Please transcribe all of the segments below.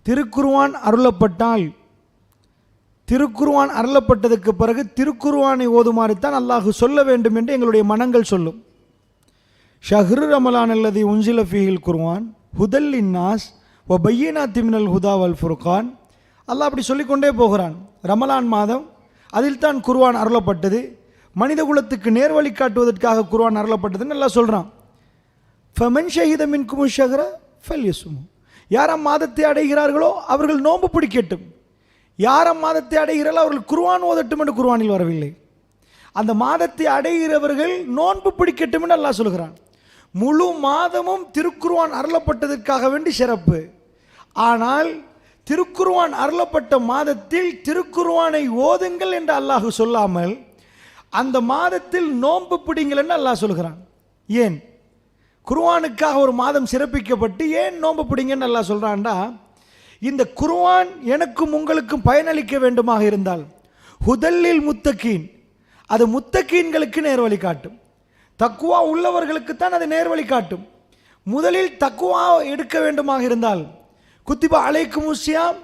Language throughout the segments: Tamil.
திருக்குர்ஆன் அருளப்பட்டால் திருக்குர்ஆன் அருளப்பட்டதற்கு பிறகு திருக்குர்ஆனை ஓதுமாறு தான் அல்லாஹ் சொல்ல வேண்டும் என்று எங்களுடைய மனங்கள் சொல்லும். ஷஹ்ரு ரமலான் அல்லதி உன்சில ஃபீஹில் குர்ஆன் ஹுதல் லின்னாஸ் வ பையினாத்தி மினல் ஹுதா வல் ஃபுர்கான். அல்லாஹ் அப்படி சொல்லிக்கொண்டே போகிறான். ரமலான் மாதம், அதில் தான் குர்ஆன் அருளப்பட்டது, மனித குலத்துக்கு நேர் வழி காட்டுவதற்காக குர்ஆன் அருளப்பட்டதுன்னு எல்லாம் சொல்கிறான். ஃபமன் ஷஹித மின்கும் ஷஹ்ர ஃபல்யஸ்மு. யாராம் மாதத்தை அடைகிறார்களோ அவர்கள் நோன்பு பிடிக்கட்டும், யாராம் மாதத்தை அடைகிறார்களோ அவர்கள் குர்ஆன் ஓதட்டும் என்று குர்ஆனில் வரவில்லை. அந்த மாதத்தை அடைகிறவர்கள் நோன்பு பிடிக்கட்டும் என்று அல்லாஹ் சொல்கிறான். முழு மாதமும் திருக்குர்ஆன் அருளப்பட்டதற்காக வேண்டி சிறப்பு. ஆனால் திருக்குர்ஆன் அருளப்பட்ட மாதத்தில் திருக்குர்ஆனை ஓதுங்கள் என்று அல்லாஹ் சொல்லாமல் அந்த மாதத்தில் நோன்பு பிடிங்கள் என்று அல்லாஹ் சொல்கிறான். ஏன் குர்ஆனுக்காக ஒரு மாதம் சிறப்பிக்கப்பட்டு ஏன் நோன்பு பிடிங்கன்னு அல்லாஹ் சொல்கிறான்டா, இந்த குர்ஆன் எனக்கும் உங்களுக்கும் பயனளிக்க வேண்டுமாக இருந்தால் ஹுதல்லில் முத்தகீன், அது முத்தகீன்களுக்கு நேர்வழி காட்டும். தக்குவா உள்ளவர்களுக்குத்தான் அது நேர்வழி காட்டும். முதலில் தக்குவா எடுக்க வேண்டுமாக இருந்தால் குத்திபா அலைக்கும் உஸ்யாம்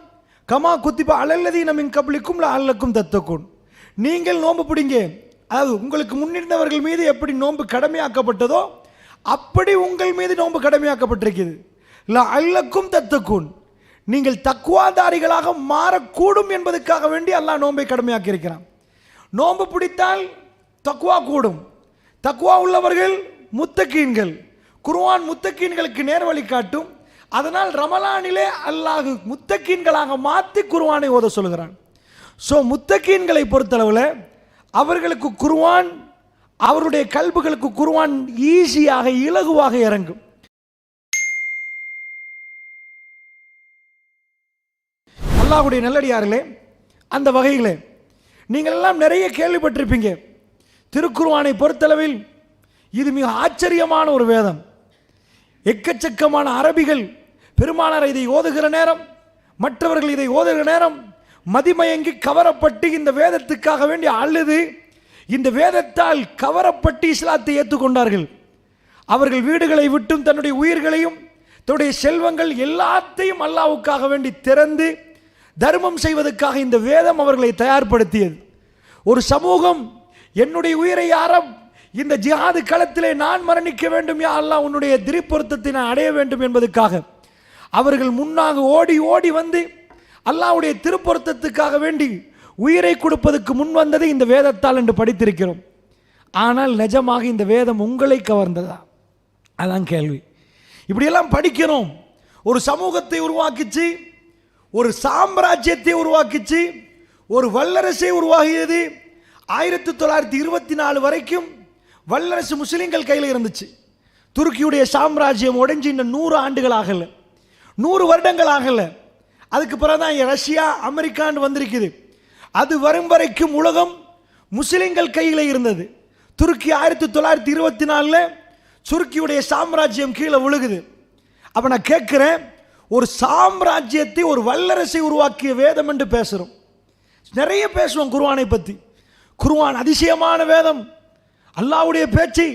கமா குத்திபா அலல்லதீன மின் கப்லிக்கும் லஅல்லக்கும் தத்தகுன். நீங்கள் நோன்பு பிடிங்க, அதாவது உங்களுக்கு முன்னிருந்தவர்கள் மீது எப்படி நோன்பு கடமையாக்கப்பட்டதோ அப்படி உங்கள் மீது நோன்பு கடமையாக்கப்பட்டிருக்கிறது. லஅல்லக்கும் தத்தகுன், நீங்கள் தக்குவாதாரிகளாக மாறக்கூடும் என்பதற்காக வேண்டி அல்லாஹ் நோன்பை கடமையாக்கி இருக்கிறான். நோன்பு பிடித்தால் தக்குவா கூடும். தக்குவா உள்ளவர்கள் முத்தகீன்கள். குர்ஆன் முத்தகீன்களுக்கு நேர்வழி காட்டும். அதனால் ரமலானிலே அல்லாஹ் முத்தகீன்களாக மாற்றி குர்ஆனை ஓத சொல்கிறான். ஸோ முத்தகீன்களை பொறுத்தளவில் அவர்களுக்கு குர்ஆன், அவருடைய கல்புகளுக்கு குர்ஆன் ஈஸியாக இலகுவாக இறங்கும். அல்லாஹ்வுடைய நல்லடியார்களே, அந்த வகையில் நீங்கள் எல்லாம் நிறைய கேள்விப்பட்டிருப்பீங்க. திருக்குர்ஆனை பொறுத்தளவில் இது மிக ஆச்சரியமான ஒரு வேதம். எக்கச்சக்கமான அரபிகள் பெருமானார் இதை ஓதுகிற நேரம், மற்றவர்கள் இதை ஓதுகிற நேரம் மதிமயங்கி கவரப்பட்டு இந்த வேதத்துக்காக வேண்டி அழுது இந்த வேதத்தால் கவரப்பட்டு இஸ்லாத்தை ஏற்றுக்கொண்டார்கள். அவர்கள் வீடுகளை விட்டும் தன்னுடைய உயிர்களையும் தன்னுடைய செல்வங்கள் எல்லாத்தையும் அல்லாஹ்வுக்காக வேண்டி திறந்து தர்மம் செய்வதற்காக இந்த வேதம் அவர்களை தயார்படுத்தியது. ஒரு சமூகம் என்னுடைய உயிரை யாரும் இந்த ஜிஹாது களத்திலே நான் மரணிக்க வேண்டும், யா அல்லாஹ் உன்னுடைய திருப்பொருத்தத்தை நான் அடைய வேண்டும் என்பதற்காக அவர்கள் முன்னாக ஓடி ஓடி வந்து அல்லாஹ்வுடைய திருப்பொருத்தத்துக்காக வேண்டி உயிரை கொடுப்பதற்கு முன் வந்தது இந்த வேதத்தால் என்று படித்திருக்கிறோம். ஆனால் நிஜமாக இந்த வேதம் உங்களை கவர்ந்ததா? அதான் கேள்வி. இப்படியெல்லாம் படிக்கிறோம். ஒரு சமூகத்தை உருவாக்கிச்சு, ஒரு சாம்ராஜ்யத்தை உருவாக்கிச்சு, ஒரு வல்லரசை உருவாகியது. 1924 வரைக்கும் வல்லரசு முஸ்லிம்கள் கையில் இருந்துச்சு. துருக்கியுடைய சாம்ராஜ்யம் உடைஞ்சு இன்னும் 100 ஆண்டுகள் ஆகல, 100 வருடங்கள் ஆகல. அதுக்கு பிறகுதான் ரஷ்யா அமெரிக்கான்னு வந்திருக்குது. அது வரும் வரைக்கும் உலகம் முஸ்லிம்கள் கையில் இருந்தது. துருக்கி 1924 துருக்கியுடைய சாம்ராஜ்யம் கீழே விழுகுது. அப்ப நான் கேட்கிறேன், ஒரு சாம்ராஜ்யத்தை ஒரு வல்லரசை உருவாக்கிய வேதம் என்று பேசுறோம். நிறைய பேசுவோம் குர்ஆனை பற்றி. குர்ஆன் அதிசயமான வேதம், அல்லாஹ்வுடைய பேச்சு.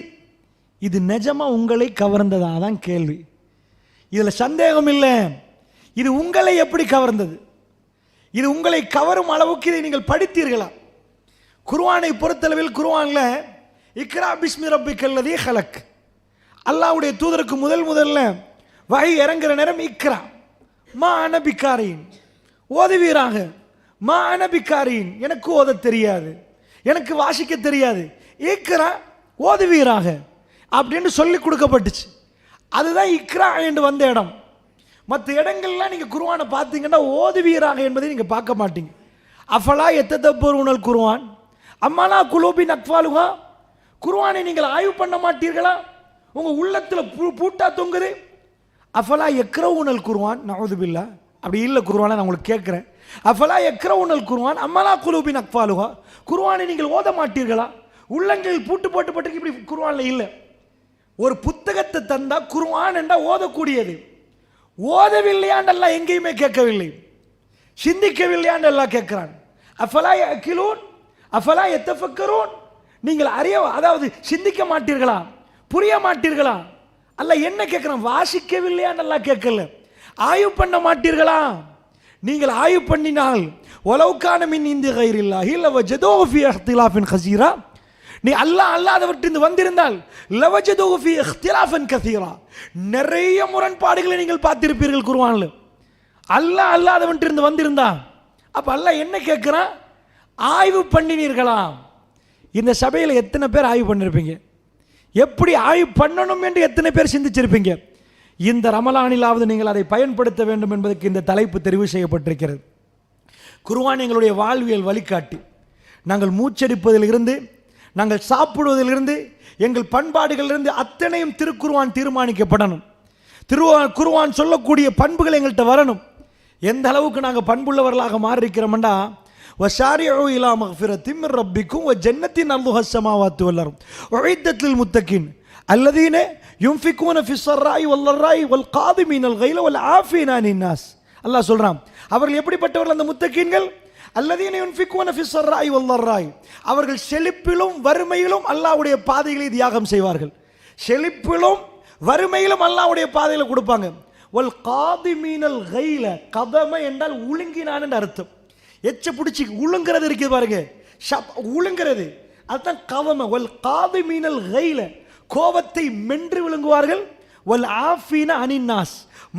இது நிஜமா உங்களை கவர்ந்ததா? தான் கேள்வி. இதில் சந்தேகம் இல்லை. இது உங்களை எப்படி கவர்ந்தது? இது உங்களை கவரும் அளவுக்கு இதை நீங்கள் படித்தீர்களா? குர்ஆனை பொறுத்தளவில் குர்ஆன்ல இக்ரா பிஸ்மி ரப்பிக்கல்லதீ ஹலக், அல்லாஹ்வுடைய தூதருக்கு முதல்ல வஹி இறங்குற நேரம் இக்ரா மா அன பிக்காரீன், ஓதுவீராக. மா அன பிக்காரீன், எனக்கு ஓத தெரியாது, எனக்கு வாசிக்க தெரியாது, இக்ரா ஓதுவீராக அப்படின்னு சொல்லி கொடுக்கப்பட்டுச்சு. அதுதான் இக்ரா என்று வந்த இடம். மற்ற இடங்கள்லாம் நீங்கள் குர்ஆனை பார்த்தீங்கன்னா ஓதுவீராக என்பதை நீங்கள் பார்க்க மாட்டீங்க. அஃபலா எத்ததப்பருனல் குர்ஆன் அம்மாலா குலூபின் அக்ஃபாலுஹா, குர்ஆனை நீங்கள் ஆய்வு பண்ண மாட்டீர்களா? உங்கள் உள்ளத்தில் பூட்டா தொங்குது. அஃபலா எக்ரவுனல் குர்ஆன், நஅூது பில்லாஹ். அப்படி இல்லை குர்ஆனை நான் உங்களுக்கு கேட்குறேன். அஃபலா எக்ரவுனல் குர்ஆன் அம்மாலா குலூபின் அக்ஃபாலுஹா, குர்ஆனை நீங்கள் ஓத மாட்டீர்களா? உள்ளங்களில் பூட்டு போட்டு இப்படி குர்ஆனில் இல்லை. ஒரு புத்தகத்தை தந்தா குர்ஆன் என்றா ஓதக்கூடியது. ஓதவில்லையாண்டெல்லாம் எங்கேயுமே கேட்கவில்லை, சிந்திக்கவில்லையாண்டு எல்லாம் கேட்கிறான். அஃபலா யஅகிலூன் அஃபலா யத்தஃபக்கரூன், நீங்கள் அறிய, அதாவது சிந்திக்க மாட்டீர்களா, புரிய மாட்டீர்களா? அல்ல என்ன கேட்கிறான்? வாசிக்கவில்லையாண்டு எல்லாம் கேட்கல, ஆய்வு பண்ண மாட்டீர்களா? நீங்கள் ஆய்வு பண்ணினால் ஒலவுக்கான மின் இந்தி கைரில்லாஹி லவஜதூ ஃபீ இஹ்திலாஃபின் கஸீரா, நீ அல்லாஹ் அல்லாதவற்றிலிருந்து வந்திருந்தால் லவஜதூ ஃபீ இஹ்திலாஃபன் கஸீரா, நிறைய முரண்பாடுகளை நீங்கள் பார்த்திருப்பீர்கள் குர்ஆன்ல. அல்லாஹ் அல்லாதவற்றிலிருந்து வந்திருந்தா அப்ப அல்லாஹ் என்ன கேட்கிறான்? ஆய்வு பண்ணினீர்களா? இந்த சபையில் எத்தனை பேர் ஆய்வு பண்ணிருப்பீங்க? எப்படி ஆய்வு பண்ணணும் என்று எத்தனை பேர் சிந்திச்சிருப்பீங்க? இந்த ரமலானிலாவது நீங்கள் அதை பயன்படுத்த வேண்டும் என்பதற்கு இந்த தலைப்பு தெரிவு செய்யப்பட்டிருக்கிறது. குர்ஆன் எங்களுடைய வாழ்வியல் வழிகாட்டி. நாங்கள் மூச்சடிப்பதிலிருந்து, நாங்கள் சாப்பிடுவதிலிருந்து, எங்கள் பண்பாடுகளிலிருந்து அத்தனையும் திருக்குர்ஆன் தீர்மானிக்கப்படணும். குர்ஆன் சொல்லக்கூடிய பண்புகள் எங்கள்கிட்ட வரணும். எந்த அளவுக்கு நாங்கள் பண்புள்ளவர்களாக மாறியிருக்கிறோம்டா, வஷாரிஉ இலா மக்ஃபிரத்தின் மின் ரப்பிக்கும் வஜன்னத்தின் அர்துஹா ஸமாவாத்து வல் அர்த் உஇத்தத் லில் முத்தகீன் அல்லதீன யுன்ஃபிகூன ஃபிஸ் ஸர்ராஇ வல் ضراء வல் காதிமீனல் கைல வல் ஆஃபீன அனின் நாஸ். அல்லாஹ் சொல்றான், அவர்கள் எப்படிப்பட்டவர்கள் அந்த முத்தகீன்கள்? அல்லதீன யுன்ஃபிகூன ஃபிஸ் ஸர்ராஇ வல் ضراء, அவர்கள் செழிப்பிலும் வறுமையிலும் அல்லாஹ்வுடைய பாதைகளை தியாகம் செய்வார்கள். செழிப்பிலும் வறுமையிலும் அல்லாஹ்வுடைய பாதைகளை கொடுப்பாங்க. வல் காதிமீனல் கைல, கதம என்றால் உழுங்கினான் என்று அர்த்தம். எச்ச பிடிச்சி உழுங்கிறது இருக்குது பாருங்க, உழுங்கிறது, அதுதான் கவம. வல் காதிமீனல் கைல, கோபத்தை மென்று விழுங்குவார்கள். வல் ஆஃபீன அனின் நாஸ்,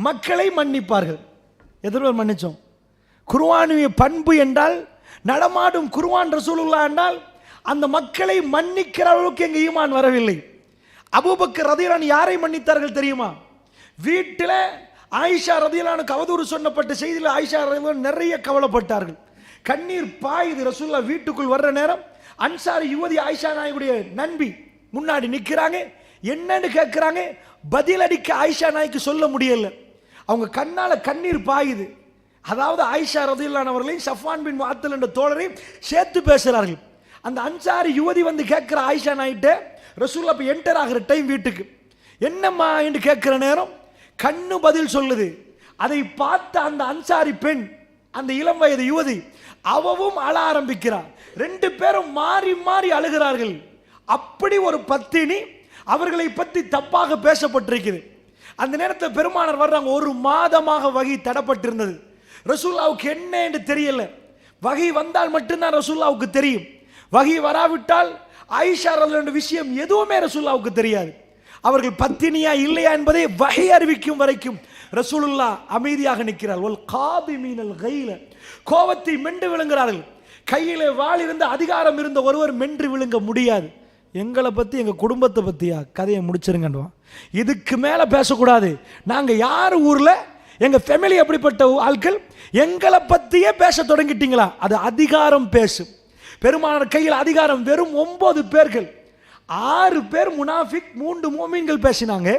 மக்களை மன்னிப்பார்கள். எதிர்ப்பு மன்னிச்சோம். குர்ஆனுடைய பண்பு என்றால், நடமாடும் குர்ஆன் ரசூலுல்லாஹ் என்றால், அந்த மக்களை மன்னிக்கிற அளவுக்கு எங்க ஈமான் வரவில்லை. அபூபக்கர் ரலியல்லாஹு அன்ஹு யாரை மன்னித்தார்கள் தெரியுமா? வீட்டில் ஆயிஷா ரலியல்லாஹு அன்ஹா அவதூறு சொன்னப்பட்ட செய்தியில் ஆயிஷா ரலியல்லாஹு அன்ஹா நிறைய கவலைப்பட்டார்கள். கண்ணீர் பாயுது. ரசூலுல்லாஹ் வீட்டுக்குள் வர்ற நேரம் அன்சாரி யுவதி ஆயிஷா நாயகுடைய நண்பி முன்னாடி நிற்கிறாங்க. என்னன்னு கேட்கிறாங்க. பதில் அடிக்க ஆயிஷா நாய்க்கு சொல்ல முடியல. அவங்க கண்ணால கண்ணீர் பாயுது. அதாவது ஆயிஷா ரலியல்லாஹு அன்ஹா அவர்களையும் சஃப்வான் பின் முஅத்தல் என்ற தோழரையும் சேர்த்து பேசுறார்கள். அந்த அன்சாரி யுவதி வந்து கேட்கிற ஆயிஷா நாயிட்ட, ரசூலுல்லாஹ் அப்ப என்டர் ஆகிற டைம் வீட்டுக்கு, என்னம்மா என்று கேட்கிற நேரம் கண்ணு பதில் சொல்லுது. அதை பார்த்த அந்த அன்சாரி பெண், அந்த இளம் வயது யுவதி, அவவும் அழ ஆரம்பிக்கிறார். ரெண்டு பேரும் மாறி மாறி அழுகிறார்கள். அப்படி ஒரு பத்தினி அவர்களை பற்றி தப்பாக பேசப்பட்டிருக்கிறது. அந்த நேரத்தில் பெருமானார் வர்றாங்க. ஒரு மாதமாக வகி தடப்பட்டிருந்தது. ரசூலுல்லாஹ்வுக்கு என்ன என்று தெரியல. வகி வந்தால் மட்டும்தான் ரசூலுல்லாஹ்வுக்கு தெரியும். வகி வராவிட்டால் ஆயிஷா ரலியல்லாஹு அன்ஹா விஷயம் எதுவுமே ரசூலுல்லாஹ்வுக்கு தெரியாது. அவர்கள் பத்தினியா இல்லையா என்பதை வகை அறிவிக்கும் வரைக்கும் ரசூலுல்லாஹ் அமைதியாக நிற்கிறார். ஒல் காதிமீனல் கைல, கோபத்தை மென்று விழுங்குகிறார்கள். கையிலே வாள் இருந்த, அதிகாரம் இருந்த ஒருவர் மென்று விழுங்க முடியாது. எங்களை பற்றி, எங்கள் குடும்பத்தை பற்றியா கதையை முடிச்சிருங்கன்னுவான். இதுக்கு மேலே பேசக்கூடாது. நாங்கள் யார் ஊரில், எங்கள் ஃபேமிலி எப்படிப்பட்ட ஆட்கள், எங்களை பற்றியே பேச தொடங்கிட்டீங்களா? அது அதிகாரம் பேசும். பெருமானார் கையில் அதிகாரம் வெறும் 9 பேர்கள். 6 பேர் முனாஃபிக், 3 மோமீன்கள் பேசினாங்க.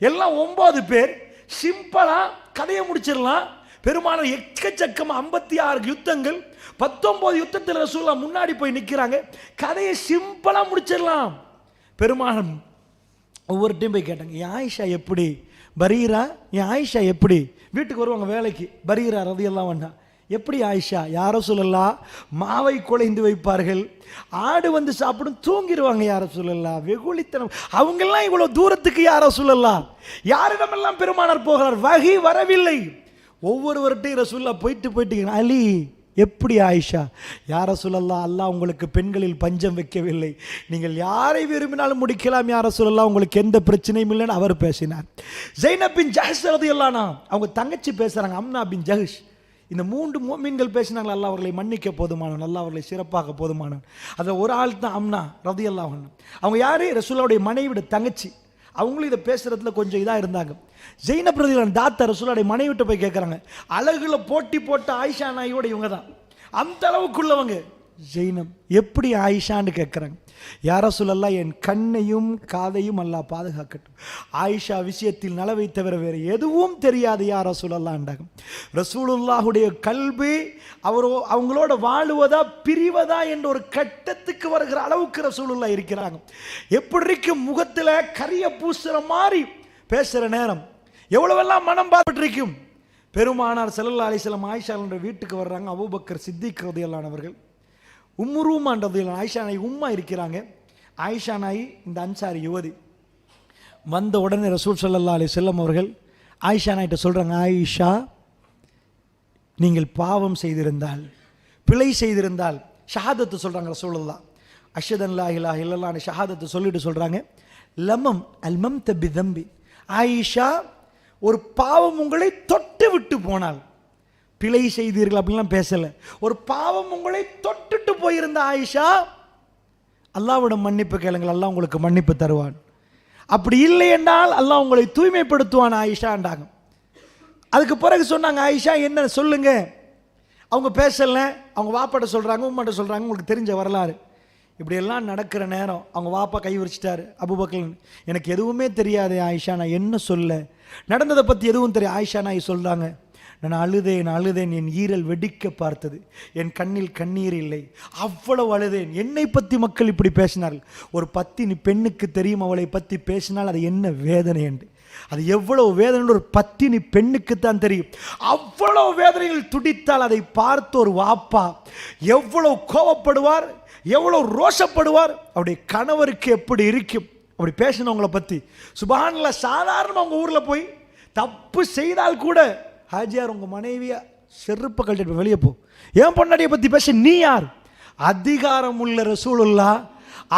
எல்லாம் 9 பேர். சிம்பிளா கதையை முடிச்சிடலாம். பெருமானார் எக்கச்சக்கம் 56 யுத்தங்கள், 19 யுத்தத்தில் ரசூலுல்லாஹ் முன்னாடி போய் நிற்கிறாங்க. கதையை சிம்பிளா முடிச்சிடலாம். பெருமானார் ஒவ்வொரு டைம் போய் கேட்டாங்க, என் ஆயிஷா எப்படி? பரீரா, என் ஆயிஷா எப்படி? வீட்டுக்கு வருவாங்க வேலைக்கு. பரீரா ரலியல்லாஹு அன்ஹா, எப்படி ஆயிஷா? யார சொல்லலாம், மாவை குலைந்து வைப்பார்கள், ஆடு வந்து சாப்பிடும், தூங்கிடுவாங்க. யார சொல்லலாம், வெகுளித்தனம். அவங்கெல்லாம் இவ்வளவு தூரத்துக்கு யார சொல்லலாம்? யாரிடமெல்லாம் பெருமானார் போகிறார்? வகி வரவில்லை. ஒவ்வொருவர்கிட்டையும் ரசூலுல்லாஹ் போயிட்டு அலி எப்படி ஆயிஷா? யார சொல்லலாம், அல்லாஹ் உங்களுக்கு பெண்களில் பஞ்சம் வைக்கவில்லை, நீங்கள் யாரை விரும்பினாலும் முடிக்கலாம், யார சொல்லலாம், உங்களுக்கு எந்த பிரச்சனையும் இல்லைன்னு அவர் பேசினார். ஜைனப் பின் ஜஹஷ் ரலியல்லாஹு அன்ஹா அவங்க தங்கச்சி பேசுறாங்க, அம்னா பின் ஜஹஷ். இந்த 3 மோமீன்கள் பேசினாங்க, அல்லாஹ் அவர்களை மன்னிக்க போதுமானவன், அல்லாஹ் அவர்களை சிறப்பாக போதுமானவன். அதில் ஒரு ஆள் தான் அம்னா ரலியல்லாஹு அன்ஹா. அவங்க யாரு? ரசூலுல்லாஹ்வுடைய மனைவியோட தங்கச்சி. அவங்களும் இதை பேசுறதுல கொஞ்சம் இதாக இருந்தாங்க. ஜெயினப் ரலியல்லாஹு அன்ஹா தாத்தா ரசூலுல்லாஹ்வுடைய மனைவிட்ட போய் கேட்குறாங்க, அழகுல போட்டி போட்ட ஆயிஷா நாயோட இவங்க தான், அந்த அளவுக்குள்ளவங்க. ஜெயினப் எப்படி ஆயிஷான்னு கேட்குறாங்க. யார சொல்லலாம், என் கண்ணையும் காதையும் அல்லாஹ் பாதுகாக்கட்டும், ஆயிஷா விஷயத்தில் நலவை தவிர வேறு எதுவும் தெரியாது யார சொல்லலான்டாங்க. ரசூலுல்லாஹுடைய கல்வி அவங்களோட வாழுவதா பிரிவதா என்ற ஒரு கட்டத்துக்கு வருகிற அளவுக்கு ரசூலுல்லாஹ் இருக்கிறாங்க. எப்படி முகத்தில் கரிய பூசுற மாதிரி பேசுகிற நேரம் எவ்வளவெல்லாம் மனம் பாதிப்பட்டிருக்கும். பெருமானார் ஸல்லல்லாஹு அலைஹி வஸல்லம் ஆயிஷா வீட்டுக்கு வர்றாங்க. அபூபக்கர் சித்திக் ரலியல்லாஹு அன்ஹு அவர்கள், உம்மு ரூமான்றது ஆயிஷா நாய் உம்மா இருக்கிறாங்க. ஆயிஷா நாய் இந்த அன்சாரி யுவதி வந்த உடனே ரசூல் ஸல்லல்லாஹு அலைஹி வஸல்லம் அவர்கள் ஆயிஷா நாய்கிட்ட சொல்கிறாங்க, ஆயிஷா நீங்கள் பாவம் செய்திருந்தால், பிழை செய்திருந்தால், ஷஹாதத்து சொல்கிறாங்க ரசூலுல்லாஹ், அஷ்ஹது லா இலாஹ இல்லல்லாஹ் ஷஹாதத்து சொல்லிட்டு சொல்கிறாங்க, லமம் அல்மம் தபி தம்பி, ஆயிஷா ஒரு பாவம் உங்களை தொட்டு விட்டு போனால், பிழை செய்தீர்கள் அப்படின்லாம் பேசலை, ஒரு பாவம் உங்களை தொட்டுட்டு போயிருந்த ஆயிஷா, அல்லாஹ்விடம் மன்னிப்பு கேளுங்கள், அல்லாஹ் உங்களுக்கு மன்னிப்பு தருவான். அப்படி இல்லை என்றால் அல்லாஹ் உங்களை தூய்மைப்படுத்துவான் ஆயிஷாண்டாங்க. அதுக்கு பிறகு சொன்னாங்க, ஆயிஷா என்ன சொல்லுங்க. அவங்க பேசல, அவங்க வாப்பாட்ட சொல்கிறாங்க, உம்மாட்ட சொல்கிறாங்க, உங்களுக்கு தெரிஞ்ச வரலாறு. இப்படியெல்லாம் நடக்கிற நேரம் அவங்க வாப்பா கை விரிச்சிட்டாரு, அபூபக்கர், எனக்கு எதுவுமே தெரியாது ஆயிஷா, நான் என்ன சொல்ல, நடந்ததை பற்றி எதுவும் தெரியும். ஆயிஷா நான் சொல்கிறாங்க, நான் அழுதேன், என் ஈரல் வெடிக்க பார்த்தது, என் கண்ணில் கண்ணீர் இல்லை, அவ்வளவு அழுதேன். என்னை பற்றி மக்கள் இப்படி பேசினார்கள். ஒரு பத்தினி பெண்ணுக்கு தெரியும் அவளை பற்றி பேசினால் அது என்ன வேதனை என்று, அது எவ்வளவு வேதனை ஒரு பத்தினி பெண்ணுக்குத்தான் தெரியும். அவ்வளவு வேதனைகள் துடித்தால் அதை பார்த்து ஒரு வாப்பா எவ்வளவு கோபப்படுவார், எவ்வளவு ரோஷப்படுவார், அவருடைய கணவருக்கு எப்படி இருக்கும். அப்படி பேசினவங்களை பற்றி சுப்ஹானல்லாஹ், சாதாரண அவங்க ஊரில் போய் தப்பு செய்தால் கூட, ஹாஜியார் உங்கள் மனைவியை செருப்பை கழட்டிட்டு வெளியே போ, ஏன் பொண்டாட்டியை பற்றி பேச நீ யார். அதிகாரம் உள்ள ரசூலுல்லாஹ்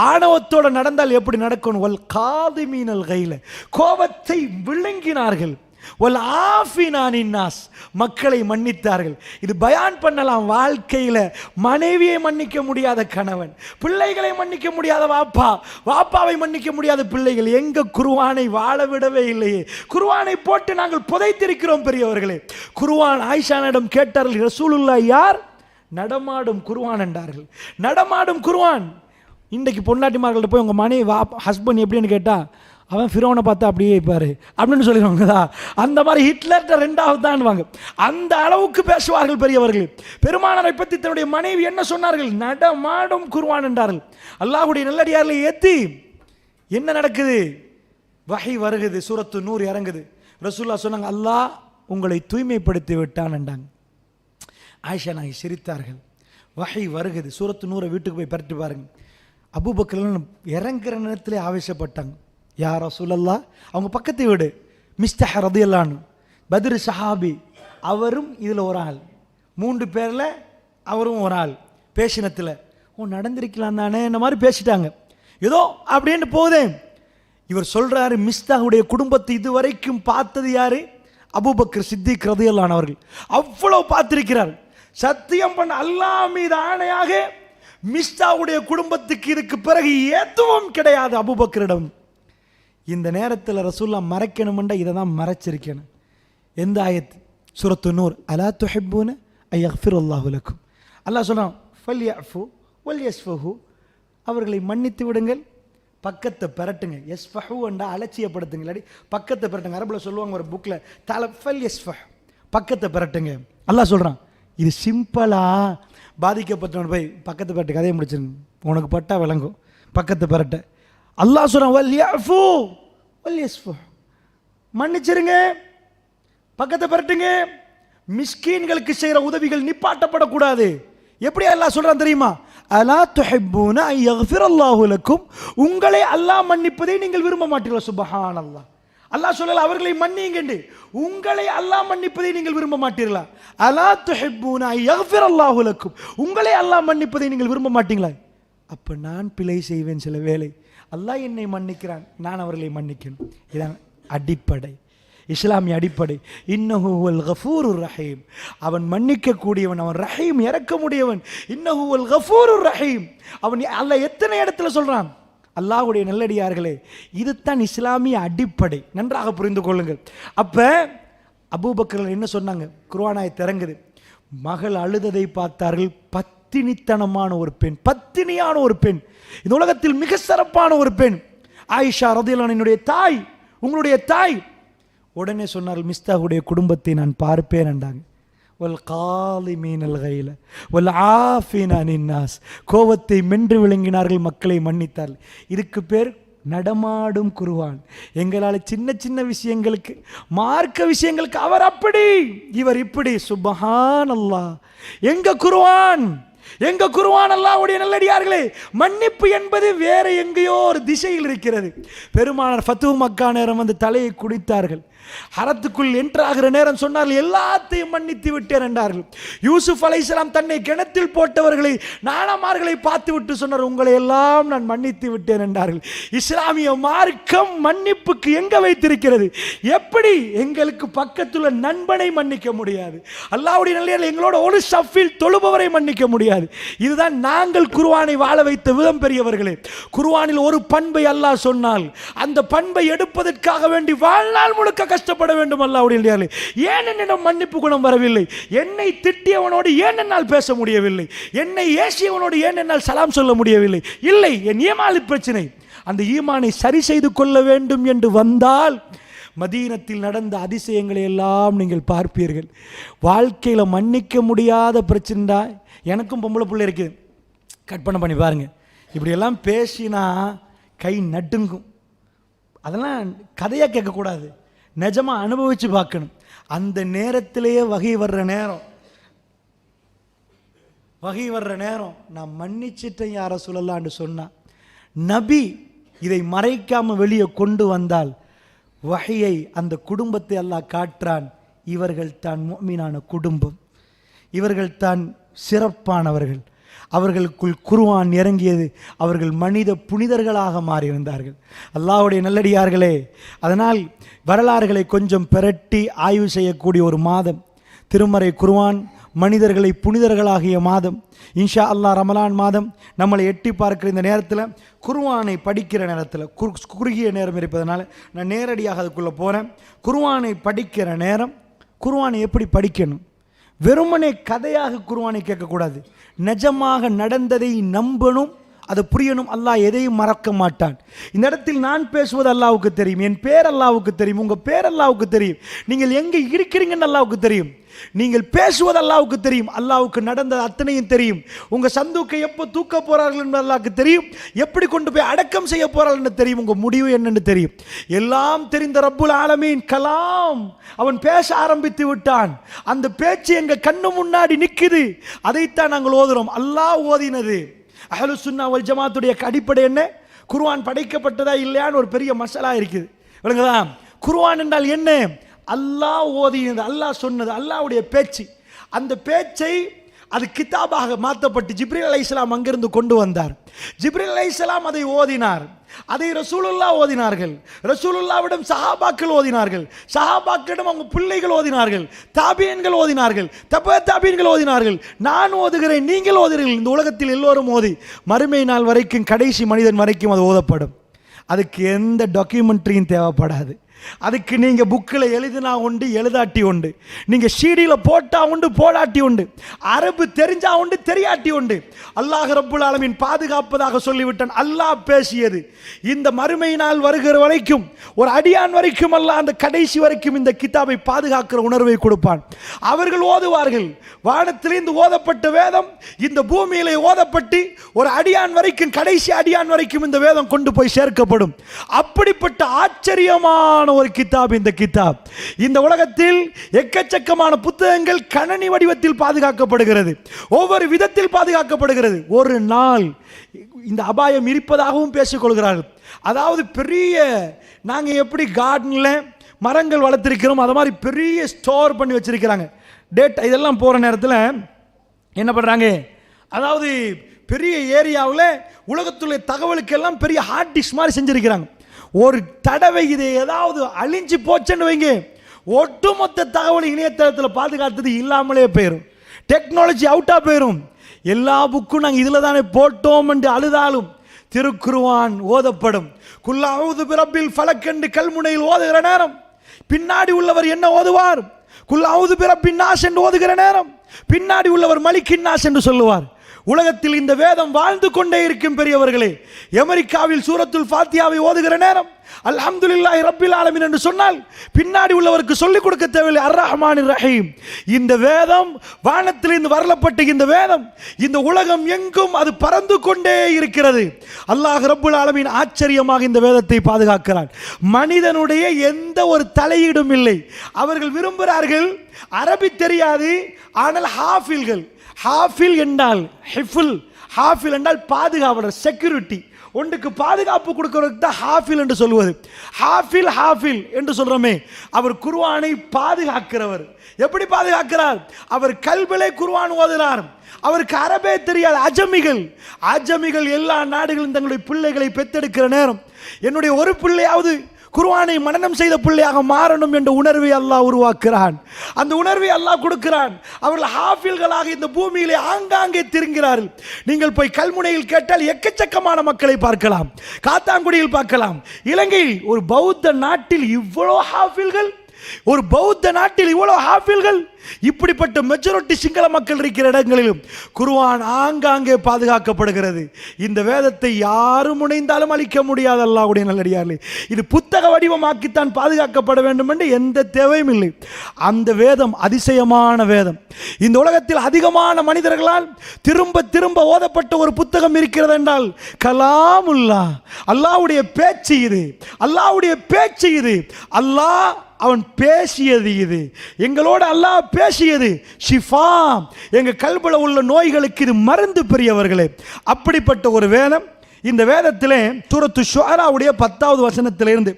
ஆணவத்தோடு நடந்தால் எப்படி நடக்கணும். வல் காதிமீனல் கைல, கோபத்தை விழுங்கினார்கள். வல் ஆஃபினானின் நாஸ், மக்களை மன்னித்தார்கள். இது பயான் பண்ணலாம். வாழ்க்கையில் மனைவியை மன்னிக்க முடியாத கணவன், பிள்ளைகளை மன்னிக்க முடியாத வாப்பா, வாப்பாவை மன்னிக்க முடியாத பிள்ளைகள், எங்க குர்ஆனை வாழ விடவே இல்லையே. குர்ஆனை போட்டு நாங்கள் புதைத்திருக்கிறோம் பெரியவர்களே. குர்ஆன் ஆயிஷானிடம் கேட்டார்கள், ரசூலுல்லாஹ் யார்? நடமாடும் குர்ஆன் என்றார்கள். நடமாடும் குர்ஆன். இன்றைக்கு பொண்டாட்டிமார்கள்ட்ட போய் உங்கள் மனைவி ஹஸ்பண்ட் எப்படின்னு கேட்டால், அவன் ஃபிரௌனை பார்த்தா அப்படியே இருப்பார் அப்படின்னு சொல்லிடுவாங்கதா. அந்த மாதிரி ஹிட்லர்கிட்ட ரெண்டாவது தான்வாங்க. அந்த அளவுக்கு பேசுவார்கள் பெரியவர்கள். பெருமானாரை பற்றி தன்னுடைய மனைவி என்ன சொன்னார்கள்? நடமாடும் குர்ஆன் என்றார்கள். அல்லாஹ்வுடைய நல்லடியார்களை ஏற்றி என்ன நடக்குது? வஹி வருகுது, சூரத்து நூர் இறங்குது. ரசூலுல்லாஹ் சொன்னாங்க, அல்லாஹ் உங்களை தூய்மைப்படுத்தி விட்டான் என்றாங்க. ஆயிஷா நாயகி சிரித்தார்கள். வஹி வருகுது, சூரத்து நூரை வீட்டுக்கு போய் பரட்டி பாருங்க. அபூபக்கர் இறங்குற நேரத்திலே ஆவேசப்பட்டாங்க. யா ரசூலல்லாஹ், அவங்க பக்கத்து வீடு மிஸ்தஹ் ரலியல்லாஹு அன்ஹு, பத்ர் சஹாபி, அவரும் இதில் ஒரு ஆள், 3 பேரில் அவரும் ஒரு ஆள். பேசினத்தில் நடந்திருக்கலாம் தானே இந்த மாதிரி பேசிட்டாங்க. ஏதோ அப்படின்னு போதே இவர் சொல்கிறாரு, மிஸ்தாஹுடைய குடும்பத்தை இதுவரைக்கும் பார்த்தது யாரு? அபூபக்கர் சித்திக் ரலியல்லாஹு அன்ஹு அவர்கள். அவ்வளோ பார்த்திருக்கிறார். சத்தியம் பண்ண அல்லாஹ் மீது ஆணையாக, மிஸ்தாவுடைய குடும்பத்துக்கு இதுக்கு பிறகு எதுவும் கிடையாது அபூபக்கரிடம். இந்த நேரத்தில் ரசூலுல்லாஹ் மறைக்கணும்னா இதை தான் மறைச்சிருக்கணும். எந்த ஆயத்? சூரத்து நூர். அலா துஹிப்பூன அய்யக்ஃபிருல்லாஹு லக்கும். அல்லாஹ் சொல்றான், ஃபல்யஃபு வல்யஸ்ஃபஹு, அவர்களை மன்னித்து விடுங்கள், பக்கத்தை பெரட்டுங்க. எஸ்ஃபஹு என்றா அலட்சியப்படுத்துங்க, இல்லாட்டி பக்கத்தை பெரட்டுங்க. அரபில் சொல்லுவாங்க ஒரு புக்கில், தலஃபல் எஸ்ஃபஹ், பக்கத்தை பெரட்டுங்க. அல்லாஹ் சொல்கிறான், இது சிம்பிளாக பாதிக்கப்பட்டவன் போய் பக்கத்தை பெரட்டு, கதையை முடிச்சிருங்க, உனக்கு பட்டா விளங்கும், பக்கத்தை பெரட்ட. அல்லாஹ் சொல்கிறான், வல்யஃபு வல்யஸ்ஃபஹ், மன்னிச்சிருங்க, பக்கத்தை பெரட்டுங்க. மிஸ்கீன்களுக்கு செய்கிற உதவிகள் நிப்பாட்டப்படக்கூடாது. எப்படி அல்லாஹ் சொல்கிறான் தெரியுமா? அலா துஹிப்பூன அய்யக்ஃபிரல்லாஹு லக்கும், உங்களை அல்லாஹ் மன்னிப்பதை நீங்கள் விரும்ப மாட்டீர்களா? சுப்ஹானல்லாஹ். அல்லாஹ் சொல்லல அவர்களை மன்னியுங்க, உங்களை அல்லாஹ் மன்னிப்பதை நீங்கள் விரும்ப மாட்டீர்களா? அலா துஹிப்பூன அய்யக்ஃபிரல்லாஹு லக்கும், உங்களை அல்லாஹ் மன்னிப்பதை நீங்கள் விரும்ப மாட்டீங்களா? அப்போ நான் பிழை செய்வேன் சில வேளை, அல்லாஹ் என்னை மன்னிக்கிறான், நான் அவர்களை மன்னிக்கணும். இதான் அடிப்படை, இஸ்லாமிய அடிப்படை. இன்னஹு வல் கஃபூருர் ரஹீம், அவன் மன்னிக்க கூடியவன், அவன் ரஹீம், இறக்கமுடையவன். இன்னஹு வல் கஃபூருர் ரஹீம், அவன் அல்லாஹ் எத்தனை இடத்துல சொல்றான்? அல்லாஹ்வுடைய நல்லடியார்களே, இதுதான் இஸ்லாமிய அடிப்படை, நன்றாக புரிந்து கொள்ளுங்கள். அப்ப அபூபக்கர் என்ன சொன்னாங்க? குர்ஆனாய் திறங்குது. மகள் அழுததை பார்த்தார்கள். பத்தினித்தனமான ஒரு பெண், பத்தினியான ஒரு பெண், இந்த உலகத்தில் மிக சிறப்பான ஒரு பெண் ஆயிஷா ரலியல்லாஹு அன்ஹா, என்னுடைய தாய், உங்களுடைய தாய். உடனே சொன்னார்கள், மிஸ்தாஹுடைய குடும்பத்தை நான் பார்ப்பேன் என்றாங்க. வல் காலிமீனல் கைல வல் ஆஃபினா அனின் நாஸ், கோபத்தை மென்று விளங்கினார்கள், மக்களை மன்னித்தார்கள். இதுக்கு பேர் நடமாடும் குர்ஆன். எங்களால் சின்ன சின்ன விஷயங்களுக்கு, மார்க்க விஷயங்களுக்கு அவர் அப்படி இவர் இப்படி. சுப்ஹானல்லாஹ். எங்க குர்ஆன், எங்க குர்ஆன் அல்லாஹ்வுடைய நல்லடியார்களே, மன்னிப்பு என்பது வேற எங்கேயோ ஒரு திசையில் இருக்கிறது. பெருமானார் ஃபத்ஹு மக்கா நேரம் வந்து தலையை குடித்தார்கள். ஹரத்துக்குள் என்ட்ராகிற நேரம் சொன்னார்கள், எல்லாத்தையும் மன்னித்து விட்டேன் என்றார்கள். யூசுப் அலைஹிஸ்ஸலாம் தன்னை கிணத்தில் போட்டவர்களை நாணமார்களை பார்த்து விட்டு சொன்னார், உங்களை எல்லாம் நான் மன்னித்து விட்டேன் என்றார்கள். இஸ்லாமிய மார்க்கம் மன்னிப்புக்கு எங்க வைத்திருக்கிறது? எப்படி? எங்களுக்கு பக்கத்துல நண்பனை மன்னிக்க முடியாது, அல்லாஹ்வுடைய நல்லடியார்களே எங்களோட ஒரு ஷஃபில் தொழுபவரை மன்னிக்க முடியாது. இதுதான் நாங்கள் குர்ஆனை வாழ வைத்த விதம். பெரியவர்களே, குர்ஆனில் ஒரு பண்பை அல்லாஹ் சொன்னால் அந்த பண்பை எடுப்பதற்காக வேண்டி வாழ்நாள் முழுக்க கஷ்டப்பட வேண்டும். அல்லாஹ்வுடைய நல்லடியார்களே, ஏன் என்னிடம் மன்னிப்பு குணம் வரவில்லை? என்னை திட்டியவனோடு ஏன் என்னால் பேச முடியவில்லை? என்னை ஏசியவனோடு ஏன் என்னால் சலாம் சொல்ல முடியவில்லை? இல்லை, என் ஈமான் பிரச்சனை. அந்த ஈமானை சரி செய்து கொள்ள வேண்டும் என்று வந்தால் மதீனத்தில் நடந்த அதிசயங்களை எல்லாம் நீங்கள் பார்ப்பீர்கள். வாழ்க்கையில் மன்னிக்க முடியாத பிரச்சனை. எனக்கும் பொம்பளை பிள்ளை இருக்குது, கற்பனை பண்ணி பாருங்க. இப்படியெல்லாம் பேசினா கை நடுங்கும். அதெல்லாம் கதையாக கேட்கக்கூடாது, நிஜமாக அனுபவித்து பார்க்கணும். அந்த நேரத்திலேயே வகை வர்ற நேரம் நான் மன்னிச்சிட்டேன் யார சொல்லலான்னு சொன்னா, நபி இதை மறைக்காம வெளியே கொண்டு வந்தால் வகையை அந்த குடும்பத்தை அல்லாஹ் காட்டுறான். இவர்கள் தான் முஃமினான குடும்பம், இவர்கள் தான் சிறப்பானவர்கள், அவர்களுக்குள் குர்ஆன் இறங்கியது, அவர்கள் மனித புனிதர்களாக மாறியிருந்தார்கள். அல்லாஹ்வுடைய நல்லடியார்களே, அதனால் வரலாறுகளை கொஞ்சம் பிரட்டி ஆய்வு செய்யக்கூடிய ஒரு மாதம் திருமறை குர்ஆன், மனிதர்களை புனிதர்களாகிய மாதம். இன்ஷா அல்லாஹ் ரமலான் மாதம் நம்மளை எட்டி பார்க்கிற இந்த நேரத்தில், குர்ஆனை படிக்கிற நேரத்தில், குறுகிய நேரம் இருப்பதனால நான் நேரடியாக அதுக்குள்ளே போகிறேன். குர்ஆனை படிக்கிற நேரம், குர்ஆனை எப்படி படிக்கணும்? வெறுமனே கதையாக குர்ஆனை கேட்கக்கூடாது, நிஜமாக நடந்ததை நம்பணும், அது புரியணும். அல்லாஹ் எதையும் மறக்க மாட்டான். இந்த இடத்தில் நான் பேசுவது அல்லாஹ்வுக்கு தெரியும், என் பேர் அல்லாஹ்வுக்கு தெரியும், உங்கள் பேர் அல்லாஹ்வுக்கு தெரியும், நீங்கள் எங்கே இருக்கிறீங்கன்னு அல்லாஹ்வுக்கு தெரியும், நீங்கள் பேசுவது அல்லாஹ்வுக்கு தெரியும், அல்லாஹ்வுக்கு நடந்தது அத்தனையும் தெரியும். உங்கள் சந்தூக்கை எப்போ தூக்க போகிறார்கள் என்று அல்லாஹ்வுக்கு தெரியும், எப்படி கொண்டு போய் அடக்கம் செய்ய போகிறார்கள் என்று தெரியும், உங்கள் முடிவு என்னென்னு தெரியும். எல்லாம் தெரிந்த ரப்புல் ஆலமீன் கலாம், அவன் பேச ஆரம்பித்து விட்டான். அந்த பேச்சு எங்கள் கண்ணு முன்னாடி நிற்குது, அதைத்தான் நாங்கள் ஓதுறோம். அல்லாஹ் ஓதினது. அஹ்லுஸ் சுன்னா வல் ஜமாத்துடைய அடிப்படை என்ன? குர்ஆன் படைக்கப்பட்டதா இல்லையான்னு ஒரு பெரிய மசாலா இருக்குது. விளங்குதா? குர்ஆன் என்றால் என்ன? அல்லாஹ் ஓதினது, அல்லாஹ் சொன்னது, அல்லாஹ்வுடைய பேச்சு. அந்த பேச்சை அது கிதாபாக மாற்றப்பட்டு ஜிப்ரீல் அலைஹிஸ்ஸலாம் அங்கிருந்து கொண்டு வந்தார். ஜிப்ரீல் அலைஹிஸ்ஸலாம் அதை ஓதினார். அதை ரசூலுல்லாஹ் ஓதினார்கள். ரசூலுல்லாஹ்விடம் சஹாபாக்கள் ஓதினார்கள். சஹாபாக்களிடம் அவங்க பிள்ளைகள் ஓதினார்கள். தாபியன்கள் ஓதினார்கள். தாபியன்கள் ஓதினார்கள். நான் ஓதுகிறேன், நீங்கள் ஓதுகிறீர்கள். இந்த உலகத்தில் எல்லோரும் ஓதி மறுமை நாள் வரைக்கும், கடைசி மனிதன் வரைக்கும் அது ஓதப்படும். அதுக்கு எந்த டாக்குமெண்ட்ரியும் தேவைப்படாது. அதுக்கு நீங்கள் புக்கில் எழுதினா உண்டு, எழுதாட்டி உண்டு, நீங்கள் சீடியில் போட்டா உண்டு, போடாட்டி உண்டு, அரபு தெரிஞ்சா உண்டு, தெரியாட்டி உண்டு. அல்லாஹ் ரப்புல் ஆலமீன் பாதுகாப்பதாக சொல்லிவிட்டான். அல்லாஹ் பேசியது இந்த மறுமை நாள் வருகிற வரைக்கும், ஒரு அடியான் வரைக்கும் அல்லாஹ் அந்த கடைசி வரைக்கும் இந்த கிதாபை பாதுகாக்கிற உணர்வை கொடுப்பான். அவர்கள் ஓதுவார்கள். வானத்திலிருந்து ஓதப்பட்ட வேதம் இந்த பூமியிலே ஓதப்பட்டு ஒரு அடியான் வரைக்கும், கடைசி அடியான் வரைக்கும் இந்த வேதம் கொண்டு போய் சேர்க்கப்படும். அப்படிப்பட்ட ஆச்சரியமான ஒரு கிதாப் இந்த கிதாப். இந்த உலகத்தில் எக்கச்சக்கமான புத்தகங்கள் கணனி வடிவத்தில் பாதுகாக்கப்படுகிறது, ஒவ்வொரு விதத்தில் பாதுகாக்கப்படுகிறது. ஒரு நாள் இந்த அபாயம் இருப்பதாகவும் பேசிக்கொள்கிறார்கள். அதாவது பெரிய, நாங்கள் எப்படி கார்டனில் மரங்கள் வளர்த்திருக்கிறோம் அது மாதிரி பெரிய ஸ்டோர் பண்ணி வச்சிருக்கிறாங்க. டேட் இதெல்லாம் போகிற நேரத்தில் என்ன பண்ணுறாங்க, அதாவது பெரிய ஏரியாவில் உலகத்துள்ள தகவலுக்கெல்லாம் பெரிய ஹார்ட் டிஸ்க் மாதிரி செஞ்சுருக்கிறாங்க. ஒரு தடவை இதை ஏதாவது அழிஞ்சு போச்சுன்னு வைங்க, ஒட்டுமொத்த தகவல் இணையதளத்தில் பாதுகாத்தது இல்லாமலே போயிடும், டெக்னாலஜி அவுட்டாக போயிடும். எல்லா புக்கும் நாங்கள் இதில் தானே போட்டோம் என்று அழுதாலும் திருக்குர்ஆன் ஓதப்படும். குல் அஊது பிரப்பில் ஃபலக் என்று கல்முனையில் ஓதுகிற நேரம் பின்னாடி உள்ளவர் என்ன ஓதுவார்? குல் அஊது பிரப்பின் நாஸ் என்று ஓதுகிற நேரம் பின்னாடி உள்ளவர் மலிக்கின் நாஸ் என்று சொல்லுவார். உலகத்தில் இந்த வேதம் வாழ்ந்து கொண்டே இருக்கும். பெரியவர்களே, அமெரிக்காவில் சூரத்துல் ஃபாத்தியாவை ஓதுகிற நேரம் அல்ஹம்துலில்லாஹி ரப்பில் ஆலமீன் என்று சொன்னால் பின்னாடி உள்ளவருக்கு சொல்லிக் கொடுக்க தேவையில்லை, அர் ரஹ்மானிர் ரஹீம். இந்த வேதம் வானத்திலிருந்து வரலப்பட்ட இந்த வேதம் இந்த உலகம் எங்கும் அது பறந்து கொண்டே இருக்கிறது. அல்லாஹ் ரப்புல் ஆலமீன் ஆச்சரியமாக இந்த வேதத்தை பாதுகாக்கிறான். மனிதனுடைய எந்த ஒரு தலையீடும் இல்லை. அவர்கள் விரும்புகிறார்கள், அரபி தெரியாது ஆனால் ஹாஃபில்கள், ஹாஃபில் என்றால் ஹிஃபுல், ஹாஃபில் என்றால் பாதுகாவலர், செக்யூரிட்டி. ஒன்றுக்கு பாதுகாப்பு கொடுக்கிறதுக்கு தான் ஹாஃபில் என்று சொல்வது. ஹாஃபில் ஹாஃபில் என்று சொல்றோமே, அவர் குர்ஆனை பாதுகாக்கிறவர். எப்படி பாதுகாக்கிறார்? அவர் கல்பிலே குர்ஆன் ஓதுகிறார். அவருக்கு அரபே தெரியாது. அஜமிகள் எல்லா நாடுகளும் தங்களுடைய பிள்ளைகளை பெற்றெடுக்கிற நேரம், என்னுடைய ஒரு பிள்ளையாவது குர்ஆனை மனனம் செய்த பிள்ளையாக மாறணும் என்ற உணர்வை அல்லாஹ் உருவாக்குறான். அந்த உணர்வை அல்லாஹ் கொடுக்கிறான். அவர்கள் ஹாஃபில்களாக இந்த பூமியிலே ஆங்காங்கே திரிகிறார்கள். நீங்கள் போய் கல்முனையில் கேட்டால் எக்கச்சக்கமான மக்களை பார்க்கலாம், காத்தாங்குடியில் பார்க்கலாம். இலங்கையில் ஒரு பௌத்த நாட்டில் இவ்வளோ ஹாஃபில்கள், ஒரு பௌத்த நாட்டில் இவ்வளவு ஹாஃபில்கள், இப்படிப்பட்ட மெஜாரிட்டி சிங்கள மக்கள் இருக்கிற இடங்களிலும் குர்ஆன் ஆங்காங்கே பாதுகாக்கப்படுகிறது. இந்த வேதத்தை யாரும் முனைந்தாலும் அழிக்க முடியாது. அல்லாஹ்வுடைய நல்லடியார்களே, இது புத்தக வடிவமாக்கித்தான் பாதுகாக்கப்பட வேண்டும் என்று எந்த தேவையும் இல்லை. அந்த வேதம் அதிசயமான வேதம். இந்த உலகத்தில் அதிகமான மனிதர்களால் திரும்ப திரும்ப ஓதப்பட்ட ஒரு புத்தகம் இருக்கிறது என்றால் கலாமுல்லாஹ், அல்லாஹ்வுடைய பேச்சு இது. அல்லாஹ்வுடைய பேச்சு இது. அல்லாஹ் அவன் பேசியது இது. எங்களோடு அல்லாஹ் பேசியது ஷிஃபா, எங்க கல்புல உள்ள நோய்களுக்கு இது மருந்து பெரியவர்களே. அப்படிப்பட்ட ஒரு வேதம். இந்த வேதத்திலே சூரத்து ஷுஆராவுடைய 10வது வசனத்திலிருந்து,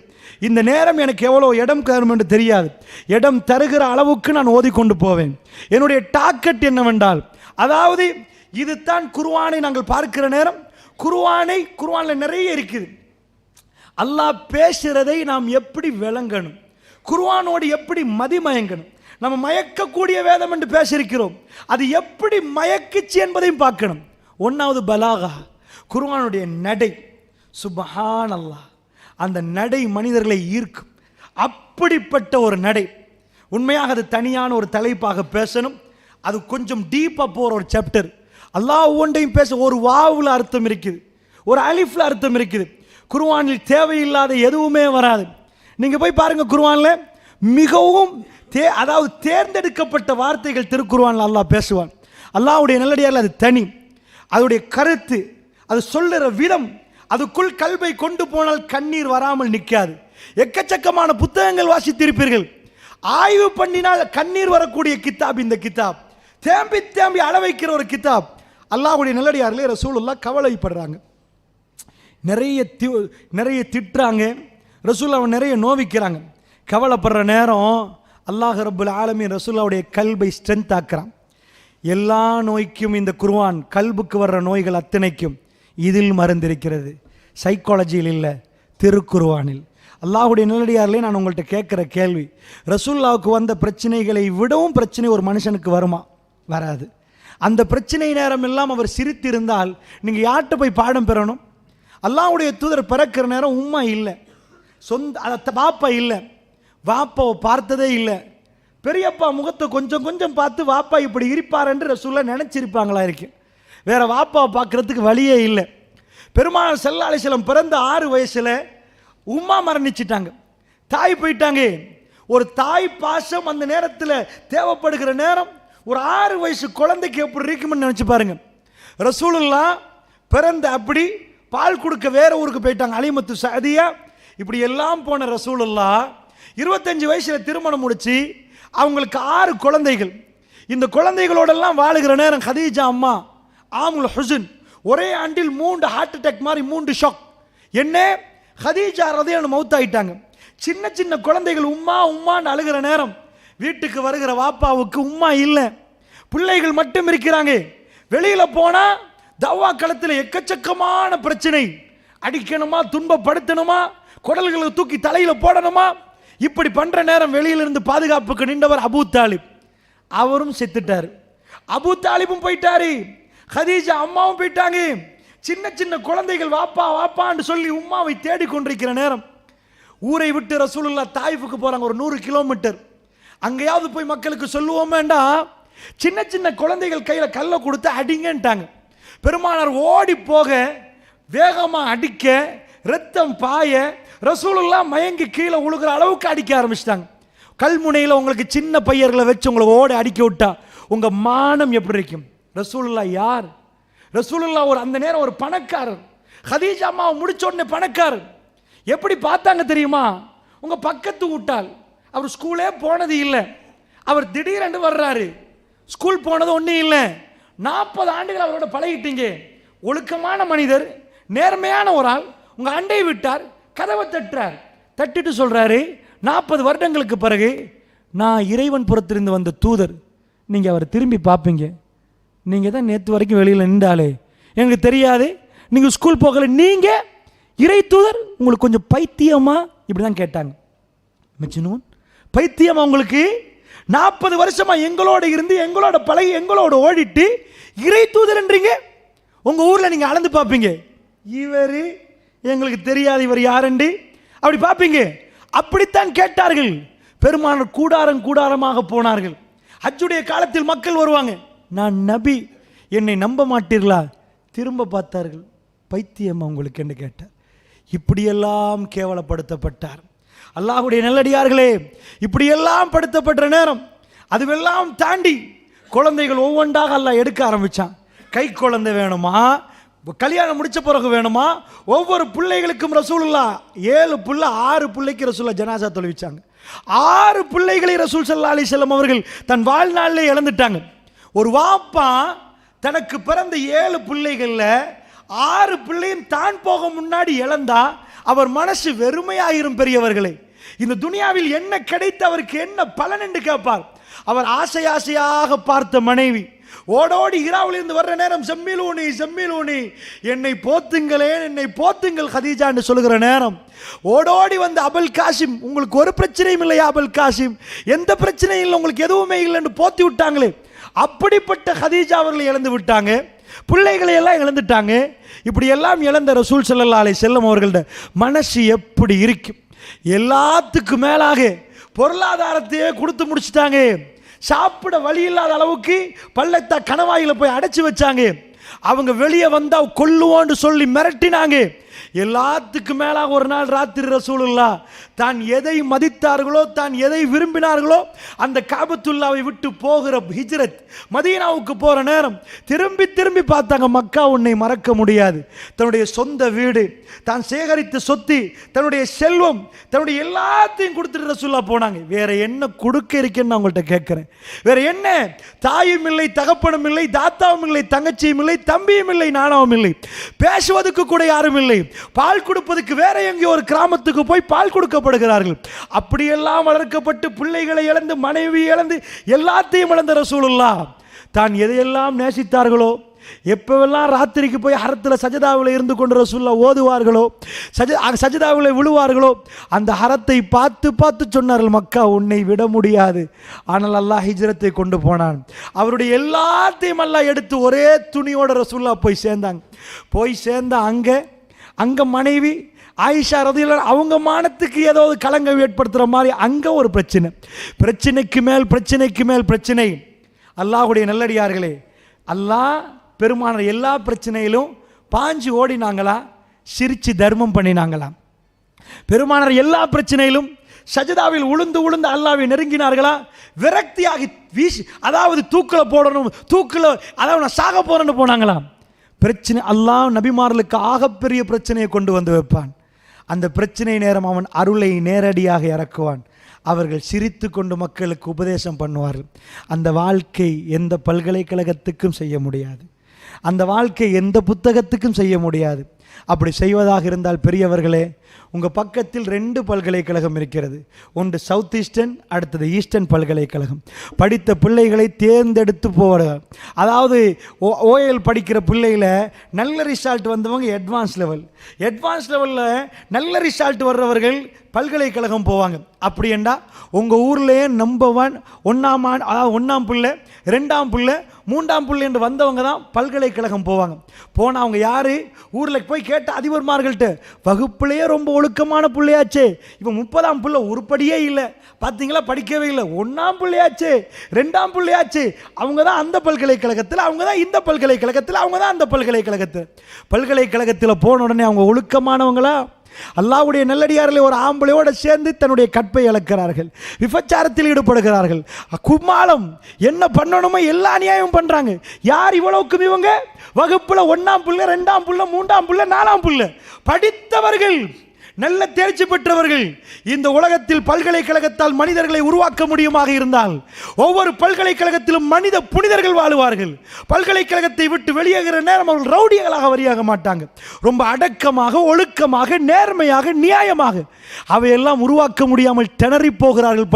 இந்த நேரம் எனக்கு எவ்வளோ இடம் தரும் என்று தெரியாது, இடம் தருகிற அளவுக்கு நான் ஓதிக்கொண்டு போவேன். என்னுடைய டார்கெட் என்னவென்றால், அதாவது இதுதான் குர்ஆனை நாங்கள் பார்க்கிற நேரம். குர்ஆனில் நிறைய இருக்குது. அல்லாஹ் பேசுறதை நாம் எப்படி விளங்கணும், குர்ஆனோடு எப்படி மதிமயங்கணும். நம்ம மயக்கக்கூடிய வேதம் என்று பேசியிருக்கிறோம், அது எப்படி மயக்கிச்சு என்பதையும் பார்க்கணும். 1வது பலாகா, குர்ஆனுடைய நடை. சுப்ஹான் அல்லாஹ், அந்த நடை மனிதர்களை ஈர்க்கும். அப்படிப்பட்ட ஒரு நடை. உண்மையாக அது தனியான ஒரு தலைப்பாக பேசணும். அது கொஞ்சம் டீப்பாக போகிற ஒரு சாப்டர். அல்லாஹ் ஒன்றையும் பேச, ஒரு வாவில் அர்த்தம் இருக்குது, ஒரு அலிஃப்ல அர்த்தம் இருக்குது. குர்ஆனில் தேவையில்லாத எதுவுமே வராது. நீங்கள் போய் பாருங்க, குர்ஆனில் மிகவும் அதாவது தேர்ந்தெடுக்கப்பட்ட வார்த்தைகள் திருக்குர்ஆனில் அல்லாஹ் பேசுவான். அல்லாஹ்வுடைய நல்லடியார்கள் அது தனி. அதோடைய கருத்து, அது சொல்லுற விதம், அதுக்குள் கல்வை கொண்டு போனால் கண்ணீர் வராமல் நிற்காது. எக்கச்சக்கமான புத்தகங்கள் வாசித்திருப்பீர்கள், ஆய்வு பண்ணினால் கண்ணீர் வரக்கூடிய கித்தாப் இந்த கித்தாப். தேம்பி தேம்பி அள வைக்கிற ஒரு கித்தாப். அல்லாஹ்வுடைய நல்லடியார்களே, ரசூலுல்லாஹ் கவலைப்படுறாங்க, நிறைய திட்டுறாங்க. ரசூலுல்லாஹ் நிறைய நோவிக்கிறாங்க. கவலைப்படுற நேரம் அல்லாஹ் ரப்புல் ஆலமீன் ரசூலுல்லாஹ்வுடைய கல்பை ஸ்ட்ரென்த் ஆக்குறான். எல்லா நோய்க்கும் இந்த குர்ஆன், கல்புக்கு வர்ற நோய்கள் அத்தனைக்கும் இதில் மருந்திருக்கிறது. சைக்காலஜியில் இல்லை, திருக்குர்ஆனில். அல்லாஹ்வுடைய நல்லடியார்களே, நான் உங்கள்கிட்ட கேட்குற கேள்வி, ரசூலுல்லாஹ்வுக்கு வந்த பிரச்சனைகளை விடவும் பிரச்சனை ஒரு மனுஷனுக்கு வருமா? வராது. அந்த பிரச்சனை நேரம் எல்லாம் அவர் சிரித்திருந்தால் நீங்கள் யார்கிட்ட போய் பாடம் பெறணும்? அல்லாஹ்வுடைய தூதர் பிறக்கிற நேரம் உம்மா இல்லை, வாப்பா இல்லை, வாப்பாவை பார்த்ததே இல்லை. பெரியப்பா முகத்தை கொஞ்சம் கொஞ்சம் பார்த்து வாப்பா இப்படி இருப்பார் என்று ரசூலுல்லாஹ் நினைச்சிருப்பாங்களா இருக்கு. வேற வாப்பாவை பார்க்கறதுக்கு வழியே இல்லை. பெருமானார் ஸல்லல்லாஹு அலைஹி வஸல்லம் பிறந்த 6 வயசுல உம்மா மரணிச்சிட்டாங்க, தாய் போயிட்டாங்க. ஒரு தாய் பாசம் அந்த நேரத்தில் தேவைப்படுகிற நேரம் ஒரு 6 வயசு குழந்தைக்கு எப்படி இருக்கும்னு நினைச்சு பாருங்க. ரசூலுல்லாஹ் பிறந்த அப்படி பால் கொடுக்க வேற ஊருக்கு போயிட்டாங்க, அலிமத்து சஅதியா. இப்படி எல்லாம் போன ரசூலுல்லாஹ் 25 வயசுல திருமணம் முடிச்சு அவங்களுக்கு 6 குழந்தைகள். இந்த குழந்தைகளோடெல்லாம் வாழுகிற நேரம் ஹதீஜா அம்மா ஆமுல் ஹுஸ்ன், ஒரே ஆண்டில் 3 ஹார்ட் அட்டாக் மாதிரி 3 ஷாக். என்ன, ஹதீஜா ரலியல்லாஹு மௌத்தாயிட்டாங்க. சின்ன சின்ன குழந்தைகள் உம்மா உம்மான்னு அழுகிற நேரம் வீட்டுக்கு வருகிற வாப்பாவுக்கு உம்மா இல்லை, பிள்ளைகள் மட்டும் இருக்கிறாங்க. வெளியில போனா தவ்வா களத்தில் எக்கச்சக்கமான பிரச்சனை, அடிக்கணுமா, துன்பப்படுத்தணுமா, குடல்களை தூக்கி தலையில போடணுமா, இப்படி பண்ற நேரம் வெளியிலிருந்து பாதுகாப்புக்கு நின்றவர் அபூ தாலிப், அவரும் செத்துட்டார். அபூ தாலிபும் போயிட்டாரு, ஹதீஜா அம்மாவும் போயிட்டாங்க. சின்ன சின்ன குழந்தைகள் வாப்பா வாப்பான்னு சொல்லி உம்மாவை தேடி கொண்டிருக்கிற நேரம் ஊரை விட்டு ரசூலுல்லாஹ் தாயிஃபுக்கு போறாங்க, ஒரு 100 கிலோமீட்டர். அங்கேயாவது போய் மக்களுக்கு சொல்லுவோம் வேண்டாம், சின்ன சின்ன குழந்தைகள் கையில கல்லை கொடுத்து அடிங்கன்ட்டாங்க. பெருமானார் ஓடி போக, வேகமா அடிக்க, ரத்தம் பாய, ரசூலுல்லாஹ் மயங்கி கீழே உழுகிற அளவுக்கு அடிக்க ஆரம்பிச்சிட்டாங்க. கல்முனையில் உங்களுக்கு சின்ன பையர்களை வச்சு உங்களை ஓடி அடிக்க விட்டா உங்க மானம் எப்படி இருக்கும்? ரசூலுல்லாஹ் யார்? ரசூலுல்லாஹ் ஒரு அந்த நேரம் ஒரு பணக்காரர். ஹதீஜா அம்மாவை முடிச்ச உடனே பணக்காரர். எப்படி பார்த்தாங்க தெரியுமா? உங்க பக்கத்து விட்டால், அவர் ஸ்கூலே போனது இல்லை, அவர் திடீரென்று வர்றாரு. ஸ்கூல் போனது ஒன்றும் இல்லை, 40 ஆண்டுகள் அவரோட பழகிட்டீங்க. ஒழுக்கமான மனிதர், நேர்மையான ஒரு ஆள். உங்க அண்டை விட்டார், கதவை தட்டுறார். தட்டிட்டு சொல்றாரு, 40 வருடங்களுக்கு பிறகு நான் இறைவன் புறத்திலிருந்து வந்த தூதர். நீங்க அவரை திரும்பி பார்ப்பீங்க. நீங்க தான் நேற்று வரைக்கும் வெளியில் நின்றாலே, எனக்கு தெரியாது, நீங்க ஸ்கூல் போகல, நீங்க இறை தூதர். உங்களுக்கு கொஞ்சம் பைத்தியமா? இப்படிதான் கேட்டாங்க. மஜ்னூன், பைத்தியமா உங்களுக்கு? 40 வருஷமா எங்களோட இருந்து, எங்களோட பழகி, எங்களோட ஓடிட்டு இறை தூதர்ன்றீங்க? உங்க ஊர்ல நீங்க அளந்து பார்ப்பீங்க, இவர் எங்களுக்கு தெரியாது இவர் யாருண்டு அப்படி பார்ப்பீங்க. அப்படித்தான் கேட்டார்கள். பெருமானார் கூடாரம் கூடாரமாக போனார்கள். ஹஜ்ஜுடைய காலத்தில் மக்கள் வருவாங்க, நான் நபி, என்னை நம்ப மாட்டீர்களா? திரும்ப பார்த்தார்கள், பைத்தியம் உங்களுக்கு என்று கேட்டார். இப்படியெல்லாம் கேவலப்படுத்தப்பட்டார். அல்லாஹ்வுடைய நல்லடியார்களே, இப்படியெல்லாம் படுத்தப்பட்ட நேரம், அதுவெல்லாம் தாண்டி குழந்தைகள் ஒவ்வொன்றாக அல்லாஹ் எடுக்க ஆரம்பிச்சான். கை குழந்தை வேணுமா, கல்யாணம் முடிச்ச பிறகு வேணுமா, ஒவ்வொரு பிள்ளைகளுக்கும் ரசூலுல்லாஹ் 7 பிள்ளை 6 பிள்ளைக்கு ரசூலுல்லாஹ் ஜனாசா தொழுவிச்சாங்க. 6 பிள்ளைகளை ரசூல் ஸல்லல்லாஹு அலைஹி வஸல்லம் அவர்கள் தன் வாழ்நாளிலே இழந்துட்டாங்க. ஒரு வாப்பா தனக்கு பிறந்த 7 பிள்ளைகள்ல 6 பிள்ளையும் தான் போக முன்னாடி இழந்தா அவர் மனசு வெறுமையாயிரும். பெரியவர்களே, இந்த துனியாவில் என்ன கிடைத்து அவருக்கு என்ன பலன் என்று கேட்பார். அவர் ஆசை ஆசையாக பார்த்த மனைவி ஓடோடி இராவிலிருந்து வர்ற நேரம், செம்மிலூனி செம்மிலூனி, என்னை போத்துங்களே, என்னை போத்துங்கள் ஹதீஜா என்று சொல்லுகிற நேரம், ஓடோடி வந்து அபுல் காசிம், உங்களுக்கு ஒரு பிரச்சனையும் இல்லையா அபுல் காசிம், எந்த பிரச்சனையும் இல்லை, உங்களுக்கு எதுவுமே இல்லைன்னு போத்தி விட்டாங்களே. அப்படிப்பட்ட ஹதீஜா அவர்களை இழந்து விட்டாங்க, பிள்ளைகளை எல்லாம் இழந்துட்டாங்க. இப்படி எல்லாம் இழந்த ரசூல் ஸல்லல்லாஹு அலைஹி வஸல்லம் அவர்களோட மனசு எப்படி இருக்கும்? எல்லாத்துக்கும் மேலாக பொருளாதாரத்தையே கொடுத்து முடிச்சுட்டாங்க. சாப்பிட வழி இல்லாத அளவுக்கு பள்ளத்தா கணவாயில போய் அடைச்சு வச்சாங்க. அவங்க வெளியே வந்தா கொல்லுவோன்னு சொல்லி மிரட்டினாங்க. எல்லாத்துக்கும் மேலாக ஒரு நாள் ராத்திரி ரசூலுல்லாஹ் தான் எதை மதித்தார்களோ, தான் எதை விரும்பினார்களோ, அந்த காபத்துல்லாவை விட்டு போகிற ஹிஜ்ரத் மதீனாவுக்கு போற நேரம் திரும்பி திரும்பி பார்த்தாங்க. மக்கா உன்னை மறக்க முடியாது. தன்னுடைய சொந்த வீடு, தான் சேகரித்த சொத்து, தன்னுடைய செல்வம், தன்னுடைய எல்லாத்தையும் கொடுத்துட்டு ரசூலுல்லாஹ் போனாங்க. வேற என்ன கொடுக்க இருக்கேன்னு நான் உங்கள்கிட்ட கேட்கிறேன். வேற என்ன? தாயும் இல்லை, தகப்பனும் இல்லை, தாத்தாவும் இல்லை, தங்கச்சியும் இல்லை, தம்பியும் இல்லை, நானாவும் இல்லை, பேசுவதற்கு கூட யாரும் இல்லை. பால் கொடுப்பதற்கு வேற எங்கேயோ ஒரு கிராமத்துக்கு போய் பால் கொடுக்கப்படுகிறார்கள். அப்படியெல்லாம் வளர்க்கப்பட்டு பிள்ளைகளை இழந்து, மனைவி இழந்து, எல்லாத்தையும் இழந்த ரசூலுல்லாஹ் தான் எதையெல்லாம் நேசித்தார்களோ, எப்பவெல்லாம் ராத்திரிக்கு போய் ஹரத்தில் சஜதாவில் இருந்து கொண்டு ரசூலுல்லாஹ் ஓதுவார்களோ, சஜதாவில் விழுவார்களோ, அந்த ஹரத்தை பார்த்து பார்த்து சொன்னார்கள், மக்கா உன்னை விட முடியாது. ஆனால் அல்லாஹ் ஹிஜ்ரத்தை கொண்டு போனான். அவருடைய எல்லாத்தையும் அல்லாஹ் எடுத்து ஒரே துணியோட ரசூலுல்லாஹ் போய் சேர்ந்தாங்க. போய் சேர்ந்த அங்க மனைவி ஆயிஷா ரலியல்லாஹு, அவங்க மானத்துக்கு ஏதாவது களங்கம் ஏற்படுத்துகிற மாதிரி அங்கே ஒரு பிரச்சனை, பிரச்சனைக்கு மேல் பிரச்சனைக்கு மேல் பிரச்சனை. அல்லாஹ்வுடைய நல்லடியார்களே, அல்லாஹ் பெருமானார் எல்லா பிரச்சனையிலும் பாஞ்சு ஓடினாங்களா, சிரிச்சு தர்மம் பண்ணினாங்களா? பெருமானார் எல்லா பிரச்சனையிலும் சஜதாவில் உளுந்து உளுந்து அல்லாஹ்வை நெருங்கினார்களா? விரக்தியாகி வீசி, அதாவது தூக்கில் போடணும், தூக்கில், அதாவது நான் சாக போறேன்னு போனாங்களா? பிரச்சனை அல்லாஹ் நபிமார்களுக்கு ஆகப்பெரிய பிரச்சனையை கொண்டு வந்து வைப்பான். அந்த பிரச்சனை நேரம் அவன் அருளை நேரடியாக இறக்குவான். அவர்கள் சிரித்து கொண்டு மக்களுக்கு உபதேசம் பண்ணுவார்கள். அந்த வாழ்க்கை எந்த பல்கலைக்கழகத்துக்கும் செய்ய முடியாது, அந்த வாழ்க்கை எந்த புத்தகத்துக்கும் செய்ய முடியாது. அப்படி செய்வதாக இருந்தால் பெரியவர்களே, உங்கள் பக்கத்தில் 2 பல்கலைக்கழகம் இருக்கிறது. ஒன்று சவுத் ஈஸ்டர்ன், அடுத்தது ஈஸ்டர்ன் பல்கலைக்கழகம். படித்த பிள்ளைகளை தேர்ந்தெடுத்து போவார்கள். அதாவது ஓஎல் படிக்கிற பிள்ளையில் நல்ல ரிசல்ட் வந்தவங்க அட்வான்ஸ் லெவலில் நல்ல ரிசல்ட் வர்றவர்கள் பல்கலைக்கழகம் போவாங்க. அப்படி என்றா உங்கள் ஊர்லேயே நம்பர் 1 1ஆம் பிள்ளை, 2ஆம் பிள்ளை, 3ஆம் பிள்ளை என்று வந்தவங்க தான் பல்கலைக்கழகம் போவாங்க. போனால் அவங்க யார்? ஊரில் போய் கேட்ட அதிபர்மார்கள்ட்ட, வகுப்புலேயே ரொம்ப ஒழுக்கமான பிள்ளையாச்சே, இப்போ 30ஆம் பிள்ளை உருப்படியே இல்லை, பார்த்தீங்களா படிக்கவே இல்லை, 1ஆம் பிள்ளையாச்சு, 2ஆம் பிள்ளையாச்சு, அவங்க தான் அந்த பல்கலைக்கழகத்தில், அவங்க தான் இந்த பல்கலைக்கழகத்தில், அவங்க தான் அந்த பல்கலைக்கழகத்தில் போன உடனே அவங்க ஒழுக்கமானவங்களா? அல்லாஹ்வுடைய நல்லடியார்களே, ஒரு ஆம்பளையோடு சேர்ந்து தன்னுடைய கற்பை இழக்கிறார்கள், விபச்சாரத்தில் ஈடுபடுகிறார்கள், கும்மாளம், என்ன பண்ணணுமோ எல்லா அநியாயம் பண்றாங்க. யார் இவ்வளவுக்கும்? இவங்க வகுப்புல 1ஆம் பிள்ளை, 2ஆம் பிள்ளை, 3ஆம் பிள்ளை, 4ஆம் பிள்ளை படித்தவர்கள். நல்ல தேர்ச்சி பெற்றவர்கள். இந்த உலகத்தில் பல்கலைக்கழகத்தால் மனிதர்களை உருவாக்க முடியுமாக இருந்தால் ஒவ்வொரு பல்கலைக்கழகத்திலும் மனித புனிதர்கள் வாழுவார்கள். பல்கலைக்கழகத்தை விட்டு வெளியேறுகிற நேரம் அவர்கள் ரவுடிகளாக வரியாக மாட்டாங்க. ரொம்ப அடக்கமாக, ஒழுக்கமாக, நேர்மையாக, நியாயமாக அவையெல்லாம் உருவாக்க முடியாமல் திணறி போகிறார்கள்.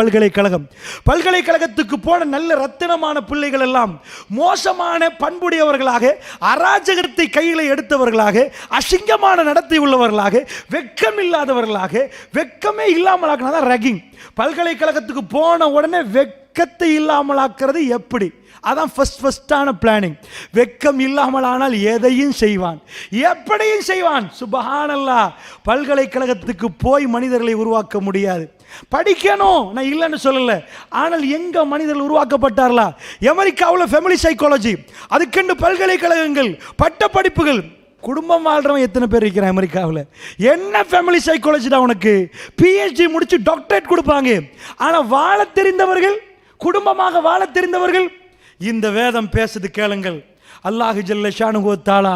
பல்கலைக்கழகத்துக்கு போன நல்ல ரத்தினமான பிள்ளைகள் எல்லாம் மோசமான பண்புடையவர்களாக, அராஜகத்தை கையில் எடுத்தவர்களாக, அசிங்கமான நடத்தை உள்ளவர்களாக, வெட்கம் இல்லாதவர்களாக, வெட்கமே இல்லாமலாக்கினாதான் ரகிங். பல்கலைக்கழகத்துக்கு போன உடனே வெட்கத்தை இல்லாமலாக்கிறது எப்படி? அதான் ஃபர்ஸ்டான பிளானிங். வெட்கம் இல்லாமல் ஆனால் எதையும் செய்வான், எப்படியும் செய்வான். சுப்ஹானல்லாஹ். பல்கலைக்கழகத்துக்கு போய் மனிதர்களை உருவாக்க முடியாது. படிக்கணும், நான் இல்லைன்னு சொல்லல. ஆனால் எங்க மனிதர்கள் உருவாக்கப்பட்டார்களா? அமெரிக்காவில் ஃபேமிலி சைக்காலஜி, அதுக்கென்று பல்கலைக்கழகங்கள், பட்ட படிப்புகள். குடும்பம் வாழ்றவன் எத்தனை பேர் இருக்கிறான் அமெரிக்காவில்? என்ன ஃபேமிலி சைக்காலஜி தான் உனக்கு? பிஹெச்டி முடிச்சு டாக்டரேட் கொடுப்பாங்க. ஆனால் வாழ தெரிந்தவர்கள், குடும்பமாக வாழ தெரிந்தவர்கள். இந்த வேதம் பேசுது கேளுங்கள். அல்லாஹ் ஜல்ல ஷானுஹு வ தஆலா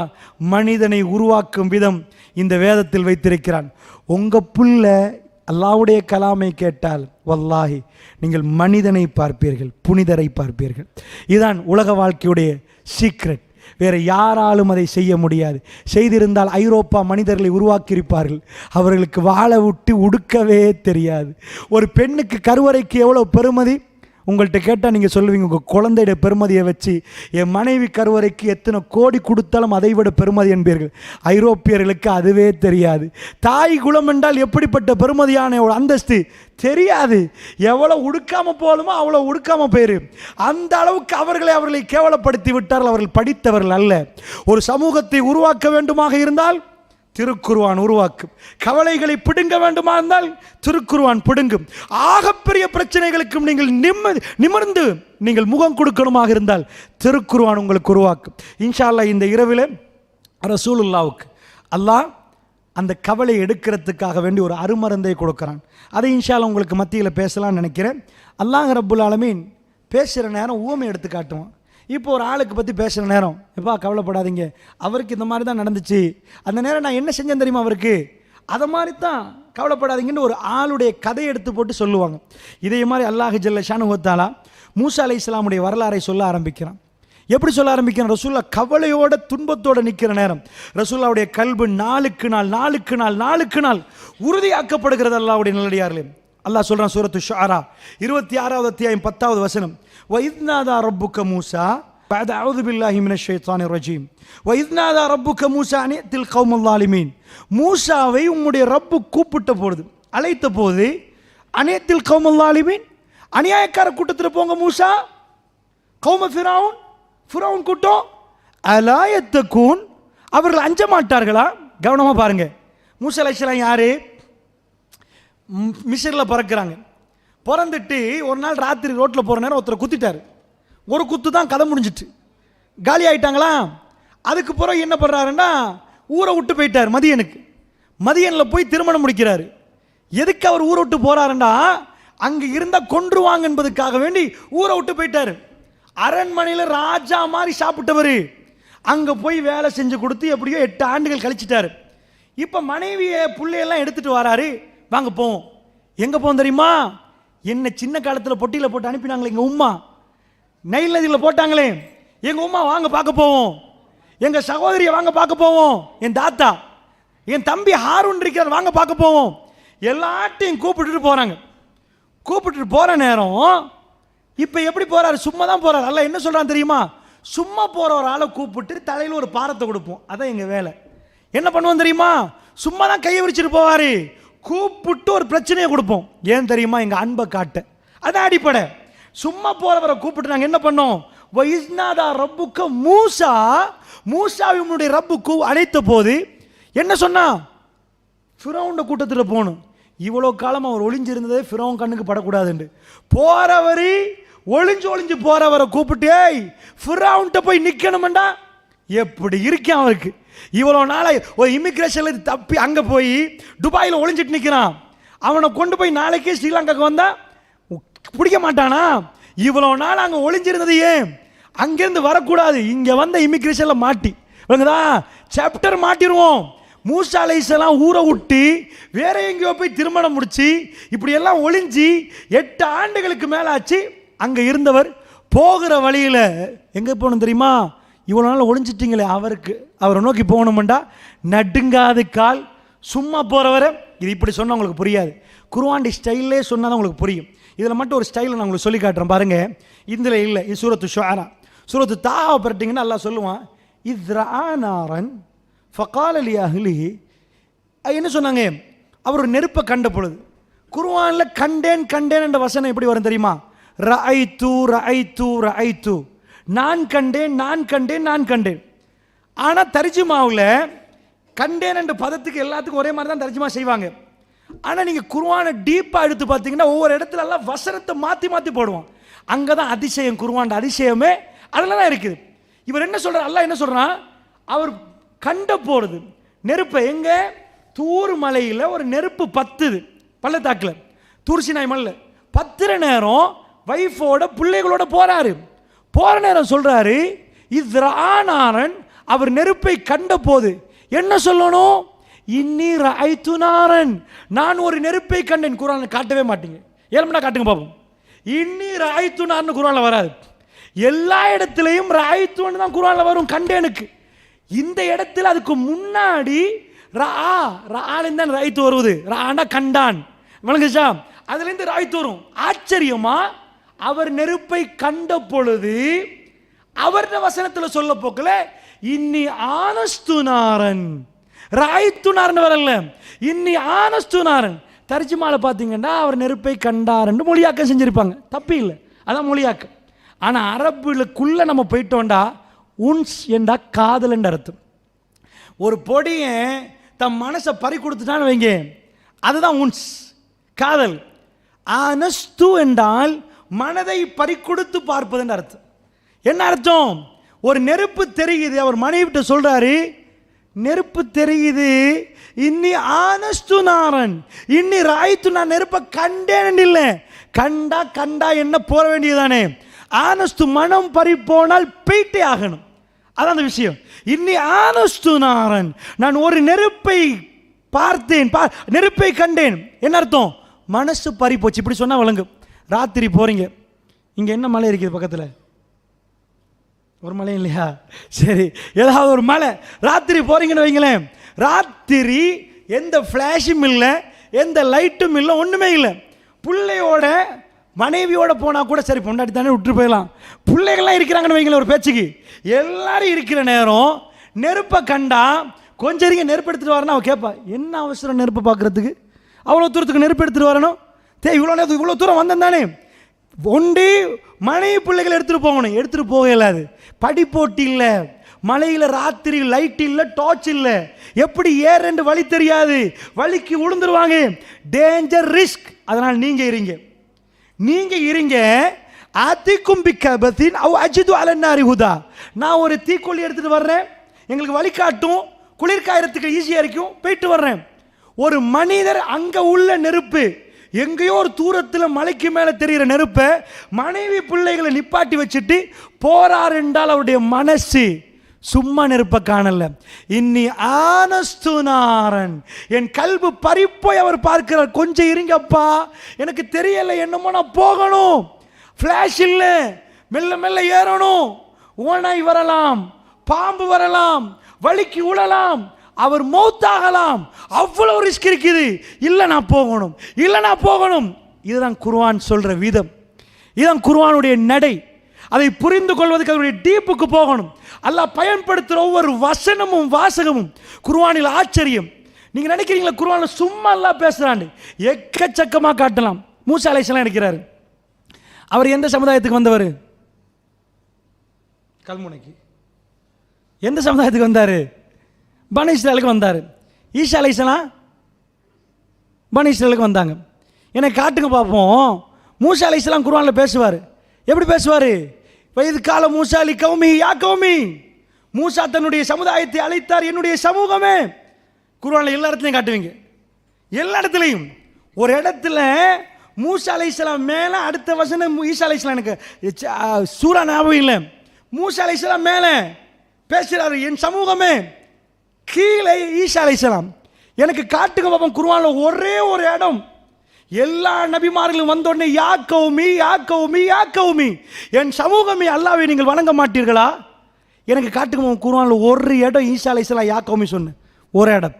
மனிதனை உருவாக்கும் விதம் இந்த வேதத்தில் வைத்திருக்கிறான். உங்க புள்ள அல்லாஹ்வுடைய கலாமை கேட்டால் வல்லாஹி நீங்கள் மனிதனை பார்ப்பீர்கள், புனிதரை பார்ப்பீர்கள். இதுதான் உலக வாழ்க்கையுடைய சீக்ரெட். வேறு யாராலும் அதை செய்ய முடியாது. செய்திருந்தால் ஐரோப்பா மனிதர்களை உருவாக்கியிருப்பார்கள். அவர்களுக்கு வாழ விட்டு உடுக்கவே தெரியாது. ஒரு பெண்ணுக்கு கருவறைக்கு எவ்வளோ பெருமதி உங்கள்கிட்ட கேட்டால் நீங்கள் சொல்லுவீங்க. உங்கள் குழந்தையோட பெருமதியை வச்சு என் மனைவி கருவறைக்கு எத்தனை கோடி கொடுத்தாலும் அதை விட பெருமதி என்பீர்கள். ஐரோப்பியர்களுக்கு அதுவே தெரியாது. தாய் குலம் என்றால் எப்படிப்பட்ட பெருமதியான அந்தஸ்து தெரியாது. எவ்வளோ உடுக்காமல் போகணுமோ அவ்வளோ உடுக்காமல் போயிரு. அந்த அளவுக்கு அவர்களை கேவலப்படுத்தி விட்டார்கள். அவர்கள் படித்தவர்கள் அல்ல. ஒரு சமூகத்தை உருவாக்க வேண்டுமாக இருந்தால் திருக்குர்ஆன் உருவாக்கும். கவலைகளை பிடுங்க வேண்டுமா இருந்தால் திருக்குர்ஆன் பிடுங்கும். ஆகப்பெரிய பிரச்சனைகளுக்கும் நீங்கள் நிமிர்ந்து நீங்கள் முகம் கொடுக்கணுமாக இருந்தால் திருக்குர்ஆன் உங்களுக்கு உருவாக்கும். இன்ஷா அல்லாஹ் இந்த இரவில் ரசூலுல்லாவுக்கு அல்லாஹ் அந்த கவலை எடுக்கிறதுக்காக வேண்டி ஒரு அருமருந்தை கொடுக்குறான். அதை இன்ஷா அல்லாஹ் உங்களுக்கு மத்தியில் பேசலாம்னு நினைக்கிறேன். அல்லாஹ் ரப்புல் ஆலமீன் பேசுகிற நேரம் ஊமை எடுத்து காட்டுவான். இப்போ ஒரு ஆளுக்கு பற்றி பேசுகிற நேரம், எப்பா கவலைப்படாதீங்க, அவருக்கு இந்த மாதிரி தான் நடந்துச்சு, அந்த நேரம் நான் என்ன செஞ்சேன் தெரியுமா அவருக்கு, அதை மாதிரி தான் கவலைப்படாதீங்கன்னு ஒரு ஆளுடைய கதையை எடுத்து போட்டு சொல்லுவாங்க. இதே மாதிரி அல்லாஹ் ஜல்ல ஷானுஹு வ தஆலா மூசா அலைஹிஸ்ஸலாமுடைய வரலாறை சொல்ல ஆரம்பிக்கிறான். எப்படி சொல்ல ஆரம்பிக்கிறான்? ரசூல்லா கவலையோட துன்பத்தோட நிற்கிற நேரம் ரசூல்லாவுடைய கல்பு நாளுக்கு நாள் உறுதியாக்கப்படுகிறது. அல்லாஹ்வுடைய நல்லடியார்களே, அல்லாஹ் சொல்றான் சூரத்து ஷுஆரா 26வது அத்தியாயம் 10வது வசனம், وَإِذْ نَادَى رَبُّكَ مُوسَى بعد أعوذ بالله من الشيطان الرجيم وَإِذْ نَادَى رَبُّكَ مُوسَى أَنِ ائْتِ الْقَوْمَ الظَّالِمِينَ. மூசாவை உம்முடைய ரப்பு கூப்பிட்ட பொழுது, அழைத்த போது, அனியத்தில் கௌமல் லாலிமீன், அநியாயக்கார கூட்டத்தில் போங்க மூசா. கௌம ஃபிரௌன் கூட்டம். அலா யத்தகூன், அவர்கள் அஞ்ச மாட்டார்களா? கவனமா பாருங்க. மூசா அலைஹிஸ்ஸலாம் யாரு? மிஸ்ரில் பறக்கிறாங்க. பிறந்துட்டு ஒரு நாள் ராத்திரி ரோட்டில் போகிற நேரம் ஒருத்தரை குத்திட்டார். ஒரு குத்து தான், கதை முடிஞ்சிட்டு, காலி ஆகிட்டாங்களா. அதுக்கு பிறகு என்ன பண்ணுறாருன்னா ஊரை விட்டு போயிட்டார். மதியனில் போய் திருமணம் முடிக்கிறாரு. எதுக்கு அவர் ஊரை விட்டு போகிறாருண்டா, அங்கே இருந்தால் கொன்றுவாங்க என்பதுக்காக வேண்டி ஊரை விட்டு போயிட்டார். அரண்மனையில் ராஜா மாதிரி சாப்பிட்டவர் அங்கே போய் வேலை செஞ்சு கொடுத்து எப்படியோ 8 ஆண்டுகள் கழிச்சிட்டார். இப்போ மனைவியை பிள்ளையெல்லாம் எடுத்துகிட்டு வராரு. வாங்க போவோம். எங்கே போவோம் தெரியுமா? என்ன சின்ன காலத்தில் பொட்டியில் போட்டு அனுப்பினாங்களே எங்கள் உம்மா, நைல் நதியில் போட்டாங்களே எங்கள் உம்மா, வாங்க பார்க்க போவோம். எங்கள் சகோதரியை வாங்க பார்க்க போவோம். என் தாத்தா, என் தம்பி ஹாரூன் இருக்கிறார், வாங்க பார்க்க போவோம். எல்லாத்தையும் கூப்பிட்டுட்டு போகிறாங்க. கூப்பிட்டுட்டு போகிற நேரம் இப்போ எப்படி போகிறாரு? சும்மா தான் போகிறார். அல்ல என்ன சொல்கிறான் தெரியுமா? சும்மா போகிற ஒரு ஆளை கூப்பிட்டு தலையில் ஒரு பாரத்தை கொடுப்போம். அதான் எங்கள் வேலை. என்ன பண்ணுவோம் தெரியுமா? சும்மா தான் கையை விரிச்சிட்டு போவார். கூப்பிட்டு ஒரு பிரச்சனையை கொடுப்போம். ஏன் தெரியுமா? எங்கள் அன்பை காட்ட. அதான் அடிப்படை. சும்மா போகிறவரை கூப்பிட்டு நாங்கள் என்ன பண்ணோம்? வைஸ்நாதா ரப்புக்க மூசா, மூசாவினுடைய ரப்புக்கு அழைத்த போது என்ன சொன்னா? ஃபிரௌன் கூட்டத்தில் போகணும். இவ்வளோ காலம் அவர் ஒளிஞ்சிருந்ததே ஃபிரௌன் கண்ணுக்கு படக்கூடாதுண்டு. போகிறவர் ஒளிஞ்சு போகிறவரை கூப்பிட்டு ஃபிரௌன்ட்ட போய் நிற்கணுமெண்டா எப்படி இருக்கேன் அவருக்கு? இவ்வளோ நாளை ஒரு இமிக்ரேஷனில் தப்பி அங்கே போய் துபாயில் ஒளிஞ்சிட்டு நிற்கிறான். அவனை கொண்டு போய் நாளைக்கே ஸ்ரீலங்காவுக்கு வந்தால் பிடிக்க மாட்டானா? இவ்வளோ நாள் அங்கே ஒளிஞ்சிருந்தது ஏன்? அங்கேருந்து வரக்கூடாது. இங்கே வந்த இமிக்ரேஷனில் மாட்டி சாப்டர் மாட்டிடுவோம். மூசா அலைஹிஸ்ஸலாம் ஊரை விட்டு வேற எங்கேயோ போய் திருமணம் முடிச்சு இப்படியெல்லாம் ஒளிஞ்சி 8 ஆண்டுகளுக்கு மேலே ஆச்சு. அங்கே இருந்தவர் போகிற வழியில் எங்கே போகணும் தெரியுமா? இவ்வளோ நாள் ஒளிஞ்சிட்டிங்களே, அவரை நோக்கி போகணுமெண்டா நடுங்காது கால். சும்மா போகிறவரை இது இப்படி சொன்னால் உங்களுக்கு புரியாது, குர்ஆன் ஸ்டைல்லே சொன்னால் தான் உங்களுக்கு புரியும். இதில் மட்டும் ஒரு ஸ்டைலை நான் உங்களுக்கு சொல்லி காட்டுறேன் பாருங்கள். இதில் இல்லை, இது சூரத்து ஷுஆரா. சூரத்து தாவை பரட்டிங்கன்னா அல்லாஹ் சொல்லுவான், இத்ரானாரன் ஃபகால லி அஹ்லிஹி. என்ன சொன்னாங்க? அவர் ஒரு நெருப்பை கண்ட பொழுது. குர்ஆனில் கண்டேன் என்ற வசனம் எப்படி வரும் தெரியுமா? ரஐத்து ரஐத்து ரஐத்து, நான் கண்டேன். ஆனால் தர்ஜுமாவில் கண்டேன் என்ற பதத்துக்கு எல்லாத்துக்கும் ஒரே மாதிரி தான் தர்ஜுமா செய்வாங்க. ஆனால் நீங்கள் குர்ஆனை டீப்பாக எடுத்து பார்த்தீங்கன்னா ஒவ்வொரு இடத்துல எல்லாம் வசனத்தை மாற்றி போடுவான். அங்கே தான் அதிசயம், குர்ஆன் அதிசயமே அதில் தான் இருக்குது. இவர் என்ன சொல்கிறார்? அல்லாஹ் என்ன சொல்கிறான்? அவர் கண்ட போடுது நெருப்பை. எங்கே? தூர் மலையில் ஒரு நெருப்பு பத்துது, பள்ளத்தாக்கில், தூர்சினாய் மலையில். பத்துற நேரம் வைஃபோட பிள்ளைகளோட போகிற நேரம் சொல்கிறாரு, இத்ரானாரன், அவர் நெருப்பை கண்ட போது என்ன சொல்லணும்? இன்னி ரஐத்து நாரன், நான் ஒரு நெருப்பை கண்டேன். குர்ஆனில் காட்டவே மாட்டீங்க, ஏழுமனா காட்டுங்க பார்ப்போம். இன்னி ரஐத்து நார்னு குர்ஆனில் வராது. எல்லா இடத்துலையும் ரஐத்துன்னு தான் குர்ஆனில் வரும் கண்டேனுக்கு. இந்த இடத்துல அதுக்கு முன்னாடி ராலின் தான் ரைத்து வருவது. ரானா கண்டான், விளங்குச்சா? அதுலேருந்து ராய்த்து வரும். ஆச்சரியமா அவர் நெருப்பை கண்ட பொழுது அவருடைய வசனத்தில் சொல்ல போக்கல இன்னி ஆனஸ்துனாரன், ராய்த்துனார்னு வரல, இன்னி ஆனஸ்துனாரன். தர்ஜுமால பார்த்தீங்கன்னா அவர் நெருப்பை கண்டார்ன்னு மொழியாக்கம் செஞ்சிருப்பாங்க, தப்பு இல்லை, அதான் மொழியாக்கம். ஆனால் அரபுக்குள்ள நம்ம போயிட்டோண்டா உன்ஸ் என்றா காதல் என்ற அர்த்தம். ஒரு பொடியை தன் மனசை பறி கொடுத்துட்டான்னு வைங்க, அதுதான் உன்ஸ், காதல். ஆனஸ்து என்றால் மனதை பறி கொடுத்து பார்ப்பது என்ற அர்த்தம். என்ன அர்த்தம்? ஒரு நெருப்பு தெரியுது, அவர் மனைவிட்ட சொல்றாரு, நெருப்பு தெரியுது, இன்னி ஆனஸ்து நாரன், இன்னி ராய்த்து, நான் நெருப்பை கண்டேன் இல்லை, கண்டா என்ன போற வேண்டியதானே. ஆனஸ்து மனம் பறி போனால் போயிட்டே ஆகணும், அதான் அந்த விஷயம். இன்னி ஆனஸ்து நாரன், நான் ஒரு நெருப்பை பார்த்தேன், நெருப்பை கண்டேன். என்ன அர்த்தம்? மனசு பறி போச்சு. இப்படி சொன்னா வழங்கும். ராத்திரி போறீங்க, இங்க என்ன மலை இருக்குது பக்கத்தில்? ஒரு மலை இல்லையா? சரி, ஏதாவது ஒரு மலை. ராத்திரி போறீங்கன்னு வைங்களேன், ராத்திரி எந்த ஃப்ளாஷும் இல்லை, எந்த லைட்டும் இல்லை, ஒன்றுமே இல்லை. பிள்ளையோட மனைவியோட போனால் கூட சரி, பொண்டாட்டி தானே விட்டு போயிடலாம். பிள்ளைகள்லாம் இருக்கிறாங்கன்னு வைங்களேன் ஒரு பேச்சுக்கு, எல்லாரும் இருக்கிற நேரம் நெருப்பை கண்டா கொஞ்சம் இருங்க, நெருப்பு எடுத்துகிட்டு வரணும். அவள் கேட்பா, என்ன அவசரம் நெருப்பை பார்க்குறதுக்கு, அவ்வளோ தூரத்துக்கு நெருப்பு எடுத்துகிட்டு வரணும்? இவ்வளோ நேரத்துக்கு இவ்வளோ தூரம் வந்தேன் தானே. ஒண்டி மனைவி பிள்ளைகள் எடுத்துகிட்டு போகணும், எடுத்துகிட்டு போக இயலாது. படி போட்டி இல்லை, மலையில் ராத்திரி லைட் இல்லை, டார்ச் இல்லை, எப்படி ஏறென்று வழி தெரியாது, வழிக்கு விழுந்துருவாங்க, டேஞ்சர், ரிஸ்க். அதனால் நீங்கள் இருங்க. அதிகும்பிக்கபத்தின் அவ் அஜிது அலன்னாரி ஹுதா, நான் ஒரு தீக்கொல்லி எடுத்துகிட்டு வர்றேன், எங்களுக்கு வழிகாட்டும், குளிர்காயறதுக்கு ஈஸியாக இருக்கும், போயிட்டு வர்றேன். ஒரு மனிதர் அங்கே உள்ள நெருப்பு, எங்கேயோ ஒரு தூரத்தில் மலைக்கு மேலே தெரிகிற நெருப்பை மனைவி பிள்ளைகளை நிப்பாட்டி வச்சுட்டு போறார் என்றால் அவருடைய மனசு சும்மா நெருப்பை காணல. இன்னி ஆனஸ்துனாரன், என் கல்பு பறிப்போய் அவர் பார்க்கிறார். கொஞ்சம் இருங்கப்பா, எனக்கு தெரியல, என்னமோ நான் போகணும், ஃப்ளாஷ் இல்லை, மெல்ல ஏறணும், ஓனாய் வரலாம், பாம்பு வரலாம், வலிக்கு உழலாம், அவர் மௌத்தாகலாம், அவ்வளவு ரிஸ்க் இருக்குது, இல்லை நான் போகணும். இதுதான் குர்ஆன் சொல்ற விதம், இதுதான் குர்ஆனுடைய நடை. அதை புரிந்து கொள்வதற்கு அதனுடைய டீப்புக்கு போகணும். அல்லாஹ் பயன்படுத்துகிற ஒவ்வொரு வசனமும் வாசகமும் குர்ஆனில் ஆச்சரியம். நீங்க நினைக்கிறீங்களா குர்ஆனில் சும்மா அல்லாஹ் பேசுறாண்டு? எக்கச்சக்கமாக காட்டலாம். மூசா அலைஹிஸ்ஸலாம் இருக்கிறாரு, அவர் எந்த சமுதாயத்துக்கு வந்தவர்? கல்முனைக்கு. எந்த சமுதாயத்துக்கு வந்தார்? பனி இஸ்ராயலுக்கு வந்தார். ஈசா அலைஹிஸ்ஸலாம் பனி இஸ்ராயலுக்கு வந்தாங்க. எனக்கு காட்டுங்க பார்ப்போம். மூசா அலைஹிஸ்ஸலாம் குர்ஆனில் பேசுவார். எப்படி பேசுவார்? வயது கால மூசா அலி கௌமி, யா கௌமி, மூசா தன்னுடைய சமுதாயத்தை அழைத்தார், என்னுடைய சமூகமே. குர்ஆனில் எல்லா இடத்துலையும் காட்டுவீங்க, எல்லா இடத்துலையும். ஒரு இடத்துல மூசா அலைஹிஸ்ஸலாம் மேலே, அடுத்த வசனம் ஈசா அலைஹிஸ்ஸலாம், எனக்கு சூரா ஞாபகம் இல்லை, மூசா அலைஹிஸ்ஸலாம் மேலே பேசுகிறாரு, என் சமூகமே. கீழே ஈசா அலைஹிஸ்ஸலாம். எனக்கு காட்டுங்க பாப்போம் குர்ஆன்ல ஒரே ஒரு இடம் எல்லா நபிமார்களும் வந்தோடனே யா கௌமி யா கௌமி யா கௌமி, என் சமூகமே அல்லாஹ்வை நீங்கள் வணங்க மாட்டீர்களா? எனக்கு காட்டுங்க குர்ஆன்ல ஒரு இடம் ஈசா அலைஹிஸ்ஸலாம் யா கௌமி சொன்ன ஒரு இடம்.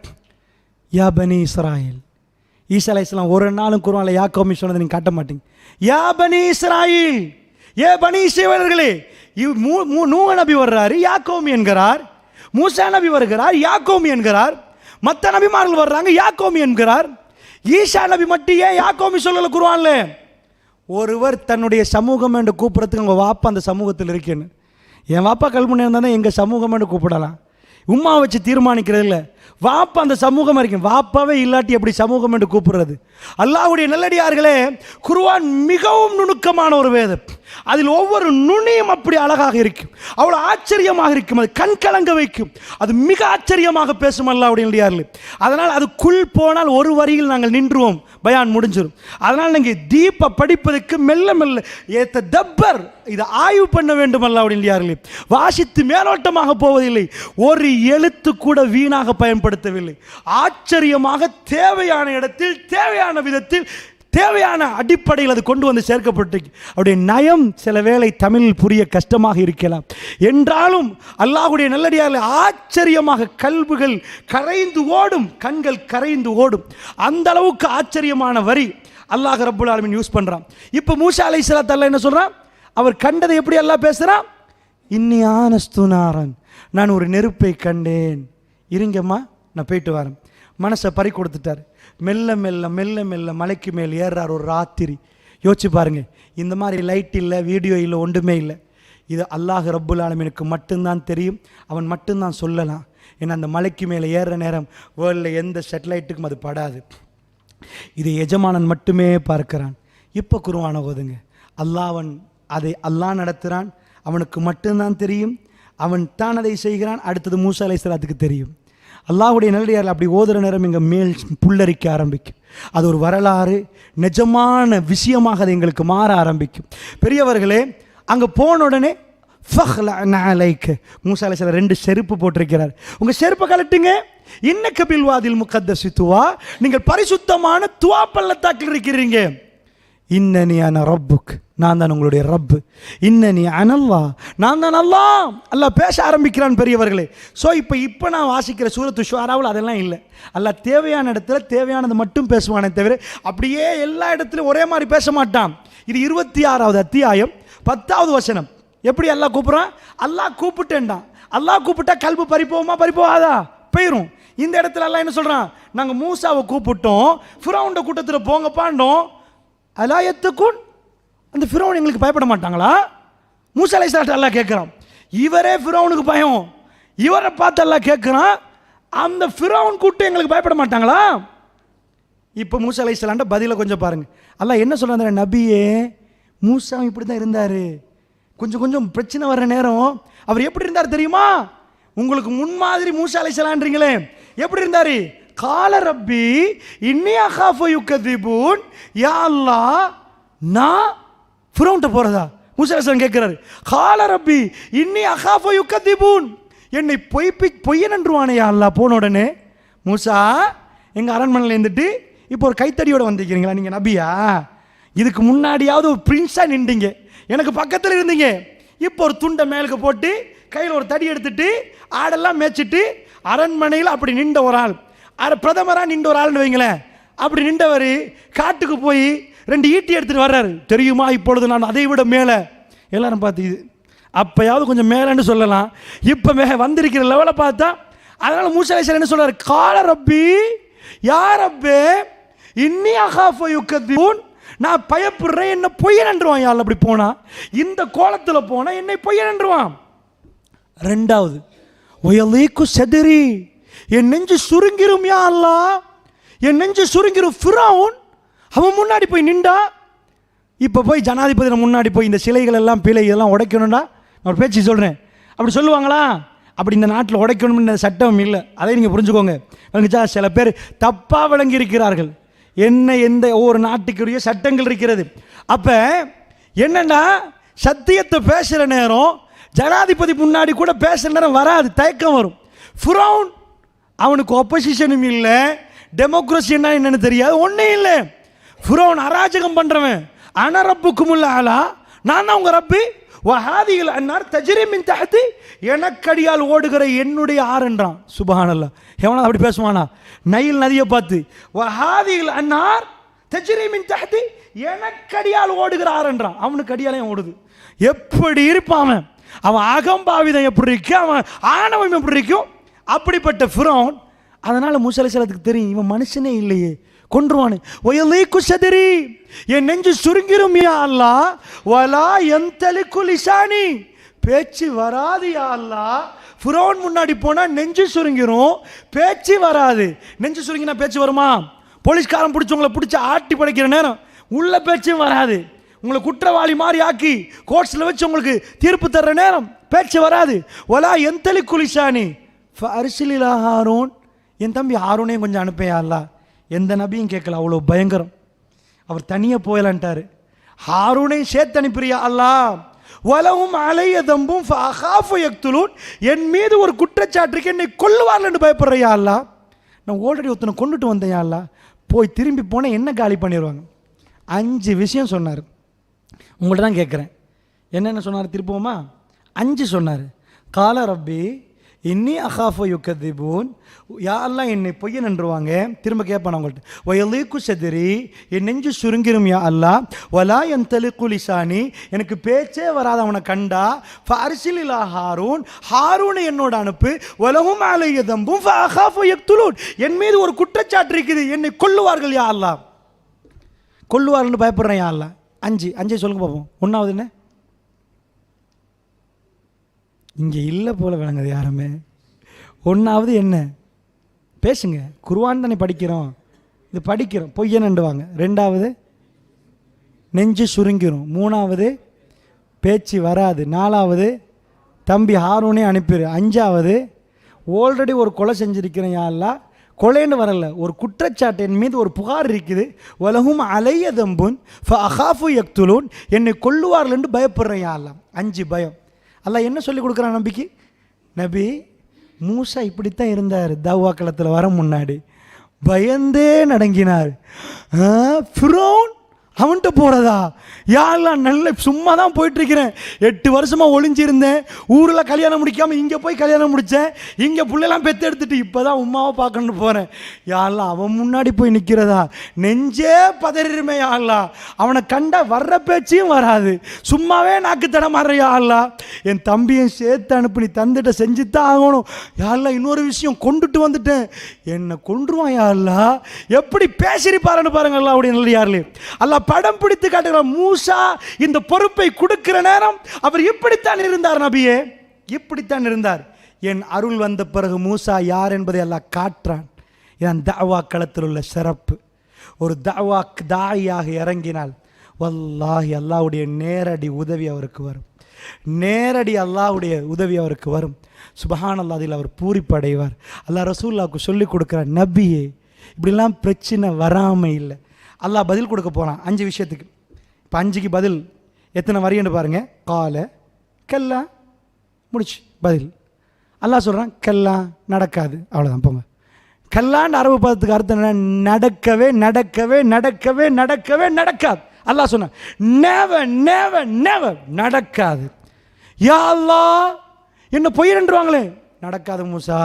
யா பனி இஸ்ராயில். ஈசா அலைஹிஸ்ஸலாம் ஒரு நாளும் குர்ஆன்ல யா கௌமி சொன்னதை நீங்கள் காட்ட மாட்டீங்க. யா பனி இஸ்ராயில், ஏ பனி இஸ்ரவேலர்களே. நூஹ் நபி வர்றாரு யா கௌமி என்கிறார், மூசா நபி வருகிறார் யா கௌமி என்கிறார், மற்ற நபிமார்கள் வர்றாங்க யா கௌமி என்கிறார். ஈசா நபி மட்டும் ஏன் யா கௌமி சொல்லல குர்ஆன்ல? ஒருவர் தன்னுடைய சமூகம் என்று கூப்பிடுறதுக்கு உங்கள் வாப்பா அந்த சமூகத்தில் இருக்கேன்னு. என் வாப்பா கல்முனை இருந்தால் தான் எங்கள் சமூகம் என்று கூப்பிடலாம். உம்மா வச்சு தீர்மானிக்கிறது இல்லை, வாப்பா அந்த சமூகம் இருக்கும். வாப்பாவே இல்லாட்டி எப்படி சமூகம் என்று கூப்பிடுறது? அல்லாஹ்வுடைய நல்லடியார்களே, குர்ஆன் மிகவும் நுணுக்கமான ஒரு வேதம். அதில் ஒவ்வொரு நுனியும் அப்படி அழகாக இருக்கும், அவ்வளோ ஆச்சரியமாக இருக்கும், அது கண் கலங்க வைக்கும், அது மிக ஆச்சரியமாக பேசும் அல்லாஹ்வுடைய நல்லடியார்களே. அதனால் அதுக்குள் போனால் ஒரு வரியில் நாங்கள் நின்றுவோம், பயான் முடிஞ்சிடும். அதனால் நீங்கள் தீப படிப்பதற்கு மெல்ல மெல்ல ஏத்த தப்பர் இதை ஆய்வு பண்ண வேண்டும் அல்லாஹ்வுடைய நல்லடியார்களே. வாசித்து மேலோட்டமாக போவதில்லை, ஒரு எழுத்து கூட வீணாக பயன்படுத்தவில்லை. ஆச்சரியமாக தேவையான இடத்தில் தேவையான விதத்தில் தேவையான அடிப்படையில் அது கொண்டு வந்து சேர்க்கப்பட்டிருக்கு. அவருடைய நயம் சில வேளை தமிழில் புரிய கஷ்டமாக இருக்கலாம் என்றாலும் அல்லாஹ்வுடைய நல்லடியார்கள் ஆச்சரியமாக கல்புகள் கரைந்து ஓடும், கண்கள் கரைந்து ஓடும். அந்த அளவுக்கு ஆச்சரியமான வரி அல்லாஹ் ரப்புல் ஆலமீன் யூஸ் பண்ணுறான். இப்போ மூசா அலைஹிஸ்ஸலாத்து அல்லாஹ் என்ன சொல்கிறான்? அவர் கண்டதை எப்படி அல்லாஹ் பேசுகிறான்? இன்னி ஆனஸ்து நாரன், நான் ஒரு நெருப்பை கண்டேன், இருங்கம்மா நான் போயிட்டு வரேன். மனசை பறி கொடுத்துட்டார். மெல்ல மெல்ல மெல்ல மெல்ல மலைக்கு மேல் ஏறுறார் ஒரு ராத்திரி. யோசிச்சு பாருங்க, இந்த மாதிரி லைட் இல்லை, வீடியோ இல்லை, ஒன்றுமே இல்லை. இது அல்லாஹ் ரப்புல் ஆலமீனுக்கு மட்டும்தான் தெரியும், அவன் மட்டும்தான் சொல்லலாம். ஏன்னா அந்த மலைக்கு மேலே ஏறுற நேரம் வேர்ல்டில் எந்த சேட்டலைட்டுக்கும் அது படாது. இது எஜமானன் மட்டுமே பார்க்கிறான். இப்போ குர்ஆனை ஓதுங்க. அவன் அதை அல்லாஹ் நடத்துகிறான், அவனுக்கு மட்டும்தான் தெரியும், அவன் தான் அதை செய்கிறான். அடுத்தது மூசா அலைஹிஸ்ஸலாத்துக்கு தெரியும். அல்லாஹ்வுடைய நல்லடியார்கள் அப்படி ஓதுற நேரம் இங்கே மேல் புல்லரிக்க ஆரம்பிக்கும். அது ஒரு வரலாறு, நிஜமான விஷயமாக அது எங்களுக்கு மாற ஆரம்பிக்கும். பெரியவர்களே, அங்கே போன உடனே மூசா அலைஹிஸ்ஸலாம் 2 செருப்பு போட்டிருக்கிறார். உங்கள் செருப்பை கலட்டுங்க. இன்னக்க பில்வாதில் முகத்தஸி துவா, நீங்கள் பரிசுத்தமான துவா பள்ளத்தாக்கில் இருக்கிறீங்க. இன்னனி அன ரப்புக், நான் தான் உங்களுடைய ரப்பு. இன்னனி அனல்லா, நான் தான் அல்லாஹ். அல்லாஹ் பேச ஆரம்பிக்கிறான் பெரியவர்களே. ஸோ இப்போ நான் வாசிக்கிற சூரத்து ஷுஆராவில் அதெல்லாம் இல்லை. அல்லாஹ் தேவையான இடத்துல தேவையானது மட்டும் பேசுவானே தவிர அப்படியே எல்லா இடத்துலையும் ஒரே மாதிரி பேச மாட்டான். இது 26வது அத்தியாயம் 10வது வசனம். எப்படி அல்லாஹ் கூப்பிட்றான்? அல்லாஹ் கூப்பிட்டேன்டான். அல்லாஹ் கூப்பிட்டா கல்பு பறிப்போமா பறிப்போவாதா? போயிடும். இந்த இடத்துல அல்லாஹ் என்ன சொல்கிறான்? நாங்கள் மூசாவை கூப்பிட்டோம், ஃபிரௌன் கூட்டத்தில் போங்கப்பாண்டோம். அலாயத்துக்குன், அந்த ஃபிரௌன் எங்களுக்கு பயப்பட மாட்டாங்களா? மூசா அலைஹிஸ்ஸலாத்து அல்லாஹ் கேட்குறான். இவரே ஃபிரௌனுக்கு பயம், இவரை பார்த்து அல்லாஹ் கேட்குறான், அந்த ஃபிரௌன் கூட்டம் எங்களுக்கு பயப்பட மாட்டாங்களா? இப்போ மூசா அலைஹிஸ்ஸலாம்ட்ட பதிலை கொஞ்சம் பாருங்கள். அல்லாஹ் என்ன சொல்கிறாங்க? நபியே, மூசா இப்படி தான் இருந்தார். கொஞ்சம் கொஞ்சம் பிரச்சனை வர்ற நேரம் அவர் எப்படி இருந்தார் தெரியுமா? உங்களுக்கு முன்மாதிரி மூசா அலைஹிஸ்ஸலாம்ன்றீங்களே, எப்படி இருந்தார்? கால ரப்பி இன்னி அகாஃபு யுகதிபூன், யா அல்லாஹ் நான் ஃபிரௌன்ட்ட போறதா? மூசா அலைஹிஸ்ஸலாம் கேட்கிறாரு. கால ரப்பி இன்னி அகாஃபு யுகதிபூன், என்னை பொய்யனன்றுவானே யா அல்லாஹ். போன உடனே மூசா எங்கள் அரண்மனையில் இருந்துட்டு இப்போ ஒரு கைத்தடியோடு வந்திருக்கிறீங்களா? நீங்கள் நபியா? இதுக்கு முன்னாடியாவது ஒரு பிரின்ஸாக நின்றீங்க, எனக்கு பக்கத்தில் இருந்தீங்க. இப்போ ஒரு துண்டை மேலுக்கு போட்டு கையில் ஒரு தடி எடுத்துட்டு ஆடெல்லாம் மேய்ச்சிட்டு அரண்மனையில் அப்படி நின்ற ஒரு ஆள், பிரதமராக நின்ற ஒரு ஆள்னு வைங்களேன். அப்படி நின்றவர் காட்டுக்கு போய் 2 ஈட்டி எடுத்துகிட்டு வர்றாரு. தெரியுமா, இப்பொழுது நான் அதை விட மேலே. எல்லாரும் பார்த்து இது அப்போயாவது கொஞ்சம் மேலேன்னு சொல்லலாம், இப்போ வந்திருக்கிற லெவலை பார்த்தா. அதனால் மூசா அலைஹிஸ்ஸலாம் என்ன சொல்கிறார்? கால ரப்பி யா ரப்பே இன்னி அகாஃபு யுகதிபூன், நான் பயப்படுறேன், என்ன பொய்யனன்றுவான். யாழ் அப்படி போனால், இந்த கோலத்தில் போனால் என்னை பொய்யனன்றுவான். 2வது ஒயலீக்கு சதுரி, என் நெஞ்சு சுருங்கிரும் யா அல்லாஹ், என் நெஞ்சு சுருங்கிரும். ஃபிரௌன் அவன் முன்னாடி போய் நின்றா. இப்போ போய் ஜனாதிபதி முன்னாடி போய் இந்த சிலைகள் எல்லாம் பிழை இதெல்லாம் உடைக்கணும்டா, நான் ஒரு பேச்சு சொல்கிறேன், அப்படி சொல்லுவாங்களா? அப்படி இந்த நாட்டில் உடைக்கணும்னு சட்டம் இல்லை, அதை நீங்கள் புரிஞ்சுக்கோங்க. சில பேர் தப்பாக விளங்கி இருக்கிறார்கள். எந்த ஒவ்வொரு நாட்டுக்குரிய சட்டங்கள் இருக்கிறது. அப்போ என்னன்னா, சத்தியத்தை பேசுகிற நேரம் ஜனாதிபதி முன்னாடி கூட பேசுகிற நேரம் வராது, தயக்கம் வரும். ஃபிரௌன் அவனுக்கு ஒப்போசிஷனும் இல்லை, டெமோக்ரஸின்னா என்னன்னு தெரியாது, ஒன்றும் இல்லை. ஃபிரௌன் அராஜகம் பண்ணுறவன். அனரப்புக்குமுல்ல ஆலா, நான் தான் உங்கள் ரப்பு. வஹாதிகள் அன்னார் தஜ்ரீமின் தஹதி, எனக்கடியால் ஓடுகிற என்னுடைய ஆறுன்றான். சுப்ஹானல்லாஹ். எவனா அப்படி பேசுவானா? நைல் நதியை பார்த்து வஹாதிகள் அன்னார் தஜ்ரீமின் தஹதி, எனக்கடியால் ஓடுகிற ஆறுன்றான். அவனுக்கு அடியாலையும் ஓடுது. எப்படி இருப்பான் அவன்? அவன் அகம்பாவிதம் எப்படி இருக்கும், அவன் ஆணவம் எப்படி இருக்கும்? அப்படிப்பட்ட ஃபிரௌன். அதனால மூசா அலைஹிஸ்ஸலாத்துக்கு தெரியும், இவன் மனுஷனே இல்லையே, கொன்றுவானு. வயலீகு சதரி, என் நெஞ்சு சுருங்கிரும் யா அல்லாஹ். வலா யந்தலிகு லிசானி, பேச்சு வராது யா அல்லாஹ். ஃபிரௌன் முன்னாடி போனா நெஞ்சு சுருங்கிரும், பேச்சு வராது. நெஞ்சு சுருங்கினா பேச்சு வருமா? போலீஸ்காரன் பிடிச்சவங்களை பிடிச்சி ஆட்டி படைக்கிற நேரம் உள்ள பேச்சும் வராது. உங்களை குற்றவாளி மாதிரி ஆக்கி கோர்ட்ஸில் வச்சு உங்களுக்கு தீர்ப்பு தர்ற நேரம் பேச்சு வராது. வலா யந்தலிகு லிசானி ஃபஅர்சில் இலா ஹாரூன், என் தம்பி ஹாரூனையும் கொஞ்சம் அனுப்பையா அல்லாஹ். எந்த நபியும் கேட்கல, அவ்வளோ பயங்கரம். அவர் தனியாக போயலான்ட்டார். ஹாரூனையும் சேர்த்து அனுப்பிறியா அல்லாஹ். வலவும் அலைய தம்பும் ஃபஅகாஃபு யக்துலூன், என் மீது ஒரு குற்றச்சாட்டுக்கு என்னை கொல்லுவார்லன்னு பயப்படுறியா அல்லாஹ். நான் ஆல்ரெடி ஒருத்தனை கொண்டுட்டு வந்தேன் அல்லாஹ். போய் திரும்பி போனால் என்ன காலி பண்ணிடுவாங்க. 5 விஷயம் சொன்னார். உங்கள்கிட்ட தான் கேட்குறேன், என்னென்ன சொன்னார் திருப்போமா? 5 சொன்னார். கால ரப்பி இன்னி அகாஃபு யுகதிபூன், யா அல்லாஹ் என்னை பொய்யன் என்றுவாங்க. திரும்ப கேட்பான் அவங்கள்ட்ட. வயலீகு சதரி, என் நெஞ்சு சுருங்கிரும் யா அல்லாஹ். வலா யந்தலிகு லிசானி, எனக்கு பேச்சே வராத அவனை கண்டா. ஃபஅர்சில் இலா ஹாரூன், ஹாரூனை என்னோட அனுப்பு. வலஹும் அலைய தம்பும் ஃபஅகாஃபு யக்துலூன், என் மீது ஒரு குற்றச்சாட்டு இருக்குது, என்னை கொல்லுவார்கள் யா அல்லாஹ். கொல்லுவார்கள்னு பயப்படுறேன் யா அல்லாஹ். 5 சொல்லுங்க பார்ப்போம். 1வது என்ன? இங்கே இல்லை போல விளங்குது யாருமே. 1வது என்ன? பேசுங்க, குர்ஆன் தானே படிக்கிறோம், இது படிக்கிறோம், பொய்யன் நண்டுவாங்க. 2வது நெஞ்சு சுருங்கிரும். 3வது பேச்சு வராது. 4வது தம்பி ஹாரூனே அனுப்பிடு. 5வது ஆல்ரெடி ஒரு கொலை செஞ்சிருக்கிறேன் யா அல்லாஹ். கொலைன்னு வரல, ஒரு குற்றச்சாட்டு, என் மீது ஒரு புகார் இருக்குது. வலஹும் அலைய தம்புன் ஃபஅகாஃபு யக்துலூன், என்னை கொல்லுவார்கள் என்று பயப்படுறேன் யா அல்லாஹ். 5 பயம். அல்லாஹ் என்ன சொல்லி கொடுக்குறான் நபிக்கு? நபி மூசா இப்படித்தான் இருந்தார். தாவா களத்தில் வர முன்னாடி பயந்தே நடங்கினார். ஃபிரௌன் அவன்கிட்ட போகிறதா? யாரெல்லாம் நல்ல சும்மா தான் போயிட்டுருக்கிறேன், 8 வருஷமாக ஒளிஞ்சிருந்தேன், ஊரில் கல்யாணம் முடிக்காமல் இங்கே போய் கல்யாணம் முடித்தேன், இங்கே பிள்ளைலாம் பெற்று எடுத்துட்டு இப்போ தான் உமாவை பார்க்கணுன்னு போகிறேன். யாரெல்லாம் அவன் முன்னாடி போய் நிற்கிறதா? நெஞ்சே பதறிடுமே யாரெல்லாம். அவனை கண்டா வர்ற பேச்சையும் வராது, சும்மாவே நாக்கு தடமாற யாரெல்லாம். என் தம்பியும் சேர்த்து அனுப்பி நீ தந்துட்ட செஞ்சுத்தான் ஆகணும் யாரெல்லாம். இன்னொரு விஷயம், கொண்டுட்டு வந்துட்டேன், என்னை கொன்றுவான் யாரெல்லாம். எப்படி பேசியிருப்பாருன்னு பாருங்க அல்லா. அப்படி நல்ல யாருலே அல்லா படம் பிடித்து காட்டுகிற மூசா இந்த பொறுப்பை கொடுக்கிற நேரம் அவர் இப்படித்தான் இருந்தார். நபியே இப்படித்தான் இருந்தார். என் அருள் வந்த பிறகு மூசா யார் என்பதை அல்லாஹ் காட்டுறான். இதன் தஅவா களத்தில் உள்ள சிறப்பு. ஒரு தஅவா தாயாக இறங்கினால் வல்லாஹி அல்லாஹ்வுடைய நேரடி உதவி அவருக்கு வரும். நேரடி அல்லாஹ்வுடைய உதவி அவருக்கு வரும். சுப்ஹானல்லாஹ், அதில் அவர் பூரிப்படைவார். அல்லாஹ் ரசூலுல்லாஹ்வுக்கு சொல்லிக் கொடுக்குறார், நபியே இப்படிலாம் பிரச்சனை வராமல் இல்லை. அல்லாஹ் பதில் கொடுக்க போகிறான் 5 விஷயத்துக்கு. இப்போ 5க்கு பதில் எத்தனை வரியன்னு பாருங்க. கால கல்லா முடிச்சு பதில். அல்லாஹ் சொல்கிறான் கல்லா நடக்காது, அவ்வளோதான் போங்க. கல்லான்னு அரபு பதத்துக்கு அர்த்தம் என்ன? நடக்கவே நடக்கவே நடக்கவே நடக்கவே நடக்காது. அல்லாஹ் சொன்னான் நெவர் நெவர் நெவர், நடக்காது. யா அல்லாஹ் என்ன பொய்யன்றுவாங்களே, நடக்காது மூசா.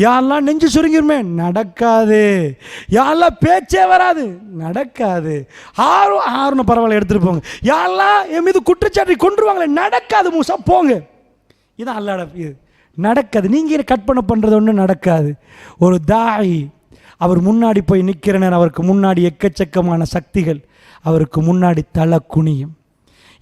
யாரெல்லாம் நெஞ்சு சுருங்கிருமே, நடக்காது. யாரெல்லாம் பேச்சே வராது, நடக்காது. ஆறுன்னு பரவாயில்ல எடுத்துகிட்டு போங்க. யாரெல்லாம் என் மீது குற்றச்சாட்டை கொண்டுருவாங்களே, நடக்காது மூசா, போங்க. இதான் அல்லாட இது நடக்காது. நீங்கள் கற்பனை பண்ணுறது ஒன்றும் நடக்காது. ஒரு தாய் அவர் முன்னாடி போய் நிற்கிற நேரம் அவருக்கு முன்னாடி எக்கச்சக்கமான சக்திகள் அவருக்கு முன்னாடி தலை குனியும்.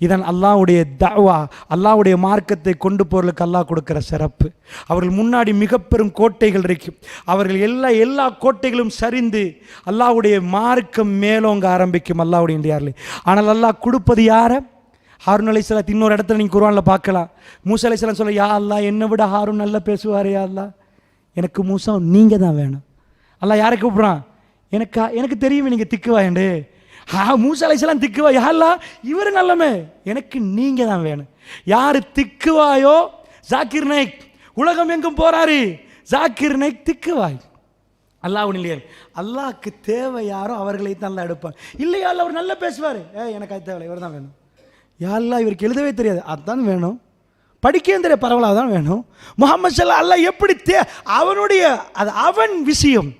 இதன் அல்லாஹ்வுடைய தஅவா, அல்லாஹ்வுடைய மார்க்கத்தை கொண்டு போகிறதுக்கு அல்லாஹ் கொடுக்குற சிறப்பு. அவர்கள் முன்னாடி மிக பெரும் கோட்டைகள் இருக்கும். அவர்கள் எல்லா கோட்டைகளும் சரிந்து அல்லாஹ்வுடைய மார்க்கம் மேலோங்க ஆரம்பிக்கும். அல்லாஹ்வுடைய இந்தியாரில். ஆனால் அல்லாஹ் கொடுப்பது யாரை? ஹாரூன் அலைஹிஸ்ஸலாம். இன்னொரு இடத்துல நீங்கள் குர்ஆனில் பார்க்கலாம். மூசா அலைஹிஸ்ஸலாம் சொல்ல, யா அல்லாஹ் என்னை விட ஹாரூன் நல்லா பேசுவார், யா அல்லாஹ் எனக்கு மூசா நீங்கள் தான் வேணும். அல்லாஹ் யாரை கூப்பிட்றான்? எனக்கு தெரியும் நீங்கள் திக்குவாயண்டு. மூசா அலைஹிஸ்ஸலாம் திக்குவா, யாரெல்லாம் இவர் நல்லமே, எனக்கு நீங்க தான் வேணும். யாரு திக்குவாயோ, ஜாக்கிர் நாயக் உலகம் எங்கும் போறாரு, ஜாக்கிரனை திக்குவாய். அல்லாஹ் இல்லையா, அல்லாஹ்க்கு தேவை யாரோ அவர்களை தான் அல்லாஹ் எடுப்பான். இல்லையா அல்ல அவர் நல்லா பேசுவார், எனக்கு அது தேவை, இவர் தான் வேணும். யாரெல்லாம் இவருக்கு எழுதவே தெரியாது, அதுதான் வேணும். படிக்கவும் தெரியாது, பரவாயில்ல, தான் வேணும். முஹம்மது ஸல்லல்லாஹு அல்லாஹ் எப்படி அவனுடைய அது அவன் விஷயம்.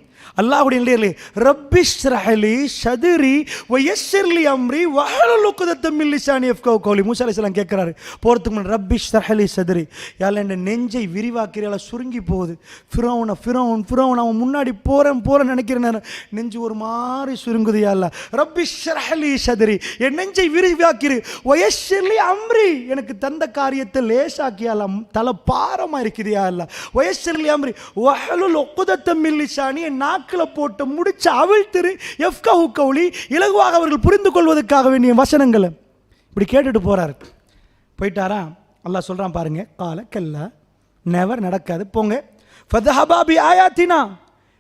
அல்லாஹ்வுடைய நிலையிலே ரப்பிஷ்ரஹ்லி ஸத்ரி வயஸ்ஸிர்லி அம்ரி வஹலுல் உக்தத்தம் மின் லிசானி யஃப்கஹு கௌலி. மூஸா அலைஹிஸ்ஸலாம் கேட்குறாரு போகிறதுக்கு முன்னாடி, ரப்பிஷ்ரஹ்லி ஸத்ரி, யாழ் என் நெஞ்சை விரிவாக்கிறீங்களா, சுருங்கி போகுது. ஃபிரௌன் அவன் முன்னாடி போகிறேன் நினைக்கிற நேரம் நெஞ்சு ஒரு மாதிரி சுருங்குது. யா அல்லாஹ் ரப்பிஷ்ரஹ்லி ஸத்ரி, என் நெஞ்சை விரிவாக்கிரு. வயஸ்ஸிர்லி அம்ரி, எனக்கு தந்த காரியத்தை லேசாக்கியாலாம், தலை பாரமாக இருக்குது. யா அல்லாஹ் வயஸ்ஸிர்லி அம்ரி வஹலுல் உக்தத்தம் மின் லிசானி, என் போட்டு முடிச்ச அவிழ்த்திரு யஃப்கஹு கௌலி, இலகுவாக அவர்கள் புரிந்து கொள்வதற்காக வேண்டிய வசனங்களை இப்படி கேட்டுட்டு போறாரு. போயிட்டாரா, அல்லாஹ் சொல்றான் பாருங்க, கால கல்லா, நெவர், நடக்காது, போங்க. ஃபதஹபா பி ஆயாத்தினா,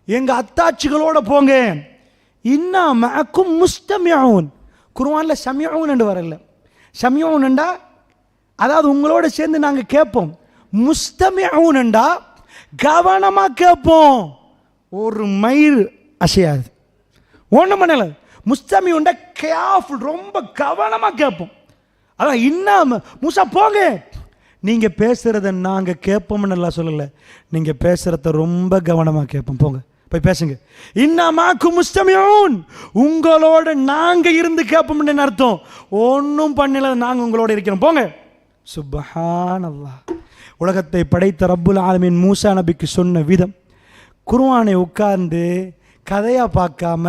எங்க அத்தாட்சிகளோட போங்க. இன்னா மஅக்கும் முஸ்தமிஊன், குர்ஆன்ல சமிஊன் என்று வரல. சமிஊன் என்றா அதாவது உங்களோட சேர்ந்து நாங்க கேட்போம். முஸ்தமிஊன் என்றா கவனமா கேட்போம், ஒரு மயிர் அசையாது, ஒன்றும் பண்ணல. முஸ்தமி உண்ட கேர்ஃபுல், ரொம்ப கவனமாக கேட்போம். அதான் இன்னாம மூசா போங்க, நீங்கள் பேசுகிறத நாங்கள் கேட்போம்னு நல்லா சொல்லலை, நீங்கள் பேசுகிறத ரொம்ப கவனமாக கேட்போம், போங்க போய் பேசுங்க. இன்னாமாக்கு முஸ்தமியூன், உங்களோட நாங்கள் இருந்து கேட்போம்னு அர்த்தம். ஒன்றும் பண்ணல, நாங்கள் உங்களோட இருக்கிறோம், போங்க. சுப்ஹானல்லாஹ். உலகத்தை படைத்த ரப்புல் ஆலமீன் மூசா நபிக்கு சொன்ன விதம், குர்ஆனை உட்கார்ந்து கதையாக பார்க்காம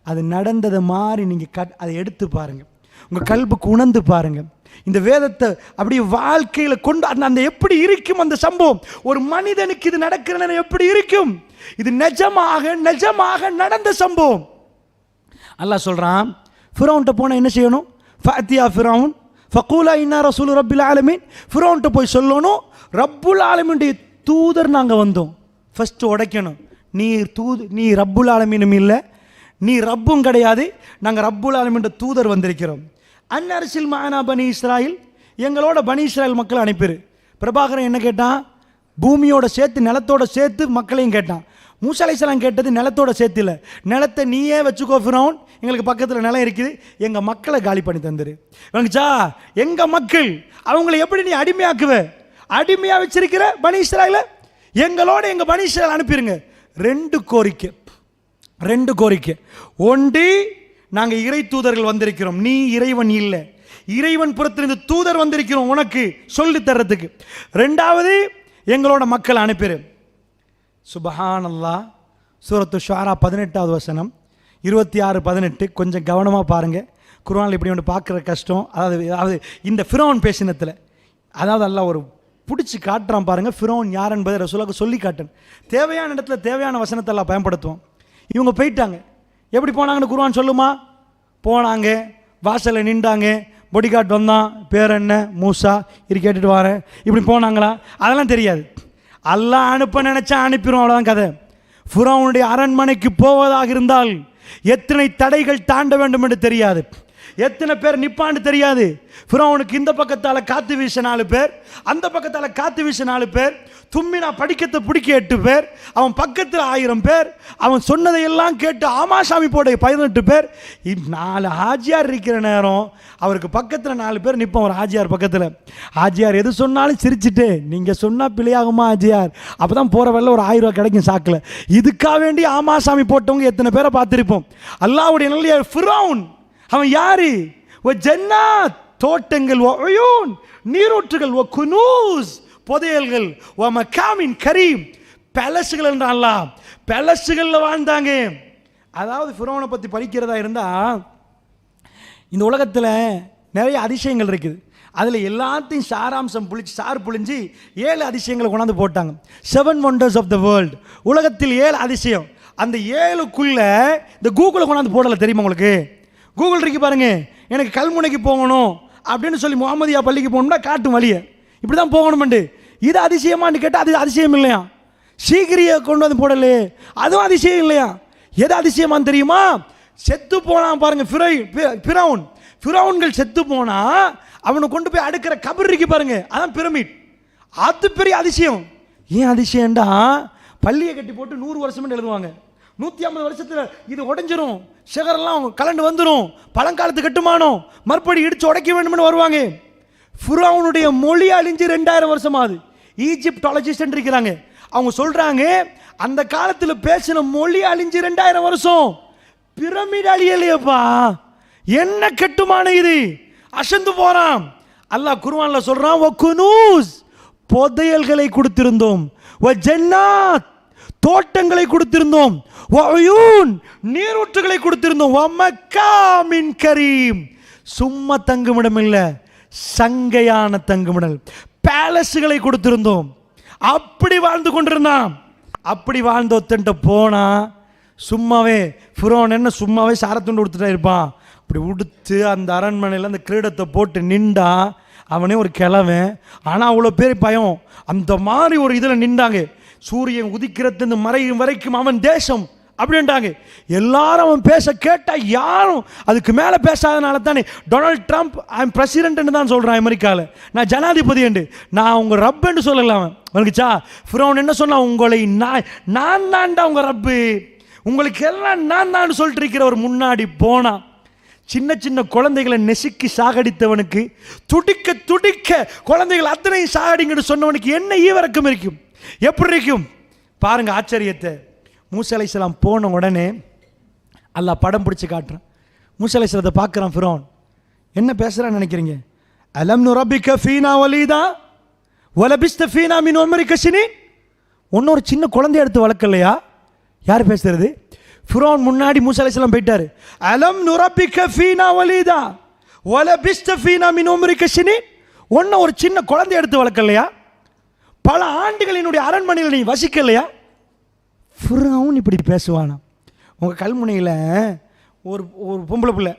அது நடந்தது மாதிரி நீங்கள் அதை எடுத்து பாருங்கள், உங்கள் கல்புக்கு உணர்ந்து பாருங்கள். இந்த வேதத்தை அப்படி வாழ்க்கையில் கொண்டு அந்த எப்படி இருக்கும் அந்த சம்பவம், ஒரு மனிதனுக்கு இது நடக்கிற எப்படி இருக்கும், இது நிஜமாக நடந்த சம்பவம். அல்லாஹ் சொல்கிறான், ஃபிரௌன்ட்ட போனால் என்ன செய்யணும், ஃபஅத்தியா ஃபிரௌன் ஃபகூலா இன்னா ரசூலு ரப்பில் ஆலமீன், ஃபிரௌன்ட்ட போய் சொல்லணும், ரப்புல் ஆலமீனுடைய தூதர் நாங்கள் வந்தோம். ஃபஸ்ட்டு உடைக்கணும், நீ ரப்புல் ஆலமீனும் இல்லை, நீ ரப்பும் கிடையாது, நாங்கள் ரப்புல் ஆலமீன் தூதர் வந்திருக்கிறோம். அன்னரசில் மானா பனி இஸ்ராயில், எங்களோட பனி இஸ்ராயில் மக்களை அனுப்பிடு. பிரபாகரன் என்ன கேட்டான், பூமியோட சேர்த்து நிலத்தோட சேர்த்து மக்களையும் கேட்டான். மூசா அலைஹிஸ்ஸலாம் கேட்டது நிலத்தோட சேர்த்து இல்லை, நிலத்தை நீயே வச்சுக்கோ ஃபிரௌன், எங்களுக்கு பக்கத்தில் நிலம் இருக்குது, எங்கள் மக்களை காலி பண்ணி தந்துரு. வந்துச்சா, எங்கள் மக்கள், அவங்களை எப்படி நீ அடிமையாக்குவ, அடிமையாக வச்சிருக்கிற பனி இஸ்ராயில, எங்களோட எங்கள் பனி இஸ்ராயேல் அனுப்பிடுங்க. ரெண்டு கோரிக்கை. ஒன்று, நாங்கள் இறை தூதர்கள் வந்திருக்கிறோம், நீ இறைவன் இல்லை, இறைவன் புறத்திலிருந்து தூதர் வந்திருக்கிறோம் உனக்கு சொல்லி தர்றதுக்கு. ரெண்டாவது, எங்களோட மக்கள் அனுப்பிடு. சுப்ஹானல்லாஹ். சூரத்து ஷுஆரா 18வது வசனம் 26-18 கொஞ்சம் கவனமாக பாருங்கள். குர்ஆனில் இப்படி ஒன்று பார்க்குற கஷ்டம். அதாவது இந்த ஃபிரௌன் பேசினத்தில், அதாவது அல்லாஹ் ஒரு பிடிச்சி காட்டுறான் பாருங்கள், ஃபிரௌன் யார் என்பதை ரசூலுக்கு சொல்லி காட்டன். தேவையான இடத்துல தேவையான வசனத்தை எல்லாம் பயன்படுத்துவோம். இவங்க போயிட்டாங்க, எப்படி போனாங்கன்னு குர்ஆன் சொல்லுமா, போனாங்க, வாசலில் நின்றாங்க, பொடிகாட் வந்தான், பேர் என்ன மூசா, இது கேட்டுட்டு வரேன், இப்படி போனாங்களா, அதெல்லாம் தெரியாது. அல்லாஹ் அனுப்ப நினைச்சா அனுப்பிடும், அவ்வளோதான் கதை. ஃபிரௌனுடைய அரண்மனைக்கு போவதாக இருந்தால் எத்தனை தடைகள் தாண்ட வேண்டும் என்று தெரியாது, எத்தனை பேர் நிப்பான்னு தெரியாது. ஃபிரௌனுக்கு இந்த பக்கத்தால் காத்து வீச 4 பேர், அந்த பக்கத்தால் காத்து வீச 4 பேர், தும்மினா படிக்கத்தை பிடிக்க 8 பேர், அவன் பக்கத்தில் 1000 பேர், அவன் சொன்னதையெல்லாம் கேட்டு ஆமாசாமி போட 18 பேர். 4 ஹாஜியார் இருக்கிற நேரம் அவருக்கு பக்கத்தில் 4 பேர் நிற்போம். ஒரு ஹாஜியார் பக்கத்தில், ஹாஜியார் எது சொன்னாலும் சிரிச்சுட்டு, நீங்கள் சொன்னால் பிழையாகுமா ஹாஜியார், அப்போ தான் போகிற வேலை ஒரு 1000 ரூபா கிடைக்கும் சாக்கில். இதுக்காக வேண்டி ஆமாசாமி போட்டவங்க எத்தனை பேரை பார்த்துருப்போம். அல்லாஹ்வுடைய நல்ல ஃபிரௌன் அவன் யாரு, ஜன்னாத் தோட்டங்கள், நீரூற்றுகள், குனூஸ் புதையல்கள், மகாமின் கரீம் பேலஸுகள் என்றான்ல, பேலஸுகளில் வாழ்ந்தாங்க. அதாவது ஃபிரௌனை பற்றி படிக்கிறதா இருந்தால் இந்த உலகத்தில் நிறைய அதிசயங்கள் இருக்குது, அதில் எல்லாத்தையும் சாராம்சம் புழிஞ்சு 7 அதிசயங்களை கொண்டாந்து போட்டாங்க. 7 wonders of the world, உலகத்தில் 7 அதிசயம். அந்த 7க்குள்ள இந்த கூகுளை கொண்டாந்து போடலை, தெரியுமா உங்களுக்கு? கூகுள் இருக்கு பாருங்க, எனக்கு கல்முனைக்கு போகணும் அப்படின்னு சொல்லி முகமதியா பள்ளிக்கு போகணும்னா காட்டும் வழியை, இப்படி தான் போகணுமெண்டு. இது அதிசயமானு கேட்டால் அது அதிசயம் இல்லையா. சீக்கிரியை கொண்டு வந்து போடலே, அதுவும் அதிசயம் இல்லையா. எது அதிசயமானு தெரியுமா? செத்து போனான் பாருங்க ஃபிரௌன்கள் செத்து போனா அவனை கொண்டு போய் அடுக்கிற கபர் இருக்கு பாருங்க, அதான் பிரமிட். அது பெரிய அதிசயம். ஏன் அதிசயம்டா, பள்ளியை கட்டி போட்டு 100 வருஷம்னு எழுதுவாங்க. 150 வருஷத்தில் இது உடைஞ்சிரும், ஷெகரெல்லாம் கலண்டு வந்துடும், பழங்காலத்து கட்டுமானம் மறுபடி இடிச்சு உடைக்க வேண்டும்னு வருவாங்க. ஃபிரௌனுடைய மொழி அழிஞ்சு 2000 வருஷமாகுது. ஈஜிப்டாலஜிஸ்ட் இருக்கிறாங்க, அவங்க சொல்றாங்க அந்த காலத்தில் பேசின மொழி அழிஞ்சு 2000 வருஷம். பிரமிட் அழியலையப்பா, என்ன கட்டுமானம் இது, அசந்து போறான். அல்லாஹ் குர்ஆன்ல சொல்றான், வகுனூஸ் புதையல்களை கொடுத்திருந்தோம், வஜன்னாத் தோட்டங்களை கொடுத்திருந்தோம், வயூன் நீரூற்றுகளை கொடுத்திருந்தோம், வமக்காமின் கரீம் சும்மா தங்குமிடம் இல்ல, சங்கையான தங்குமிடல் பேலஸ்களை கொடுத்திருந்தோம். அப்படி வாழ்ந்து கொண்டிருந்தான். அப்படி வாழ்ந்த ஒத்தன்ட்ட போனா சும்மாவே ஃபிரௌன் என்ன சும்மாவே சாரத்துண்டு கொடுத்துட்டா இருப்பான். அப்படி உடுத்து அந்த அரண்மனையில் அந்த கிரீடத்தை போட்டு நின்றா அவனே ஒரு கிழவன். ஆனால் அவ்வளோ பேர் பயம். அந்த மாதிரி ஒரு இதில் நின்றாங்க. சூரியன் உதிக்கிறது மறையும் வரைக்கும் அவன் தேசம் அப்படின்ட்டாங்க. எல்லாரும் அவன் பேச கேட்டால் யாரும் அதுக்கு மேலே பேசாதனால தானே டொனால்ட் ட்ரம்ப் ஐம் பிரசிடென்ட்னு தான் சொல்கிறான் அமெரிக்காவில். நான் ஜனாதிபதி என்று, நான் உங்கள் ரப் என்று சொல்லலாம். அவனுக்குச்சா ஃபிரௌன் என்ன சொன்னான், உங்களை நான் தான்டா உங்கள் ரப்பு, உங்களுக்கு எல்லாம் நான் தான் சொல்லிட்டு இருக்கிறவர் முன்னாடி போனான். சின்ன சின்ன குழந்தைகளை நெசுக்கி சாகடித்தவனுக்கு துடிக்க துடிக்க குழந்தைகள் அத்தனையும் சாகடிங்கன்னு சொன்னவனுக்கு என்ன ஈவரக்கம் இருக்கும், எப்படி இருக்கும் பாருங்க ஆச்சரியத்தை. மூசா அலைஹிஸ்ஸலாம் போன உடனே அல்லாஹ் படம் பிடிச்சி காட்டுறான். மூசா அலைஹிஸ்ஸலாத்தை பார்க்குறான் ஃபிரௌன். என்ன பேசுகிறான்னு நினைக்கிறீங்க? அலம் நுரப்பிக்க ஃபீனா வலீதா வலபிஸ்த ஃபீனா மின் உம்ரிக சினீன். ஒன்னொரு சின்ன குழந்தைய எடுத்து வளர்க்கலையா? யார் பேசுறது? ஃபிரௌன் முன்னாடி மூசா அலைஹிஸ்ஸலாம் போயிட்டாரு. அலம் நுரப்பிக்க ஃபீனா வலீதா வலபிஸ்த ஃபீனா மின் உம்ரிக சினீன். ஒன்ன ஒரு சின்ன குழந்தைய எடுத்து வளர்க்கலையா? பல ஆண்டுகள் என்னுடைய அரண்மனையில் நீ வசிக்கலையா? ஃபிரௌன் இப்படி பேசுவானா? உங்கள் கல்முனையில் ஒரு பொம்பளை பிள்ளை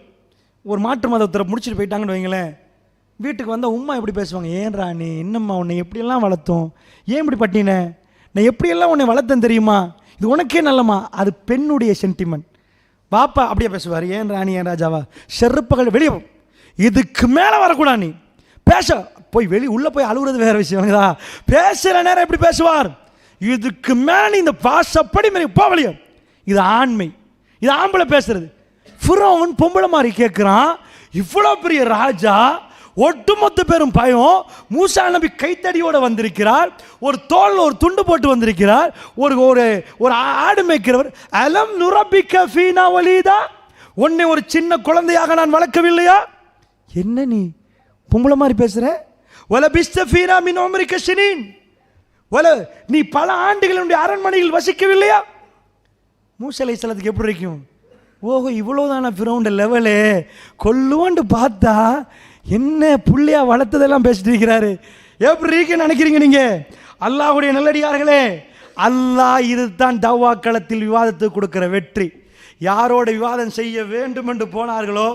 ஒரு மாற்று மதத்தை முடிச்சுட்டு போயிட்டாங்கன்னு வைங்களேன், வீட்டுக்கு வந்தால் உம்மா எப்படி பேசுவாங்க, ஏன்ரா நீ என்னம்மா உன்னை எப்படியெல்லாம் வளர்த்தோம், ஏன் இப்படி பட்டின, நான் எப்படியெல்லாம் உன்னை வளர்த்தேன் தெரியுமா, இது உனக்கே நல்லம்மா. அது பெண்ணுடைய சென்டிமெண்ட். பாப்பா அப்படியே பேசுவார், ஏன் ராணி ஏன் ராஜாவா, செருப்புகள் வெளியே இதுக்கு மேலே வரக்கூடாது, நீ பேச போய் உள்ளே போய் அழுகுறது வேறு விஷயங்களா, பேசுகிற நேரம் எப்படி பேசுவார், இதுக்கு மேலே இந்த பாசப்படி போவலையோ. இது ஆண்மை, இது ஆம்பளை பேசுறது. ஃபிரௌன் பொம்பளை மாதிரி கேட்குறான். இவ்வளோ பெரிய ராஜா, ஒட்டுமொத்த பேரும் பயம். மூசா நபி கைத்தடியோடு வந்திருக்கிறார், ஒரு தோல் ஒரு துண்டு போட்டு வந்திருக்கிறார், ஒரு ஒரு ஆடு மேய்க்கிறவர். அலம் நுரப்பிக்க ஃபீனா வலீதா, உன்னை ஒரு சின்ன குழந்தையாக நான் வளர்க்கவில்லையா? என்ன நீ பொம்பளை மாதிரி பேசுற? வலபிஸ்த ஃபீனா மின் உம்ரிக சினீன், நீ பல ஆண்டுகளுடைய அரண்மனையில் வசிக்கவில்லையா? மூசா அலைஹிஸ்ஸலாத்துக்கு எப்படி இருக்கும்? ஓஹோ இவ்வளோதான ஃபிரௌன் லெவலே, கொல்லுவான்னு பார்த்தா என்ன புள்ளையா வளர்த்ததெல்லாம் பேசிட்டு இருக்கிறாரு. எப்படி இருக்குன்னு நினைக்கிறீங்க நீங்க? அல்லாஹ்வுடைய நல்லடியார்களே, அல்லாஹ் இதுதான் தவ்வா களத்தில் விவாதத்துக்கு கொடுக்கிற வெற்றி. யாரோட விவாதம் செய்ய வேண்டும் என்று போனார்களோ,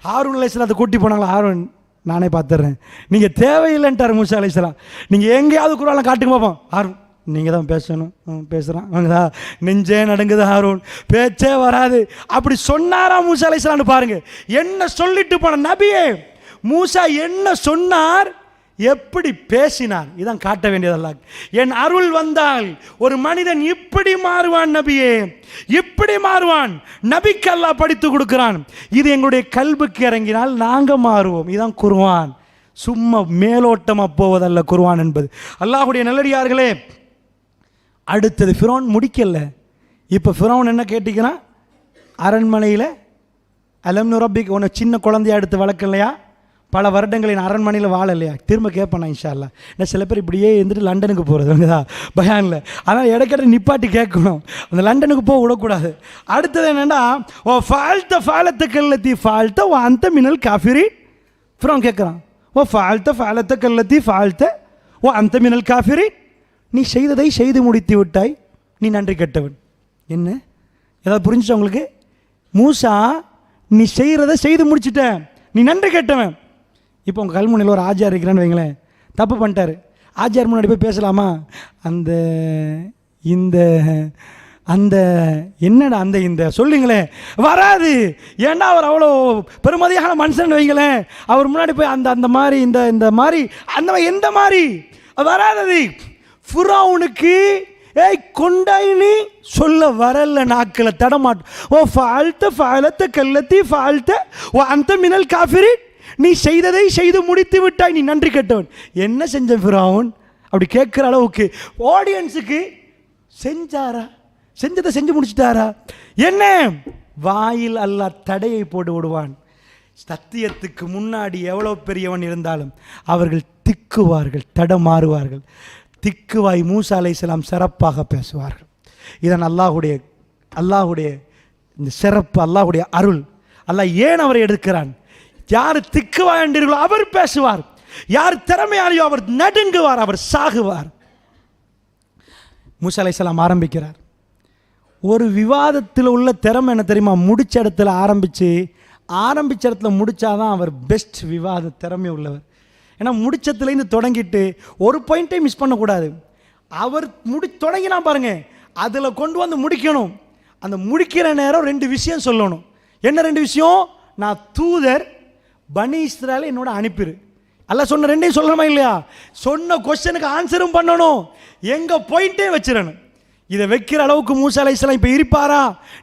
ஹாரூன் அலைஹிஸ்ஸலாத்தை கூட்டி போனாங்களோ, ஹாரூன் நானே பார்த்துட்றேன், நீங்கள் தேவையில்லைன்ட்டார் மூசா அலைஹிஸ்ஸலாம். நீங்கள் எங்கேயாவது குர்ஆன்ல காட்டுங்க பார்ப்போம். ஹாரூன் நீங்கள் தான் பேசணும், பேசுகிறான் வாங்கதா, நெஞ்சே நடுங்குது ஹாரூன், பேச்சே வராது அப்படி சொன்னாரா மூசா அலைஹிஸ்ஸலாம்னு பாருங்க. என்ன சொல்லிட்டு போன நபியே, மூசா என்ன சொன்னார், எப்படி பேசினார், இதான் காட்ட வேண்டியதல்ல. என் அருள் வந்தால் ஒரு மனிதன் இப்படி மாறுவான் நபியே, இப்படி மாறுவான். நபிக்கு அல்லாஹ் படித்து கொடுக்கிறான். இது எங்களுடைய கல்புக்கு இறங்கினால் நாங்கள் மாறுவோம். இதுதான் குர்ஆன். சும்மா மேலோட்டமாக போவதல்ல குர்ஆன் என்பது. அல்லாஹ்வுடைய நல்லடியார்களே, அடுத்தது ஃபிரௌன் முடிக்கல. இப்போ ஃபிரௌன் என்ன கேட்டிக்கிறான், அரண்மனையில் அலம் நுரப்பிக், உன்னை சின்ன குழந்தையா எடுத்து வளர்க்கலையா, பல வருடங்களின் அரண்மனையில் வாழலையா? திரும்ப கேட்பேன் நான் இன்ஷா அல்லாஹ். நான் சில பேர் இப்படியே இருந்துட்டு லண்டனுக்கு போகிறதுங்கதா பயானில், ஆனால் இடைக்கிட்ட நிப்பாட்டி கேட்கணும், அந்த லண்டனுக்கு போக விடக்கூடாது. அடுத்தது என்னென்னா, ஓ ஃபால்த்த ஃபாலத்த கல்லத்தி ஃபால்த்த ஓ அந்த மினல் காஃபிரி. ஃபிரௌன் கேட்குறான், ஓ ஃபால்த்த ஃபாலத்த கல்லத்தி ஃபால்த்த ஓ அந்த மினல் காஃபிரி, நீ செய்ததை செய்து முடித்து விட்டாய், நீ நன்றி கெட்டவன். என்ன ஏதாவது புரிஞ்சுச்சா உங்களுக்கு? மூசா நீ செய்கிறத செய்து முடிச்சுட்ட, நீ நன்றி கெட்டவன். இப்போ உங்கள் கல்முனையில் ஒரு ஆஜியார் இருக்கிறான்னு வைங்களேன், தப்பு பண்ணிட்டாரு, ஆஜியார் முன்னாடி போய் பேசலாமா? அந்த இந்த அந்த என்னடா அந்த இந்த சொல்லுங்களேன், வராது. ஏன்னா அவர் அவ்வளோ பெருமதியான மனுஷன் வைங்களேன், அவர் முன்னாடி போய் அந்த அந்த மாதிரி இந்த இந்த மாதிரி அந்த எந்த மாதிரி வராதது. ஃபிரௌனுக்கு ஏய் கொண்டாய் நீ சொல்ல வரல நாக்கில் தடமாட்டு. ஓ ஃபால்த்த ஃபாலத்த கல்லத்தி ஃபால்த்த ஓ அந்த மினல் காஃபிரி, நீ செய்ததை செய்து முடித்து விட்டாய், நீ நன்றி கெட்டவன். என்ன செஞ்ச ஃபிரௌன் அப்படி கேட்குற அளவுக்கு ஆடியன்ஸுக்கு செஞ்சாரா? செஞ்சதை செஞ்சு முடிச்சிட்டாரா? என்ன வாயில் அல்லாஹ் தடையை போட்டு விடுவான். சத்தியத்துக்கு முன்னாடி எவ்வளோ பெரியவன் இருந்தாலும் அவர்கள் திக்குவார்கள், தடமாறுவார்கள். திக்குவாய் மூசா அலைஹிஸ்ஸலாம் சிறப்பாக பேசுவார்கள். இதன் அல்லாஹுடைய இந்த சிறப்பு, அல்லாஹுடைய அருள். அல்லாஹ் ஏன் அவரை எடுக்கிறான்? யார் திக்குவாய் என்றீர்களோ அவர் பேசுவார், யார் திறமையாலையோ அவர் நடுங்குவார், அவர் சாகுவார். மூசா அலைஹிஸ்ஸலாம் ஆரம்பிக்கிறார். ஒரு விவாதத்தில் உள்ள திறமை என்ன தெரியுமா? முடிச்ச இடத்துல ஆரம்பிச்ச இடத்துல முடிச்சாதான் அவர் பெஸ்ட் விவாத திறமை உள்ளவர். ஏன்னா முடிச்சத்துலேருந்து தொடங்கிட்டு ஒரு பாயிண்ட்டை மிஸ் பண்ணக்கூடாது. அவர் தொடங்கினா பாருங்க, அதில் கொண்டு வந்து முடிக்கணும். அந்த முடிக்கிற நேரம் 2 விஷயம் சொல்லணும். என்ன 2 விஷயம்? நான் தூதர், பனி இஸ்ராயேலை என்னோட அனுப்பிடு. அல்லாஹ் சொன்ன 2ஐயும் சொல்லணுமா இல்லையா? சொன்ன கொஸ்டனுக்கு ஆன்சரும் பண்ணணும், எங்க பாயிண்ட்டே வச்சிடணும். இதை வைக்கிற அளவுக்கு மூசா அலைஹிஸ்ஸலாம் இப்போ இருப்பாரா?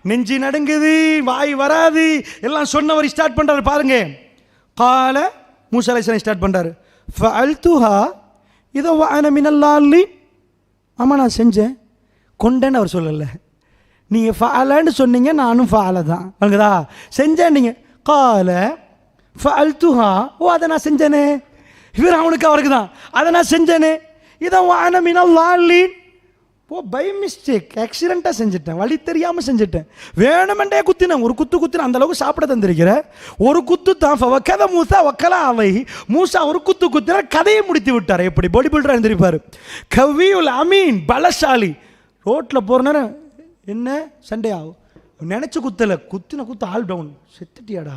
நெஞ்சு நடுங்குது, வாய் வராது, எல்லாம் சொன்னவர் ஸ்டார்ட் பண்ணுறாரு பாருங்க. கால மூசா அலைஹிஸ்ஸலாம் ஸ்டார்ட் பண்ணுறாரு. ஃபஅல்துஹா இதோ வஅன மினல் லாலின். ஆமாம் நான் செஞ்சேன், கொண்டேன்னு அவர் சொல்லலை. நீங்கள் ஃபஅலன்னு சொன்னீங்க, நானும் ஃபஅல தான் அங்கதா செஞ்சேன். நீங்கள் கால ஃபஅல்துஹா, ஓ அதை நான் செஞ்சேனே. இவர் அவனுக்கு அவருக்கு தான், அதை நான் செஞ்சேனே. இதோ வஅன மினல் லாலின், ஓ பை மிஸ்டேக், ஆக்சிடெண்ட்டாக செஞ்சுட்டேன், வழி தெரியாமல் செஞ்சுட்டேன், வேணுமெண்டே குத்தினேன். ஒரு குத்து அந்தளவுக்கு சாப்பிட தந்திருக்கிற ஒரு குத்து தான். கதை மூசா வக்கலா அவை, மூசா ஒரு குத்தினா கதையை முடித்து விட்டார். எப்படி பாடி பில்டராக இருந்திருப்பார். கவியுல் அமீன், பலசாலி. ரோட்டில் போகிற நேரம் என்ன சண்டே ஆகும் நினச்சி குத்தலை, குத்தின குத்து ஆல் டவுன், செத்துட்டியாடா,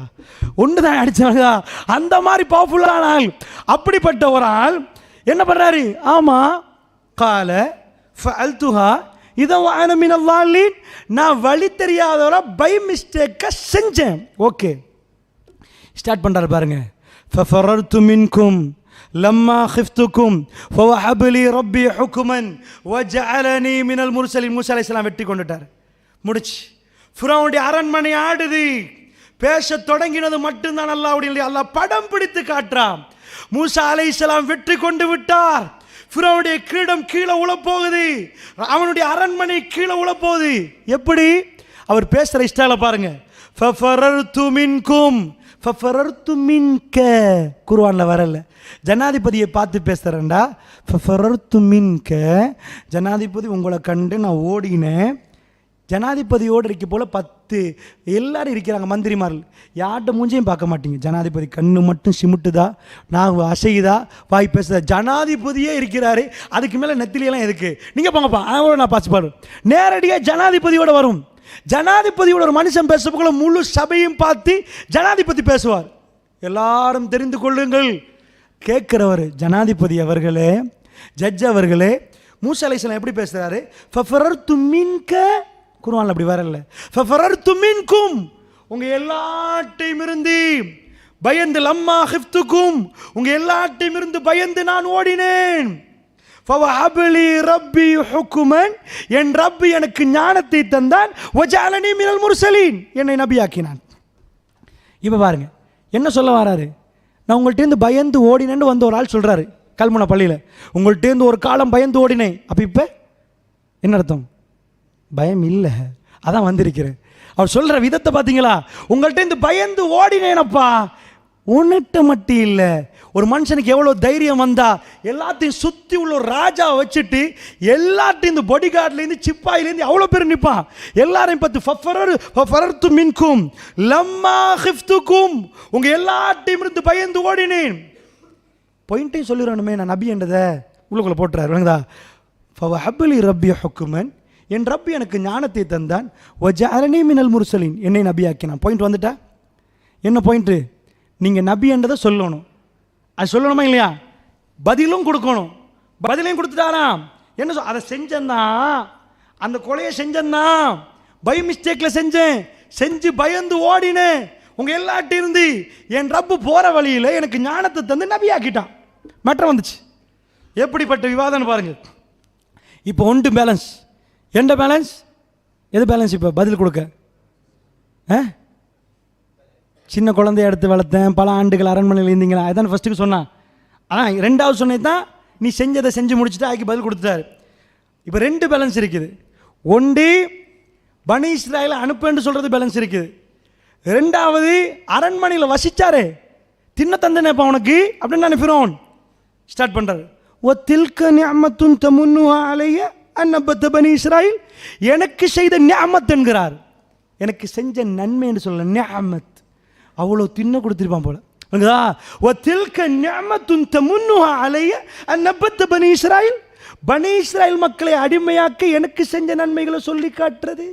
ஒன்று தான் அடிச்சாங்க. அந்த மாதிரி பவர்ஃபுல்லான ஆள். அப்படிப்பட்ட ஒரு ஆள் என்ன பண்ணுறாரு? ஆமாம் கால ஃபஅல்துஹா இதோ வஅன மினல் லாலின், நான் வழி தெரியாதவர பை மிஸ்டேக்கை செஞ்சேன். ஓகே, ஸ்டார்ட் பண்ணுறாரு பாருங்க. ஃபஃபரர்து மின்கும் லம்மா ஹிஃப்துக்கும் ஃபவஹப லி ரப்பி ஹுக்மன் வஜஅலனி மினல் முர்சலின். மூசா அலைஹிஸ்ஸலாம் வெற்றி கொண்டுட்டார், முடிச்சு. ஃபிரௌனுடைய அரண்மனை ஆடுது. பேச தொடங்கினது மட்டும்தான் அல்லாஹ்வுடைய. அல்லாஹ் படம் பிடித்து காட்டுறான். மூசா அலைஹிஸ்ஸலாம் வெற்றி கொண்டு விட்டார். ஃபிரௌனுடைய கிரீடம் கீழே உழப்போகுது, அவனுடைய அரண்மனை கீழே உழப்போகுது. எப்படி? அவர் பேசுகிற ஸ்டைலை பாருங்க. ஃபஃபரர்து மின்கும், ஃபஃபரர்து மின்க குர்ஆனில் வரல. ஜனாதிபதியை பார்த்து பேசுகிறேன்டா. ஃபஃபரர்து மின்க, ஜனாதிபதி உங்களை கண்டு நான் ஓடினேன். ஜனாதிபதியோடு இருக்க போல் 10 எல்லாரும் இருக்கிறாங்க மந்திரிமார்கள். யார்கிட்ட மூஞ்சியும் பார்க்க மாட்டீங்க. ஜனாதிபதி கண்ணு மட்டும் சிமிட்டுதா, நான் அசையுதா, வாய் பேசுதா. ஜனாதிபதியே இருக்கிறாரு, அதுக்கு மேலே நெத்திலியெல்லாம் எதுக்கு? நீங்கள் போங்கப்பா, அவங்களோட நான் பாசிப்பாரு. நேரடியாக ஜனாதிபதியோட வரும். ஜனாதிபதியோட ஒரு மனுஷன் பேசுறதுக்குள்ள முழு சபையும் பார்த்து ஜனாதிபதி பேசுவார். எல்லாரும் தெரிந்து கொள்ளுங்கள், கேட்குறவர் ஜனாதிபதி அவர்களே, ஜட்ஜ் அவர்களே. மூசா அலைஹிஸ்ஸலாம் எப்படி பேசுகிறாரு? ஃபஃபரர்து மின்க, குர்ஆன்ல அப்படி வரல. ஃபஃபரர்து மின்கும், உங்க எல்லாட்டையும் இருந்து பயந்து, லம்மா ஹிஃப்துக்கும், உங்க எல்லாட்டையும் இருந்து பயந்து நான் ஓடினேன். ஃபவஹப லி ரப்பி ஹுக்மன், என் ரப் எனக்கு ஞானத்தை தந்தான். வஜஅலனி மினல் முர்சலீன், என்னை நபியாக்கினான். இப்போ பாருங்க என்ன சொல்ல வராரு? நான் உங்கள்கிட்டேருந்து பயந்து ஓடினேன்னு வந்து ஒரு ஆள் சொல்றாரு கல்முனை பள்ளியில். உங்கள்கிட்டேருந்து ஒரு காலம் பயந்து ஓடினேன். அப்போ இப்போ என்ன அர்த்தம்? பயம் இல்லை, அதான் வந்திருக்கிறேன். அவர் சொல்கிற விதத்தை பார்த்தீங்களா? உங்கள்கிட்ட இந்த பயந்து ஓடினேனப்பா. உன்னிட்ட மட்டும் இல்லை, ஒரு மனுஷனுக்கு எவ்வளோ தைரியம் வந்தா எல்லாத்தையும் சுற்றி உள்ள ஒரு ராஜாவை வச்சுட்டு எல்லாத்தையும் இந்த பாடி கார்ட்லேருந்து சிப்பாயிலேருந்து அவ்வளோ பேர் நிற்பான். எல்லாரையும் பார்த்து ஃபஃபரர்து மின்கும் லம்மா ஹிஃப்துக்கும், உங்கள் எல்லாத்தையும் இருந்து பயந்து ஓடினேன். பாயிண்ட்டையும் சொல்லிடணுமே, நான் நபி என்றதை உள்ளுக்குள்ளே போட்டுறாரு. வேணுதா? ஃபவஹப லி ரப்பி ஹுக்மன், என் ரப்பி எனக்கு ஞானத்தை தந்தான். வஜஅலனி மினல் முர்சலீன், என்னை நபியாக்கினான். பாயிண்ட் வந்துட்டா? என்ன பாயிண்ட்டு? நீங்கள் நபி என்றதை சொல்லணும். அது சொல்லணுமா இல்லையா? பதிலும் கொடுக்கணும். பதிலையும் கொடுத்துட்டாரா? என்ன அதை செஞ்சேன்னா, அந்த கொலையை செஞ்சேன்னா பை மிஸ்டேக்கில் செஞ்சு பயந்து ஓடினேன். உங்கள் எல்லாட்டையும் இருந்து என் ரப்பு போகிற வழியில் எனக்கு ஞானத்தை தந்து நபியாக்கிட்டான். மற்ற வந்துச்சு. எப்படிப்பட்ட விவாதம்னு பாருங்க. இப்போ ஒன்று பேலன்ஸ். எந்த பேலன்ஸ்? எது பேலன்ஸ்? இப்போ பதில் கொடுக்க சின்ன குழந்தைய எடுத்து வளர்த்தேன், பல ஆண்டுகள் அரண்மனையில் இருந்தீங்களா, அதான் ஃபஸ்ட்டுக்கு சொன்னான். ஆனால் ரெண்டாவது சொன்னது தான் நீ செஞ்சதை செஞ்சு முடிச்சுட்டு அதுக்கு பதில் கொடுத்துட்டாரு. இப்போ 2 பேலன்ஸ் இருக்குது. ஒன்று பனி இஸ்ராயேலை அனுப்புன்னு சொல்கிறது பேலன்ஸ் இருக்குது. ரெண்டாவது அரண்மனையில் வசிச்சாரே தின்ன தந்தனே இப்போ உனக்கு அப்படின்னு நான் ஃபிரௌன் ஸ்டார்ட் பண்ணுறாரு. ஓ தில்க நிஅமத்துன் தமுன்னுஹா அலைய அன்னபத்த பனி இஸ்ராயில், எனக்கு செய்த நிஅமத் என்கிறார். எனக்கு செஞ்ச நன்மை என்று சொல்ல நிஅமத், அவ்வளோ தின்ன கொடுத்துருப்பான் போல. ஓ தில்க நிஅமத்துன் தமுன்னுஹா அலைய அன்னபத்த பனி இஸ்ராயில், பனி இஸ்ராயில் மக்களை அடிமையாக்க எனக்கு செஞ்ச நன்மைகளை சொல்லி காட்டுறது.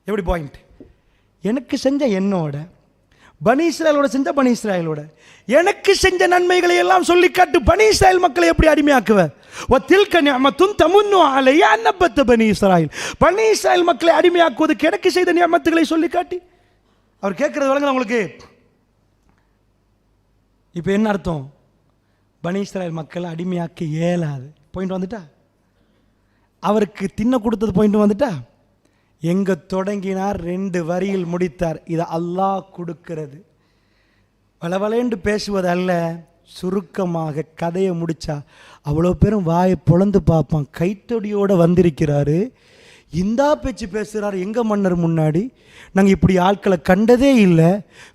எப்படி பாயிண்ட்? எனக்கு செஞ்ச என்னோட, பனி இஸ்ராயலோட செஞ்ச பனி இஸ்ராயலோட, எனக்கு செஞ்ச நன்மைகளை எல்லாம் சொல்லி காட்டு. பனி இஸ்ராயல் மக்களை எப்படி அடிமையாக்குவ? வத்தில்க நிஅமத்துன் தமுன்னு அலைய அன்னபத்த பனி இஸ்ராயில், பனி இஸ்ராயல் மக்களை அடிமையாக்குவதற்கு எனக்கு செய்த நியமத்துகளை சொல்லி காட்டி. அவர் கேட்கறது வழங்க உங்களுக்கு. இப்போ என்ன அர்த்தம்? பனி இஸ்ராயல் மக்களை அடிமையாக்க இயலாது. பாயிண்ட் வந்துட்டா? அவருக்கு தின்ன கொடுத்தது பாயிண்ட் வந்துட்டா? எங்க தொடங்கினார், 2 வரியில் முடித்தார். இது அல்லாஹ் கொடுக்கிறது. வளவளேண்டு பேசுவது அல்ல, சுருக்கமாக கதையை முடிச்சா அவ்வளோ பேரும் வாயை பொளந்து பார்ப்பான். கைத்தொடியோடு வந்திருக்கிறாரு, இந்தா பேச்சு பேசுகிறார். எங்கள் மன்னர் முன்னாடி நாங்கள் இப்படி ஆட்களை கண்டதே இல்லை.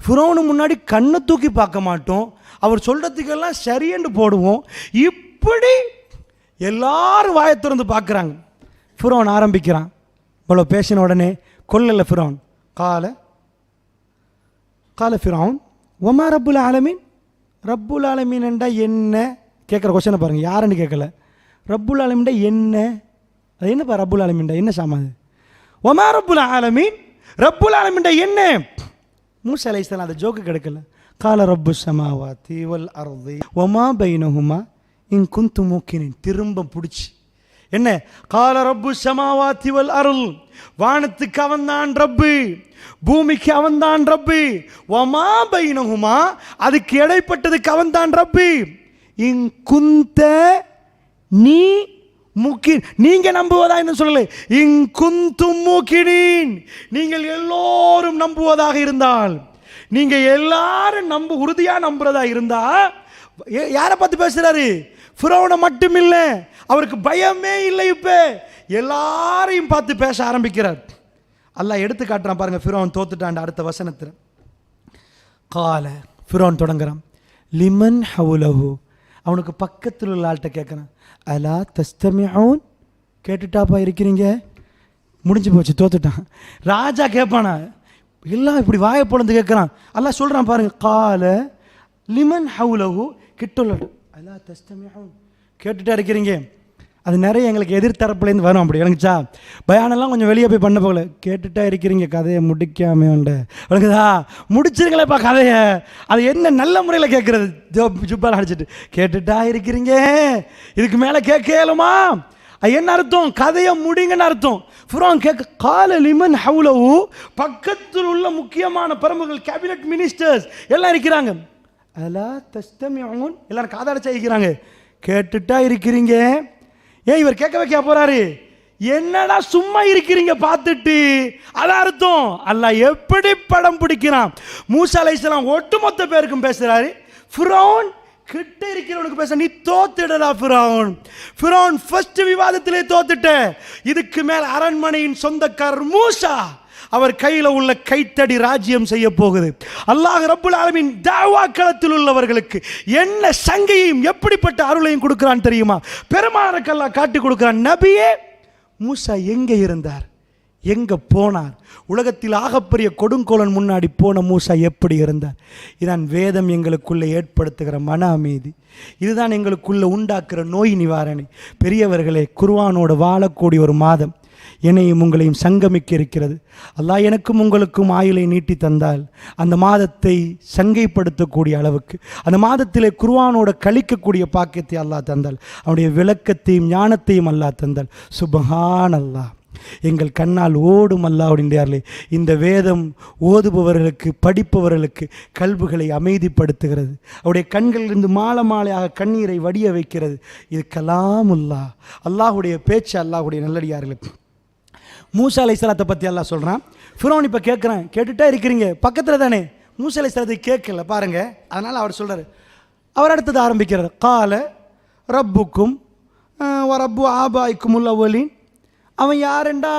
ஃபிரௌனு முன்னாடி கண்ணை தூக்கி பார்க்க மாட்டோம், அவர் சொல்கிறதுக்கெல்லாம் சரியென்று போடுவோம். இப்படி எல்லாரும் வாயை திறந்து பார்க்குறாங்க. ஃபிரௌன் ஆரம்பிக்கிறான். இவ்வளோ பேசின உடனே கொல்லல ஃபிரௌன். கால ஃபிரௌன் ஒமா ரப்புல் ஆலமீன், ரப்புல் ஆலமீன் என்றா என்ன கேட்குற கொஸ்டினை பாருங்கள். யாருன்னு கேட்கல, ரப்புல் ஆலமீன்டா என்ன? அது என்னப்பா ரப்புல் ஆலமீன்டா என்ன சாமாது? ஒமா ரப்புல் ஆலமீன், ரப்புல் ஆலமீன்டா என்ன? மூசா அலைஹிஸ்ஸலாம் அந்த ஜோக்கு கிடைக்கல. கால ரப்பு ஸமாவாதி வல் அர்தி ஒமா பைனஹுமா இன் குன்தும் மூக்கினின். திரும்ப பிடிச்சி என்ன? கால ரப்பு ஸமாவாதி வல் அர்ல், வானத்துக்கு அவன்தான் ரப்பு, பூமிக்கு அவன்தான் ரப்பு. வமா பைனஹுமா, அதுக்கு இடைப்பட்டதுக்கு அவன்தான் ரப்பு. இன் குந்த, நீ முக்கின், நீங்க நம்புவதா என்று சொல்லல. இன் குந்தும் மூக்கினீன், நீங்கள் எல்லோரும் நம்புவதாக இருந்தால், நீங்க எல்லாரும் உறுதியா நம்புறதா இருந்தா. யாரை பார்த்து பேசுறாரு? ஃபிரௌனை மட்டும் இல்லை, அவருக்கு பயமே இல்லை. இப்ப எல்லாரையும் பார்த்து பேச ஆரம்பிக்கிறார். அல்லாஹ் எடுத்து காட்டுறான் பாருங்க. ஃபிரௌன் தோத்துட்டான். அடுத்த வசனத்தில் கால ஃபிரௌன் தொடங்குறான். லிமன் ஹவுலஹு, அவனுக்கு பக்கத்தில் உள்ள ஆள்கிட்ட கேட்குறான். அலா தஸ்தமிஊன், கேட்டுட்டாப்பா இருக்கிறீங்க? முடிஞ்சு போச்சு, தோத்துட்டான். ராஜா கேட்பானா? எல்லாம் இப்படி வாயை பொழந்து கேட்குறான். அல்லாஹ் சொல்கிறான் பாருங்க. கால லிமன் ஹவுலஹு, கிட்டுள்ள அலா தஸ்தமிஊன், கேட்டுட்டா இருக்கிறீங்க? அது நிறைய எங்களுக்கு எதிர்த்தரப்புலேருந்து வரும். அப்படி எனக்குச்சா பயானெல்லாம் கொஞ்சம் வெளியே போய் பண்ண போகல. கேட்டுட்டா இருக்கிறீங்க, கதையை முடிக்காம உண்டு எனக்குதா, முடிச்சிருங்களேப்பா கதையை. அது என்ன நல்ல முறையில் கேட்குறது? ஜுப்பால் அடிச்சுட்டு கேட்டுட்டா இருக்கிறீங்க, இதுக்கு மேலே கேட்கலுமா? என்ன அர்த்தம்? கதையை முடிங்கன்னு அர்த்தம். ஃபிரௌன் கேட்க கால லிமன் ஹவுலஹு, பக்கத்தில் உள்ள முக்கியமான பிரமுகர்கள், கேபினட் மினிஸ்டர்ஸ் எல்லாம் இருக்கிறாங்க. அலா தஸ்தமிஊன், எல்லாரும் காதாடிச்சா இருக்கிறாங்க. கேட்டுட்டா இருக்கிறீங்க. ஏன் இவர் கேட்க வைக்க போறாரு? என்னடா சும்மா இருக்கிறீங்க பார்த்துட்டு? அதான் அர்த்தம். அல்லாஹ் எப்படி படம் பிடிக்கிறான். மூசா அலைஹிஸ்ஸலாம் ஒட்டுமொத்த பேருக்கும் பேசுறாரு. ஃபிரௌன் கிட்ட இருக்கிறவனுக்கு பேச, நீ தோத்துடா ஃபிரௌன். ஃபிரௌன் ஃபர்ஸ்ட் விவாதத்திலே தோத்துட்ட. இதுக்கு மேல் அரண்மனையின் சொந்தக்காரர் மூசா, அவர் கையில் உள்ள கைத்தடி ராஜ்யம் செய்ய போகுது. அல்லாஹ் ரப்புல் ஆலமீன் தாவா களத்தில் உள்ளவர்களுக்கு என்ன சங்கையும் எப்படிப்பட்ட அருளையும் கொடுக்கிறான் தெரியுமா? பெருமானுக்கு அல்லாஹ் காட்டி கொடுக்கிறான். நபியே, மூசா எங்கே இருந்தார், எங்கே போனார்? உலகத்தில் ஆகப்பெரிய கொடுங்கோலன் முன்னாடி போன மூசா எப்படி இருந்தார்? இதான் வேதம் எங்களுக்குள்ளே ஏற்படுத்துகிற மன அமைதி. இதுதான் எங்களுக்குள்ளே உண்டாக்குற நோய் நிவாரணை. பெரியவர்களே, குர்ஆனோடு வாழக்கூடிய ஒரு மாதம் என்னையும் உங்களையும் சங்கமிக்க இருக்கிறது. அல்லாஹ் எனக்கும் உங்களுக்கும் ஆயுளை நீட்டி தந்தால், அந்த மாதத்தை சங்கைப்படுத்தக்கூடிய அளவுக்கு, அந்த மாதத்திலே குர்ஆனோட கழிக்கக்கூடிய பாக்கியத்தை அல்லாஹ் தந்தால், அவனுடைய விளக்கத்தையும் ஞானத்தையும் அல்லாஹ் தந்தால், சுப்ஹான் அல்லாஹ். எங்கள் கண்ணால் ஓடும் அல்லாஹ் அப்படின்றார்களே. இந்த வேதம் ஓதுபவர்களுக்கு படிப்பவர்களுக்கு கல்புகளை அமைதிப்படுத்துகிறது. அவருடைய கண்களிலிருந்து மாலை மாலையாக கண்ணீரை வடிய வைக்கிறது. இது கலாமுல்லாஹ், அல்லாஹுடைய பேச்சு, அல்லாஹுடைய நல்லடியார்களே. மூசா அலைஹிஸ்ஸலாத்தை பற்றி அல்லாஹ் சொல்கிறான். ஃபிரௌன் இப்போ கேட்குறேன், கேட்டுகிட்டே இருக்கிறீங்க, பக்கத்தில் தானே. மூசா அலைஹிஸ்ஸலாத்தை கேட்கல பாருங்கள். அதனால் அவர் சொல்கிறார், அவர் அடுத்தது ஆரம்பிக்கிறார். கால ரப்புக்கும் ரப்பு ஆபாய்க்கும் உள்ளவலின். அவன் யாருண்டா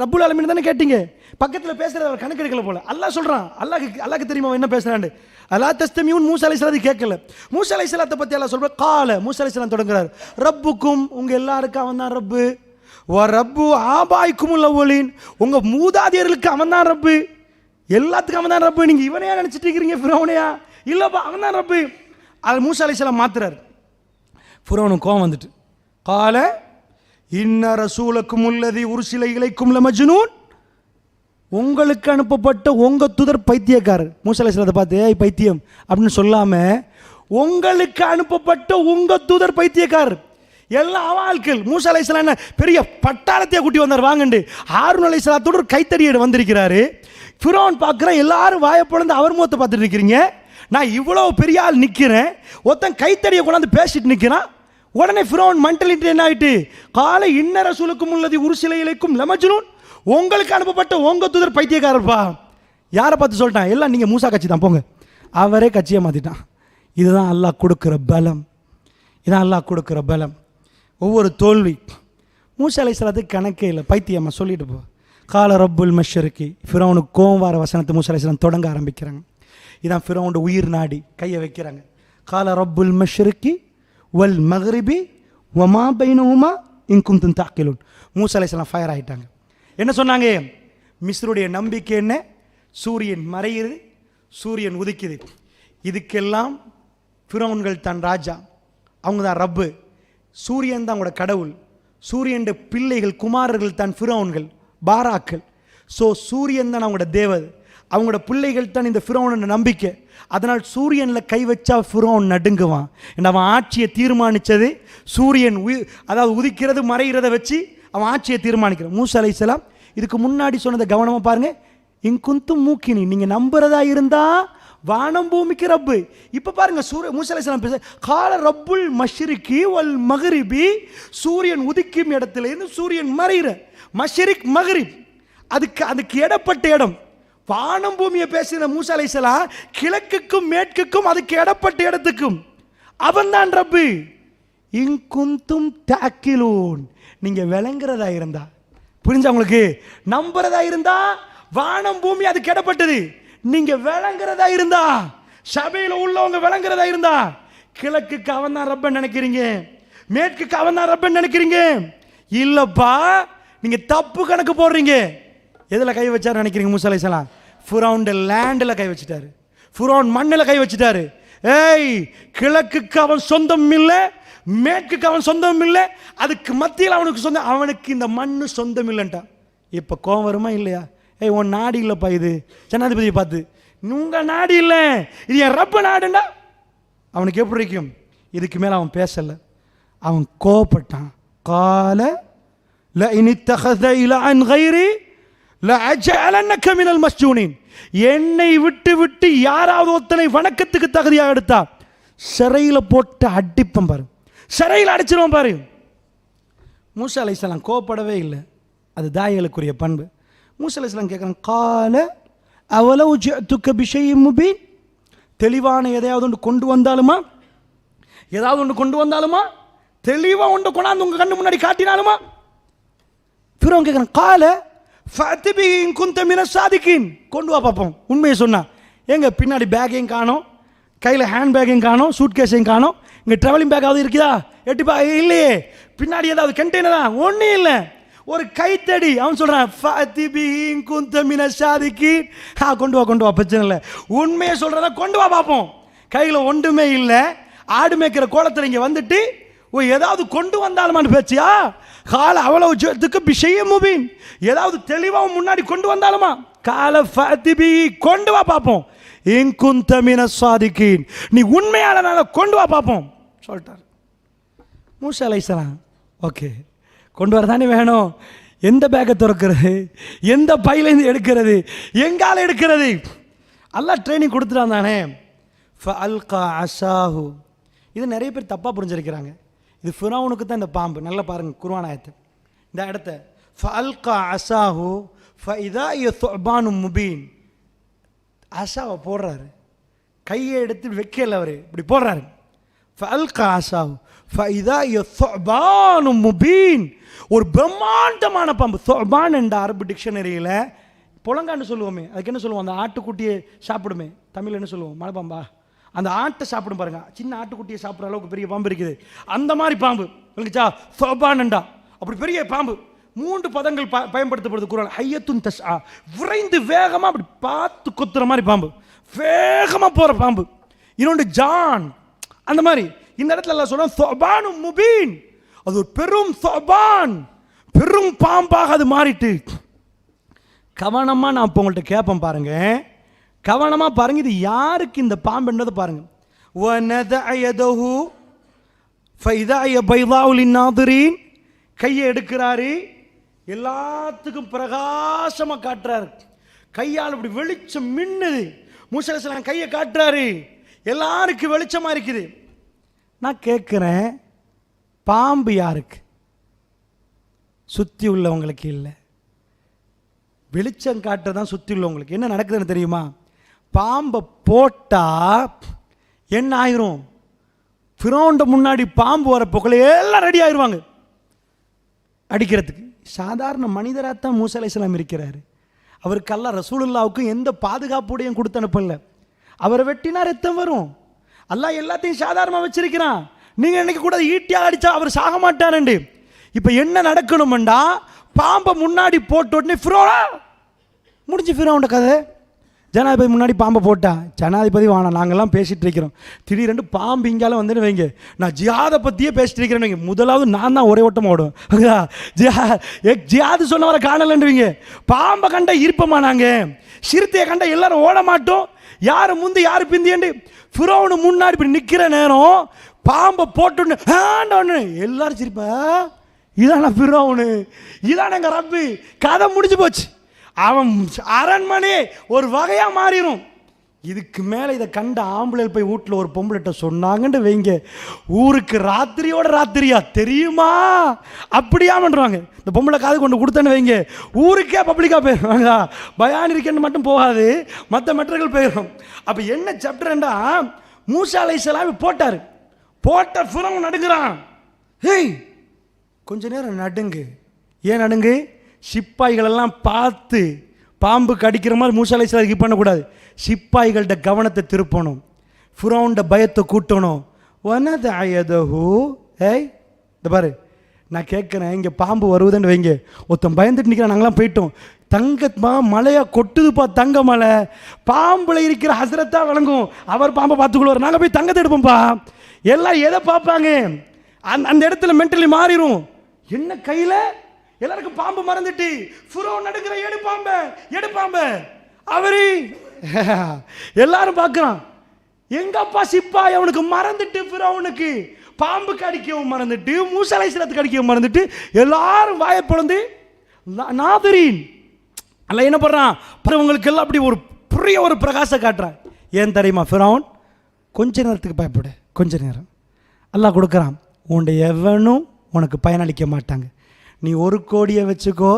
ரப்புல் ஆலமீன் தானே கேட்டீங்க. பக்கத்தில் பேசுகிறது அவர் கணக்கெடுக்கல போல. அல்லாஹ் சொல்கிறான், அல்லாஹ்க்கு தெரியுமா அவன் என்ன பேசுகிறாண்டு. அல்லாஹ் தஸ்தமியூன் மூசா அலைஹிஸ்ஸலாத்தை கேட்கல. மூசா அலைஹிஸ்ஸலாத்தை பற்றி அல்லாஹ் சொல்கிறார். கால மூசா அலைஹிஸ்ஸலாம் தொடங்குறார். ரப்புக்கும் உங்கள் எல்லாருக்கும் அவன் தான் ரப்பு. ரப்பு ஆபாய்க்கும் உள்ளவலின் உங்கள் மூதாதையர்களுக்கு அவன் தான் ரப்பு. எல்லாத்துக்கும் அவன் தான் ரப்பு. நீங்கள் இவனையா நினச்சிட்டு இருக்கிறீங்க ஃபிரௌனையா? இல்லைப்பா அவன் தான் ரப்பு. அது மூசா அலைஹிஸ்ஸலாம் மாத்துறார். ஃபிரௌனுக்கு கோவம் வந்துட்டு, கால இன்ன ரசூலக்கும் உள்ளதி உருசில இலைக்கும் லமஜ்னூன். உங்களுக்கு அனுப்பப்பட்ட உங்கள் தூதர் பைத்தியக்காரர். மூசா அலைஹிஸ்ஸலாத்தை பார்த்து ஏய் பைத்தியம் அப்படின்னு சொல்லாமல், உங்களுக்கு அனுப்பப்பட்ட உங்கள் தூதர் பைத்தியக்காரர். எல்லா ஆட்கள் மூசா அலைஹிஸ்ஸலாம் என்ன பெரிய பட்டாளத்தையே கூட்டி வந்தார் வாங்கண்டு. ஹாரூன் அலைஹிஸ்ஸலாத்தோடு கைத்தடியோடு வந்திருக்கிறாரு. ஃபிரௌன் பார்க்குற எல்லாரும் வாயை பொழந்து அவர் முகத்தை பார்த்துட்டு இருக்கிறீங்க. நான் இவ்வளோ பெரிய ஆள் நிற்கிறேன், ஒருத்தன் கைத்தடியை கொண்டாந்து பேசிட்டு நிற்கிறான். உடனே ஃபிரௌன் மென்டலிட்டி என்ன ஆகிட்டு, காலை இன்ன ரசூலுக்கும் உள்ளது உருசில இலைக்கும் லமஜ்னூன். உங்களுக்கு அனுப்பப்பட்ட உங்கள் தூதர் பைத்தியக்காரர்ப்பா. யாரை பார்த்து சொல்லிட்டான்? எல்லாம் நீங்கள் மூசா கட்சி தான் போங்க. அவரே கட்சியை மாற்றிட்டான். இதுதான் அல்லாஹ் கொடுக்குற பலம். இதான் அல்லாஹ் கொடுக்குற பலம். ஒவ்வொரு தோல்வி மூசா அலைஹிஸ்ஸலாத்துக்கு கணக்கே இல்லை. பைத்தியம்மா சொல்லிட்டு போ. கால ரப்புல் மஷ்ரிக்கி. ஃபிரௌனுக்கு கோவம் வர வசனத்தை மூசா அலைஹிஸ்ஸலாம் தொடங்க ஆரம்பிக்கிறாங்க. இதான் ஃபிரௌனோட உயிர் நாடி. கையை வைக்கிறாங்க. கால ரப்புல் மஷ்ரிக்கி வல் மக்ரிபி வமா பைனஹுமா இன் குன்தும் தஅகிலூன். மூசா அலைஹிஸ்ஸலாம் ஃபயர் ஆகிட்டாங்க. என்ன சொன்னாங்க? மிஸ்ருடைய நம்பிக்கை என்ன? சூரியன் மறையுது, சூரியன் உதிக்குது. இதுக்கெல்லாம் ஃபிரௌன்கள் தான் ராஜா, அவங்க தான் ரப்பு. சூரியன் தான் அவங்களோட கடவுள். சூரியன் பிள்ளைகள் குமாரர்கள் தான் ஃபிரௌன்கள், பாராக்கள். ஸோ சூரியன் தான் அவங்களோட தேவதை, அவங்களோட பிள்ளைகள் தான் இந்த ஃபிரௌனோட நம்பிக்கை. அதனால் சூரியனில் கை வச்சா ஃபிரௌன் நடுங்குவான். அவன் ஆட்சியை தீர்மானித்தது சூரியன் அதாவது உதிக்கிறது மறைகிறத வச்சு அவன் ஆட்சியை தீர்மானிக்கிறான். மூசா அலைஹிஸ்ஸலாம் இதுக்கு முன்னாடி சொன்னதை கவனமாக பாருங்கள். இங்குந்தும் மூக்கினி, நீங்கள் நம்புறதா இருந்தால் வானம் பூமிக்கு ரப்பு. இப்போ பாருங்க, மூசா அலைஹிஸ்ஸலாம் பேச கால ரப்புல் மஷ்ரிக்கி வல் மக்ரிபி. சூரியன் உதிக்கும் இடத்துல இருந்து சூரியன் மறைகிற மஷ்ரிக் மக்ரிப், அதுக்கு இடப்பட்ட இடம். வானம் பூமியை பேசுகிற மூசா அலைஹிஸ்ஸலாம் கிழக்குக்கும் மேற்குக்கும் அதுக்கு இடப்பட்ட இடத்துக்கும் அவன் தான் ரப்பு. இங்குந்தும் தஅகிலூன், நீங்க விளங்குறதா இருந்தா, புரிஞ்சா உங்களுக்கு? நம்புறதா இருந்தா வானம் பூமி அதுக்கு இடப்பட்டது. நீங்க விளங்குறதா இருந்தா, சபையில உள்ளவங்க விளங்குறதா இருந்தா, கிழக்குக்கு அவன் தான் ரப்பன் நினைக்கிறீங்க, மேற்குக்கு அவன் தான் ரப்பன் நினைக்கிறீங்க. இல்லப்பா, நீங்க தப்பு கணக்கு போடுறீங்க. எதுல கை வச்சாரு நினைக்கிறீங்க மூசா அலைஹிஸ்ஸலாம்? ஃபிரௌன் லேண்டில் கை வச்சுட்டாரு, ஃபிரௌன் மண்ணில் கை வச்சுட்டாரு. ஏய், கிழக்குக்கு அவன் சொந்தம் இல்லை, மேற்குக்கு அவன் சொந்தம் இல்லை, அதுக்கு மத்தியில் அவனுக்கு சொந்தம். அவனுக்கு இந்த மண்ணு சொந்தம் இல்லைன்ட்டான். இப்போ கோவம் வருமா இல்லையா? ஏய், உன் நாடு இல்லைப்பா இது. ஜனாதிபதியை பார்த்து, உங்க நாடு இல்லை, இது என் ரப்ப நாடுண்டா. அவனுக்கு எப்படி இருக்கும்? இதுக்கு மேலே அவன் பேசலை, அவன் கோவப்பட்டான். கால லஇன் இத்தகத இலஅன் கைரி லஅஜஅலன்னக மினல் மஸ்ஜூனின். என்னை விட்டு விட்டு யாராவது ஒருத்தனை வணக்கத்துக்கு தகுதியாக எடுத்தா சிறையில் போட்டு அடிப்பம் பாரு, சிறையில் அடிச்சிருவோம் பாரு. மூசா அலைஹிஸ்ஸலாம் கோவப்படவே இல்லை. அது தாயிகளுக்குரிய பண்பு. மூசா அலைஹிஸ்ஸலாம் கேட்குறாங்க, கால அவலவ் ஜிஅதுக பிஷைஇன் முபீன். தெளிவான எதையாவது ஒன்று கொண்டு வந்தாலுமா, ஏதாவது ஒன்று கொண்டு வந்தாலுமா, தெளிவாக ஒன்று கொண்டாந்து உங்கள் கண்ணு முன்னாடி காட்டினாலுமா? ஃபிரௌன் கேட்குறான், கால ஃபஅத்பி இன் குன்த மினஸ் சாதிகீன். கொண்டு வா பார்ப்போம். உண்மையை சொன்னா, எங்க பின்னாடி பேக்கையும் காணோம், கையில் ஹேண்ட் பேக்கையும் காணோம், சூட் கேஸையும் காணோம், இங்கே ட்ராவலிங் பேக்காவது இருக்குதா? எட்டிப்பா இல்லையே. பின்னாடி ஏதாவது கண்டெய்னரா? ஒன்றும் இல்லை, ஒரு கைத்தடி. அவன் சொல்கிறான், ஃபஅத்பி இன் குன்த மினஸ் சாதிகீன். கொண்டு வா கொண்டு வா, பிரச்சனை இல்லை. உண்மையை சொல்கிறதா கொண்டு வா பார்ப்போம். கையில் ஒன்றுமே இல்லை, ஆடு மேய்க்கிற கோலத்தில் இங்கே வந்துட்டு ஏதாவது கொண்டு வந்தாலுமான்னு பேச்சியா? கால அவ்வளவு ஜத்துக்கு பிஷையும் முபீன், ஏதாவது தெளிவாக முன்னாடி கொண்டு வந்தாலுமா? கால ஃபஅத்பி, கொண்டு வா பார்ப்போம். இன் குன்த மினஸ் சாதிகீன், நீ உண்மையாளனால கொண்டு வா பார்ப்போம் சொல்லிட்டார் மூசா அலைஹிஸ்ஸலாம். ஓகே, கொண்டு வரதானே வேணும். எந்த பேக்கை திறக்கிறது, எந்த பையிலேருந்து எடுக்கிறது, எங்கால எடுக்கிறது, அல்லாஹ் ட்ரைனிங் கொடுத்துட்டான் தானே. ஃபஅல்கா அஸாஹு, இது நிறைய பேர் தப்பாக புரிஞ்சிருக்கிறாங்க. இது ஃபிரௌனுக்கு தான் இந்த பாம்பு. நல்லா பாருங்கள் குர்ஆன் ஆயத்து இந்த இடத்த. ஃபஅல்கா அஸாஹு ஃபஇதா ஹிய ஸுஅபானும் முபீன். அஸாவை போடுறாரு, கையை எடுத்து வைக்கல, அவர் இப்படி போடுறாரு. ஃபஅல்கா அஸாஹு ஃபஇதா ஹிய ஸுஅபானும் முபீன். ஒரு பிரம்மாண்டமான பாம்பு. ஸுஅபான் என்ற அரபு டிக்ஷனரியில் புலங்கான்னு சொல்லுவோமே, அதுக்கு என்ன சொல்லுவோம், அந்த ஆட்டுக்குட்டியை சாப்பிடுமே, தமிழ் என்ன சொல்லுவோம், மலைப்பாம்பா, அந்த ஆட்டை சாப்பிடும் பாருங்க, சின்ன ஆட்டுக்குட்டியை சாப்பிட்ற அளவுக்கு பெரிய பாம்பு இருக்குது, அந்த மாதிரி பாம்பு விளங்குச்சா. ஸுஅபான்டா அப்படி பெரிய பாம்பு. 3 பதங்கள் பயன்படுத்தப்படுது குர்ஆன். ஹய்யத்துன் தஸ்ஆ, விரைந்து வேகமாக அப்படி பார்த்து கொத்துற மாதிரி பாம்பு, வேகமாக போகிற பாம்பு. இன்னொன்று ஜான், அந்த மாதிரி. இந்த இடத்துல எல்லாம் சொல்கிறோம் ஸுஅபானும் முபீன், அது ஒரு பெரும் ஸுஅபான், பெரும் பாம்பாக அது மாறிட்டு. கவனமாக நான் இப்போ உங்கள்கிட்ட கேட்பேன் பாருங்க, கவனமாக பாருங்க, இது யாருக்கு இந்த பாம்புன்றதை பாருங்க. وَنَدَعَ يَدَهُ فَإِذَا هِيَ بَيْضَاءُ لِلنَّاظِرِينَ. கையை எடுக்கிறாரு, எல்லாத்துக்கும் பிரகாசமாக காட்டுறாரு, கையால் இப்படி வெளிச்சம் மின்னுது. மூசா அலைஹிஸ்ஸலாம் கையை காட்டுறாரு, எல்லாருக்கும் வெளிச்சமாக இருக்குது. நான் கேட்குறேன், பாம்பு யாருக்கு? சுற்றி உள்ளவங்களுக்கு இல்லை, வெளிச்சம் காட்டுறதான் சுற்றி உள்ளவங்களுக்கு. என்ன நடக்குதுன்னு தெரியுமா? பாம்பை போட்டால் என்ன ஆயிரும்? ஃபிரௌன்ட முன்னாடி பாம்பு வர போக்கல எல்லாம் ரெடி ஆயிடுவாங்க அடிக்கிறதுக்கு. சாதாரண மனிதராக தான் மூசா அலைஹிஸ்ஸலாம் இருக்கிறாரு. அவருக்கு அல்லாஹ் ரசூலுல்லாவுக்கும் எந்த பாதுகாப்புடையும் கொடுத்து அனுப்பல. அவரை வெட்டினா ரத்தம் வரும். அல்லாஹ் எல்லாத்தையும் சாதாரணமாக வச்சிருக்கிறான். நீங்கள் இன்னைக்கு கூட ஈட்டியாக அடித்தா அவர் சாக மாட்டாருண்டு. இப்போ என்ன நடக்கணுமெண்டா, பாம்பை முன்னாடி போட்ட உடனே ஃபிரௌனா முடிஞ்சு. ஃபிரௌன்ட கதை, ஜனாதிபதி முன்னாடி பாம்பை போட்டா, ஜனாதிபதி வாங்க, நாங்கள்லாம் பேசிகிட்டு இருக்கிறோம், திடீரென்று பாம்பு இங்கால வந்துன்னு வைங்க, நான் ஜியாதை பற்றியே பேசிட்டு இருக்கிறேன்னு வைங்க, முதலாவது நான் தான் ஒரே ஓட்டமாக ஓடும். ஜியாது சொன்னவரை காணலன்றுவீங்க. பாம்பை கண்ட இருப்போமா நாங்கள், சிறுத்தையை கண்ட எல்லாரும் ஓட மாட்டோம், யார் முந்தி யார் பிந்தியண்டு. ஃபிரௌனு முன்னாடி இப்படி நிற்கிற நேரம் பாம்பை போட்டு எல்லாரும் சிரிப்பா, இதான ஃபிரௌனு, இதான எங்கள் ரப்பு, கதை முடிஞ்சு போச்சு. அவன் அரண்மனை ஒரு வகையாக மாறிடும். இதுக்கு மேலே இதை கண்ட ஆம்பளை போய் வீட்டில் ஒரு பொம்பளைட்ட சொன்னாங்கன்னு வைங்க, ஊருக்கு ராத்திரியோட ராத்திரியா தெரியுமா அப்படியா பண்ணுறாங்க. இந்த பொம்பளை காது கொண்டு கொடுத்தேன்னு வைங்க, ஊருக்கே பப்ளிக்காக போயிடுவாங்க. பயான் இருக்கேன்னு மட்டும் போகாது, மற்ற மெட்டர்கள் போயிடும். அப்போ என்ன சாப்டர்ண்டா, மூசா அலைஹிஸ்ஸலாம் போட்டார், போட்ட ஃபிரௌன் நடுங்குறான். ஹேய் கொஞ்ச நேரம் நடுங்கு. ஏன் நடுங்கு? சிப்பாய்களெல்லாம் பார்த்து பாம்பு கடிக்கிற மாதிரி மூசா அலைஹிஸ்ஸலாம் இது பண்ணக்கூடாது. சிப்பாய்கள்ட கவனத்தை திருப்பணும், ஃபிரௌன்ட பயத்தை கூட்டணும். وَنَدَعَ يَدَهُ. ஏய் இந்த பாரு, நான் கேட்குறேன், இங்கே பாம்பு வருவதுன்னு வைங்க, ஒருத்தன் பயந்துட்டு நிற்கிறான், நாங்களாம் போயிட்டோம், தங்கமா மலையாக கொட்டுதுப்பா, தங்க மலை, பாம்பில் இருக்கிற ஹசரத்தாக விளங்கும், அவர் பாம்பை பார்த்துக்குள்ளார், நாங்கள் போய் தங்கத்தை எடுப்போம்ப்பா. எல்லாம் எதை பார்ப்பாங்க, அந்த இடத்துல மென்டலி மாறிடும். என்ன கையில் எல்லாருக்கும் பாம்பு மறந்துட்டு ஃபிரௌன் நடுக்கிற, எடுப்பாம்ப எடுப்பாம்ப, அவரு எல்லாரும் பார்க்குறான். எங்கப்பா சிப்பாய் அவனுக்கு மறந்துட்டு, ஃபிரௌனுக்கு பாம்பு கடிக்கவும் மறந்துட்டு, மூசா அலைஹிஸ்ஸலாத்துக்கு கடிக்கவும் மறந்துட்டு, எல்லாரும் வாயை பிளந்து நாதிரீன். அல்ல என்ன பண்ணுறான், உங்களுக்கு எல்லாம் அப்படி ஒரு பெரிய ஒரு பிரகாசம் காட்டுறான். ஏன் தெரியுமா? ஃபிரௌன் கொஞ்ச நேரத்துக்கு பயப்படு, கொஞ்ச நேரம் அல்லாஹ் கொடுக்குறான். உன்னை எவனும் உனக்கு பயனளிக்க மாட்டாங்க. நீ 1 கோடியை வச்சுக்கோ,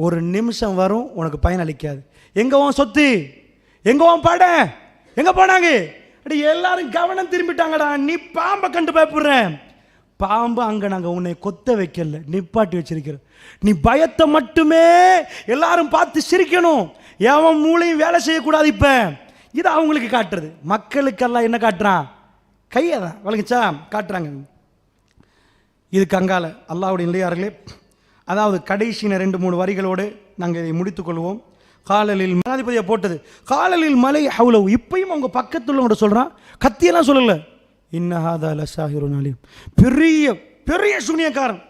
ஒரு நிமிஷம் வரும் உனக்கு பயனளிக்காது. எங்கே உன் சொத்து, எங்கே உன் பட, எங்கே போனாங்க? அடி எல்லாரும் கவனம் திரும்பிட்டாங்கடா, நீ பாம்பை கண்டு பயப்படுற. பாம்பு அங்கே நாங்கள் உன்னை கொத்த வைக்கல, நிப்பாட்டி வச்சிருக்கிறோம். நீ பயத்தை மட்டுமே எல்லாரும் பார்த்து சிரிக்கணும், எவன் மூளையும் வேலை செய்யக்கூடாது. இப்போ இது அவங்களுக்கு காட்டுறது. மக்களுக்கெல்லாம் என்ன காட்டுறான்? கையை தான் வழங்கிச்சா காட்டுறாங்க. இதுக்கு அங்கால அல்லாஹ்வுடைய நிலையார்களே, அதாவது கடைசின 2-3 வரிகளோடு நாங்கள் இதை முடித்துக்கொள்வோம். காலலில் ஜனாதிபதியை போட்டது, காலலில் மலை ஹவுலவு. இப்பயும் அவங்க பக்கத்தில் உள்ளவங்க சொல்கிறான், கத்தியெல்லாம் சொல்லலை, இன்னஹாதா லசாஹிருன் அலீம், பெரிய பெரிய சூனியக்காரன்.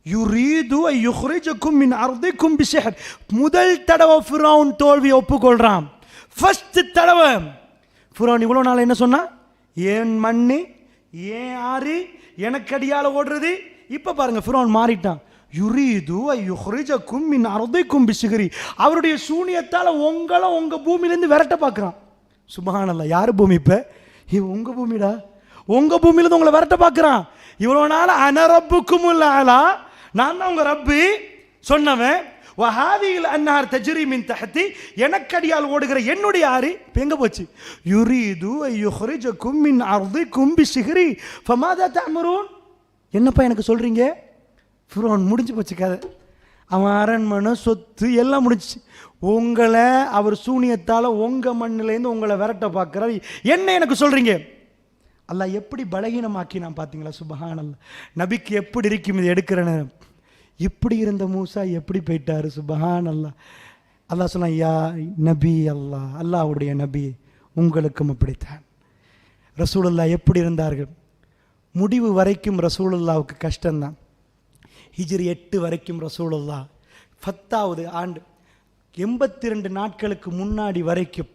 யுரீது ஐ யுஹ்ரிஜக்கும் மின் அர்திக்கும் பிஸிஹர். முதல் தடவை ஃபிரௌன் தோல்வியை ஒப்புக்கொள்கிறான். ஃபர்ஸ்ட் தடவை ஃபிரௌன் இவ்வளோ நாள் என்ன சொன்னா, ஏன் மண்ணு ஏன் ஆறு எனக்கு அடியால் ஓடுறது. இப்போ பாருங்க ஃபிரௌன் மாறிட்டான். யுரீது யுஹ்ரிஜக்கும் மின் அர்திக்கும் பிசிஹ்ரி. அவருடைய சூனியத்தால் உங்களை உங்கள் பூமியிலேருந்து விரட்ட பார்க்குறான். சுப்ஹானல்லாஹ். யார் பூமி? இப்போ உங்கள் பூமிடா. உங்கள் பூமியிலேருந்து உங்களை விரட்ட பார்க்குறான். இவ்வளோ நாள் அனரப்புக்கும் ஆலா, நான் தான் உங்கள் ரப்பு சொன்னவன். வஹாதில் அன்னார் தஜ்ரி மின் தஹ்தி, எனக்கடியால் ஓடுகிற என்னுடைய ஆறு இப்போ எங்கே போச்சு? யுரீது யுஹ்ரிஜக்கும் மின் அர்திக்கும் பிசிஹ்ரி ஃபமாதா தஅமுரூன். என்னப்பா எனக்கு சொல்கிறீங்க? ஃபிரௌன் முடிஞ்சு போச்சு கதை. அவன் அரண்மனை சொத்து எல்லாம் முடிஞ்சிச்சு. உங்களை அவர் சூனியத்தால் உங்கள் மண்ணிலேருந்து உங்களை விரட்ட பார்க்குறாரு. என்ன எனக்கு சொல்கிறீங்க? அல்லாஹ் எப்படி பலகீனமாக்கினான் பார்த்தீங்களா? சுப்ஹானல்லாஹ். நபிக்கு எப்படி இருக்கும் இது எடுக்கிற நேரம்? இப்படி இருந்த மூசா எப்படி போயிட்டாரு? சுப்ஹானல்லாஹ். அல்லாஹ் சொன்னான், யா நபி, அல்லாஹ்வுடைய நபி உங்களுக்கும் அப்படித்தான். ரசூலுல்லாஹ் எப்படி இருந்தார்கள்? முடிவு வரைக்கும் ரசூலுல்லாவுக்கு கஷ்டம்தான். ஹிஜ்ரி 8 வரைக்கும் ரசூலுல்லாஹ் 10வது ஆண்டு 82 நாட்களுக்கு முன்னாடி வரைக்கும்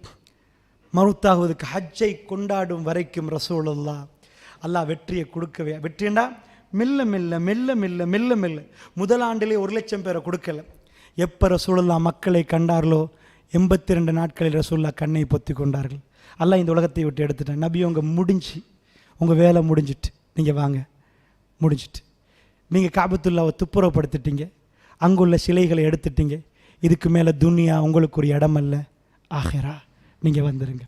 மருத்தாகுவதுக்கு ஹஜ்ஜை கொண்டாடும் வரைக்கும் ரசூலுல்லாஹ் அல்லாஹ் வெற்றியை கொடுக்கவே. வெற்றிண்டா மெல்ல மெல்ல மெல்ல மெல்ல மெல்ல மெல்ல. முதலாண்டிலே 1,00,000 பேரை கொடுக்கல. எப்போ ரசூலுல்லாஹ் மக்களை கண்டார்களோ 82 நாட்களில் ரசூலுல்லாஹ் கண்ணை பொத்தி கொண்டார்கள். அல்லாஹ் இந்த உலகத்தை விட்டு எடுத்துட்டேன். நபி உங்கள் முடிஞ்சு, உங்கள் வேலை முடிஞ்சிட்டு, நீங்கள் வாங்க, முடிஞ்சிட்டு. நீங்கள் காபத்துல்லாவை துப்புரப்படுத்திட்டீங்க, அங்குள்ள சிலைகளை எடுத்துட்டீங்க. இதுக்கு மேலே துனியா உங்களுக்கு ஒரு இடம் அல்ல, ஆஹிரா. நீங்கள் வந்துடுங்க.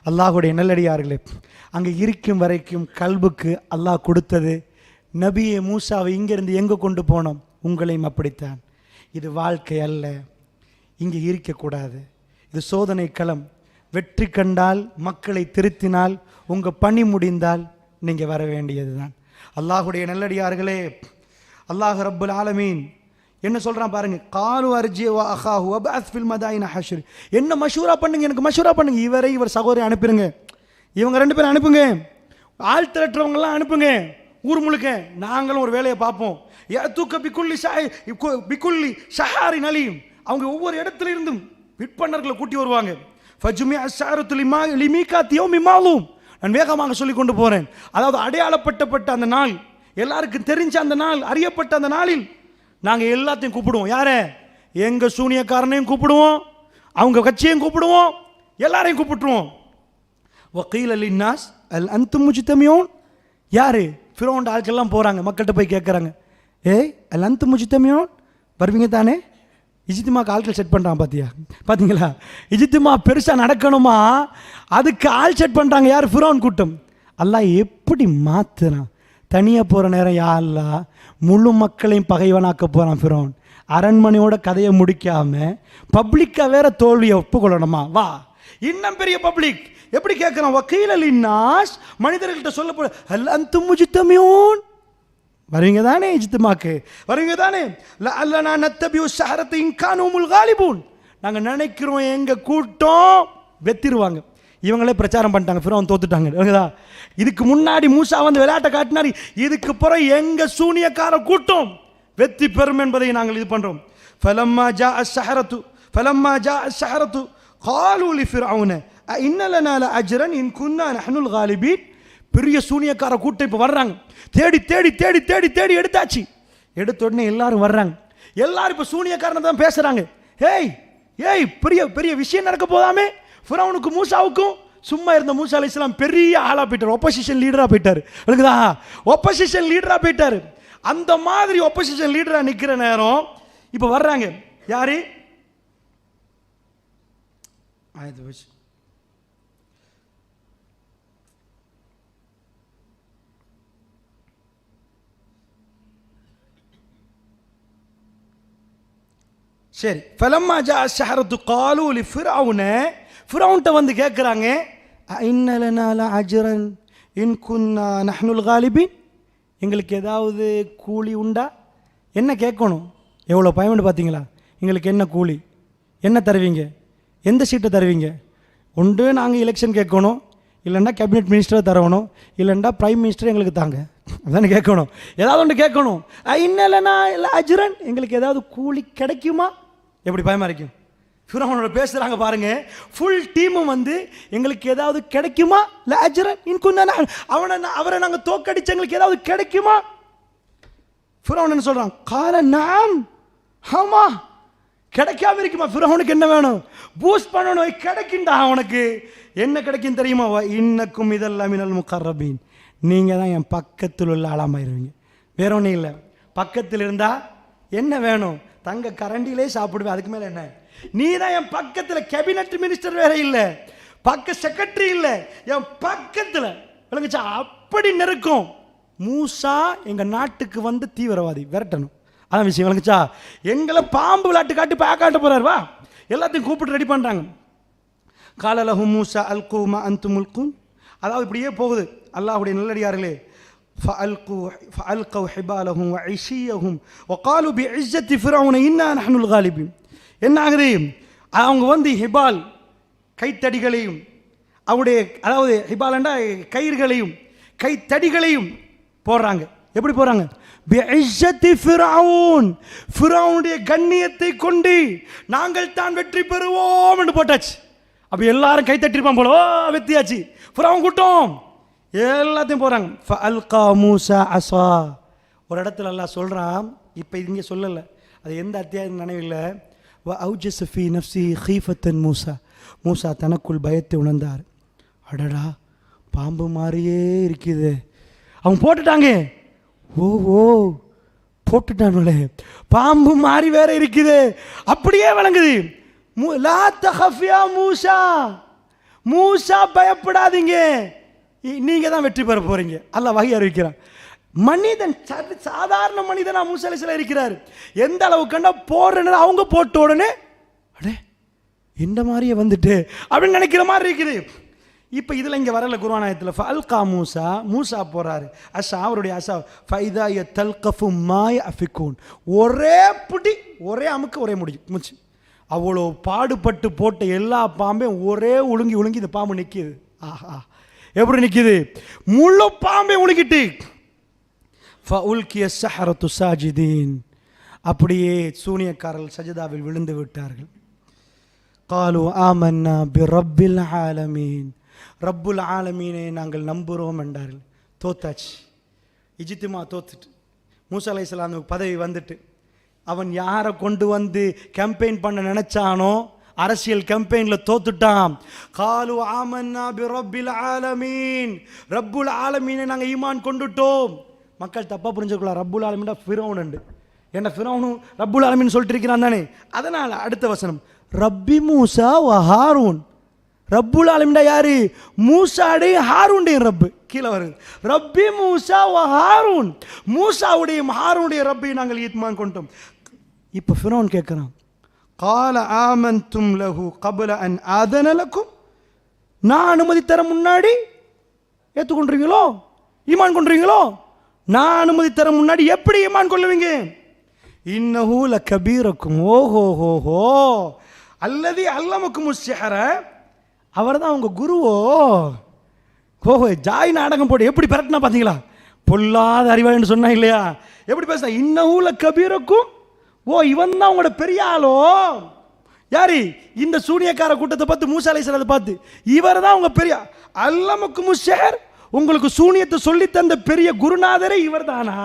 அல்லாஹுடைய நல்லடியார்களே, அங்கே இருக்கும் வரைக்கும் கல்புக்கு அல்லாஹ் கொடுத்தது நபியே மூசாவை இங்கேருந்து எங்கே கொண்டு போனோம்? உங்களையும் அப்படித்தான். இது வாழ்க்கை அல்ல, இங்கே இருக்கக்கூடாது. இது சோதனை களம். வெற்றி கண்டால், மக்களை திருத்தினால், உங்கள் பணி முடிந்தால் நீங்கள் வர வேண்டியது தான். அல்லாஹுடைய நல்லடியார்களே, அல்லாஹ் ரப்புல் ஆலமீன் என்ன சொல்கிறான் பாருங்க. காலு அர்ஜி வ அஹாஹு வபஅத் ஃபில் மதாயின ஹஷ்ர். என்ன மஷூரா பண்ணுங்க, எனக்கு மஷூரா பண்ணுங்க. இவர் சகோதரி அனுப்பிடுங்க, இவங்க 2 பேரும் அனுப்புங்க, ஆள் திரட்டுறவங்கெல்லாம் அனுப்புங்க, ஊர் முழுக்க. நாங்களும் ஒரு வேலையை பார்ப்போம். தூக்க பிக்குள்ளி ஷஹாரி நலியும். அவங்க ஒவ்வொரு இடத்துல இருந்தும் விற்பனர்களை கூட்டி வருவாங்க. ஃபஜுமி அஸ்ஸாரத்து லிமீகாத் யௌமி மாலூம். நான் வேகமாக சொல்லி கொண்டு போகிறேன். அதாவது அடையாளப்பட்ட அந்த நாள், எல்லாருக்கும் தெரிஞ்ச அந்த நாள், அறியப்பட்ட அந்த நாளில் நாங்கள் எல்லாத்தையும் கூப்பிடுவோம். யாரை? எங்கள் சூனியக்காரனையும் கூப்பிடுவோம், அவங்க கட்சியையும் கூப்பிடுவோம், எல்லாரையும் கூப்பிட்டுருவோம். வக்கீல் அலின்னாஸ் அல் அன்தும் முஜ்தமியூன். யார்? ஃபிரௌன் ஆட்கள்லாம் போகிறாங்க, மக்கள்கிட்ட போய் கேட்குறாங்க, ஏய் அல் அன்தும் முஜ்தமியூன், வருவீங்க தானே? இஜித்துமாக்கு ஆட்கள் செட் பண்ணுறான். பார்த்தீங்களா? இஜித்துமா பெருசாக நடக்கணுமா, அதுக்கு ஆள் செட் பண்ணுறாங்க. யார்? ஃபிரௌன் கூட்டம். அல்லாஹ் எப்படி மாற்றுறான்? தனியாக போகிற நேரம் யா அல்லாஹ் முழு மக்களையும் பகைவனாக்க போகிறான் ஃபிரௌன். அரண்மனையோட கதையை முடிக்காமல் பப்ளிக்காக வேற தோல்வியை ஒப்புக்கொள்ளணுமா? வா, இன்னும் பெரிய பப்ளிக். எப்படி கேட்குறான்? வக்கீல் அலின்னாஸ், மனிதர்கள்ட்ட சொல்லப்பட அல் அன்தும் முஜ்தமியூன், வருவீங்க தானே? இஜ்திமாக்கு வருவீங்க தானே? லஅல்லனா நத்தபியு ஸஹரத இன் கானுமுல் காலிபூன். நாங்கள் நினைக்கிறோம் எங்கள் கூட்டம் வெத்திருவாங்க. இவங்களே பிரச்சாரம் பண்ணிட்டாங்க, ஃபிரௌன் தோத்துட்டாங்க. இதுக்கு முன்னாடி மூசா வந்து விளையாட்டை காட்டினார். இதுக்கு பிறகு எங்கள் சூனியக்கார கூட்டம் வெற்றி பெறும் என்பதை நாங்கள் இது பண்ணுறோம். ஃபலம்மா ஜாஅ ஸஹரத்து காலூ லிஃபிர்அவுன இன்ன லனா லஅஜ்ரன் இன் குன்னா நஹ்னுல் காலிபீன். பெரிய சூனியக்கார கூட்டம் இப்போ வர்றாங்க. தேடி தேடி தேடி தேடி தேடி எடுத்தாச்சு. எடுத்த உடனே எல்லாரும் வர்றாங்க. எல்லாரும் இப்போ சூனியக்காரனை தான் பேசுகிறாங்க. ஏய் ஏய், பெரிய பெரிய விஷயம் நடக்க போதாமே. ஃபிரௌனுக்கு மூசாவுக்கும். சும்மா இருந்த மூசா அலைஹிஸ்ஸலாம் பெரிய ஆளாக போயிட்டார், ஒப்போசிஷன் லீடராக போயிட்டார். இருக்குதா? ஒப்போசிஷன் லீடராக போயிட்டார். அந்த மாதிரி ஒப்போசிஷன் லீடராக நிற்கிற நேரம் இப்போ வர்றாங்க. யாரு? சரி. ஃபலம்மா ஜாஅ ஸஹரத்து காலூ லிஃபிர்அவுன. ஃபிரௌன்ட்ட வந்து கேட்குறாங்க, இன்ன லனா லஅஜ்ரன் இன் குன்னா நஹ்னுல் காலிபீன். எங்களுக்கு ஏதாவது கூலி உண்டா? என்ன கேட்கணும்? எவ்வளோ பயமெண்டு பார்த்தீங்களா? எங்களுக்கு என்ன கூலி, என்ன தருவீங்க, எந்த சீட்டை தருவீங்க? ஒன்று நாங்கள் எலெக்ஷன் கேட்கணும், இல்லைன்னா கேபினெட் மினிஸ்டரை தரணும், இல்லைன்னா பிரைம் மினிஸ்டர் எங்களுக்கு தாங்க, அதானே கேட்கணும். ஏதாவது ஒன்று கேட்கணும். இன்னலனா அஜ்ரன், எங்களுக்கு ஏதாவது கூலி கிடைக்குமா? எப்படி பயமாக இருக்கும்? ஃபிரௌனோட பேசுகிறாங்க பாருங்க. ஃபுல் டீமும் வந்து எங்களுக்கு ஏதாவது கிடைக்குமா? இல்லை அஜ்ரன் இன்குன்னா அவரை நாங்கள் தோக்கடிச்சு எங்களுக்கு ஏதாவது கிடைக்குமா? ஃபிரௌன் என்ன சொல்றான்? கால நாம், ஆமா கிடைக்காம இருக்குமா? ஃபிரௌனுக்கு என்ன வேணும்? பூஸ்ட் பண்ணணும், கிடைக்குண்டா. அவனுக்கு என்ன கிடைக்கும் தெரியுமா? இன்னக்கும் இதெல்லாம் மினல் முகர்ரபீன், நீங்க தான் என் பக்கத்தில் உள்ள ஆளாமாயிருவீங்க. வேற ஒன்றும் இல்லை. பக்கத்தில் இருந்தா என்ன வேணும்? தங்க கரண்டிலே சாப்பிடுவேன், அதுக்கு மேல என்ன? நீ தான் என் பக்கத்தில். கேபினட் மினிஸ்டர் வேற இல்லை, பக்க செக்ரட்டரி இல்லை, என் பக்கத்தில். விளங்குச்சா? அப்படி நெருக்கம். மூசா எங்க நாட்டுக்கு வந்து தீவிரவாதி விரட்டணும், அதான் விஷயம். விளங்குச்சா? எங்களை பாம்பு விளையாட்டு காட்டி காட்ட போறாரு. வா, எல்லாத்தையும் கூப்பிட்டு ரெடி பண்றாங்க. காலலஹு மூசா அல்கூமா அன்தும் முல்கூன். அதாவது இப்படியே போகுது. அல்லாஹ்வுடைய நல்லடியார்களே, فألقوا حبالهم وعشيهم وقالوا بعزة فرعون إنا نحن الغالبين. என்ன ஆகுது? அவங்க வந்து ஹிபால் கைத்தடிகளையும், அவருடைய அதாவது ஹிபால்ண்டா கயிறுகளையும் கைத்தடிகளையும் போடுறாங்க. எப்படி போறாங்க? பிஇஸ்ஸத்தி ஃபிரௌன், ஃபிரௌனுடைய கண்ணியத்தை கொண்டு நாங்கள் தான் வெற்றி பெறுவோம் என்று போட்டாச்சு. அப்ப எல்லாரும் கை தட்டிருப்பான் போல, வெத்தியாச்சு. ஃபிரௌன் கூட்டம் எல்லாத்தையும் போறாங்க. ஃபஅல்கா மூசா அஸா. ஒரு இடத்துல அல்லாஹ் சொல்றான், இப்போ இங்கே சொல்லலை, அது எந்த அத்தியாயம் நினைவில்லை. வஅௌஜஸ ஃபீ நஃப்ஸிஹி ஹீஃபத்தன் மூசா, மூசா தனக்குள் பயத்தை உணர்ந்தார். அடடா, பாம்பு மாதிரியே இருக்குது. அவங்க போட்டுட்டாங்க. ஓ போட்டுட்டானுங்களே, பாம்பு மாதிரி வேற இருக்குது. அப்படியே விளங்குது. லா தஹஃப் யா மூசா, மூசா பயப்படாதீங்க, நீங்க தான் வெற்றி பெற போறீங்க. அல்லாஹ் வஹி அறிவிக்கிறான். மனிதன், சாதாரண மனிதனா மூசா அலைஹிஸ்ஸலாம் இருக்கிறார். எந்த அளவு கண்டா போடுற அவங்க போட்ட உடனே அடே இந்த மாதிரியே வந்துட்டு அப்படின்னு நினைக்கிற மாதிரி இருக்குது. இப்போ இதில் இங்கே வரல குர்ஆன் ஆயத்தில். ஃபஅல்கா மூசா, மூசா போறாரு. அஸா, அவருடைய அஸா. ஃபைதா யதல்கஃபு மா யஃபிகூன், ஒரே பிடி, ஒரே அமுக்கு, ஒரே மூச்சு. அவ்வளோ பாடுபட்டு போட்ட எல்லா பாம்பையும் ஒரே உழுங்கி உழுங்கி இந்த பாம்பு நிற்கிது. ஆஹா, எப்படி நிற்கிது? முழு பாம்பை உழுங்கிட்டு. ஃபஉல்கிய ஸஹரத்து சாஜிதீன், அப்படியே சூனியக்காரர்கள் சஜதாவில் விழுந்து விட்டார்கள். காலு ஆமன்னா பிரப்பில் ஆலமீன், ரப்புல் ஆலமீனை நாங்கள் நம்புகிறோம் என்றார்கள். தோத்தாச்சு, இஜித்துமா தோத்துட்டு. மூசா அலைஹிஸ்ஸலாம் பதவி வந்துட்டு, அவன் யாரை கொண்டு வந்து கேம்பெயின் பண்ண நினைச்சானோ அரசியல் கேம்பெயினில் தோத்துட்டான். காலு ஆமன்னா பிரப்பில் ஆலமீன், ரப்புல் ஆலமீனை நாங்கள் ஈமான் கொண்டுட்டோம். மக்கள் தப்பாக புரிஞ்சுக்கலாம், ரப்புல் ஆலமீன் ஃபிரௌன் உண்டு. என்ன ஃபிரௌனு ரப்புல் ஆலமீன் சொல்லிட்டு இருக்கிறான் தானே. அதனால் அடுத்த வசனம், ரப்பி மூசா வ ஹாரூன். ரப்புல் ஆலமீன் யாரு? மூசாடைய ஹாரூனுடைய ரப்பு. கீழே வருது, ரப்பி மூசா வ ஹாரூன், மூசாவுடைய ஹாரூனுடைய ரப்பை நாங்கள் ஈமான் கொண்டோம். இப்போ ஃபிரௌன் கேட்குறான், கால ஆமன்தும் லஹு கபல அன் ஆதன லக்கும், நான் அனுமதி தர முன்னாடி ஏற்றுக்கொண்டுறீங்களோ, ஈமான் கொண்டுறீங்களோ? நான் அனுமதி தர முன்னாடி எப்படி ஈமான் கொள்ளுவீங்க? இன்னஹு லகபீரக்கும், ஓஹோ அல்லதி அல்லமக்கும் ஸிஹ்ர, அவர் தான் உங்க குருவோ. ஓஹோ, ஜாய் நாடகம் போட்டு எப்படி பரட்டினா பார்த்தீங்களா? பொல்லாத அறிவாளின்னு சொன்னா இல்லையா? எப்படி பேசுனா? இன்னஹு லகபீரக்கும், ஓ இவன் தான் உங்களோட பெரிய ஆளோ. யாரு? இந்த சூனியக்கார கூட்டத்தை பார்த்து, மூசா அலைஹிஸ்ஸலாத்தை பார்த்து, இவர் தான் உங்க பெரிய அல்லமக்கும் ஸிஹ்ர், உங்களுக்கு சூனியத்தை சொல்லி தந்த பெரிய குருநாதரே இவர் தானா?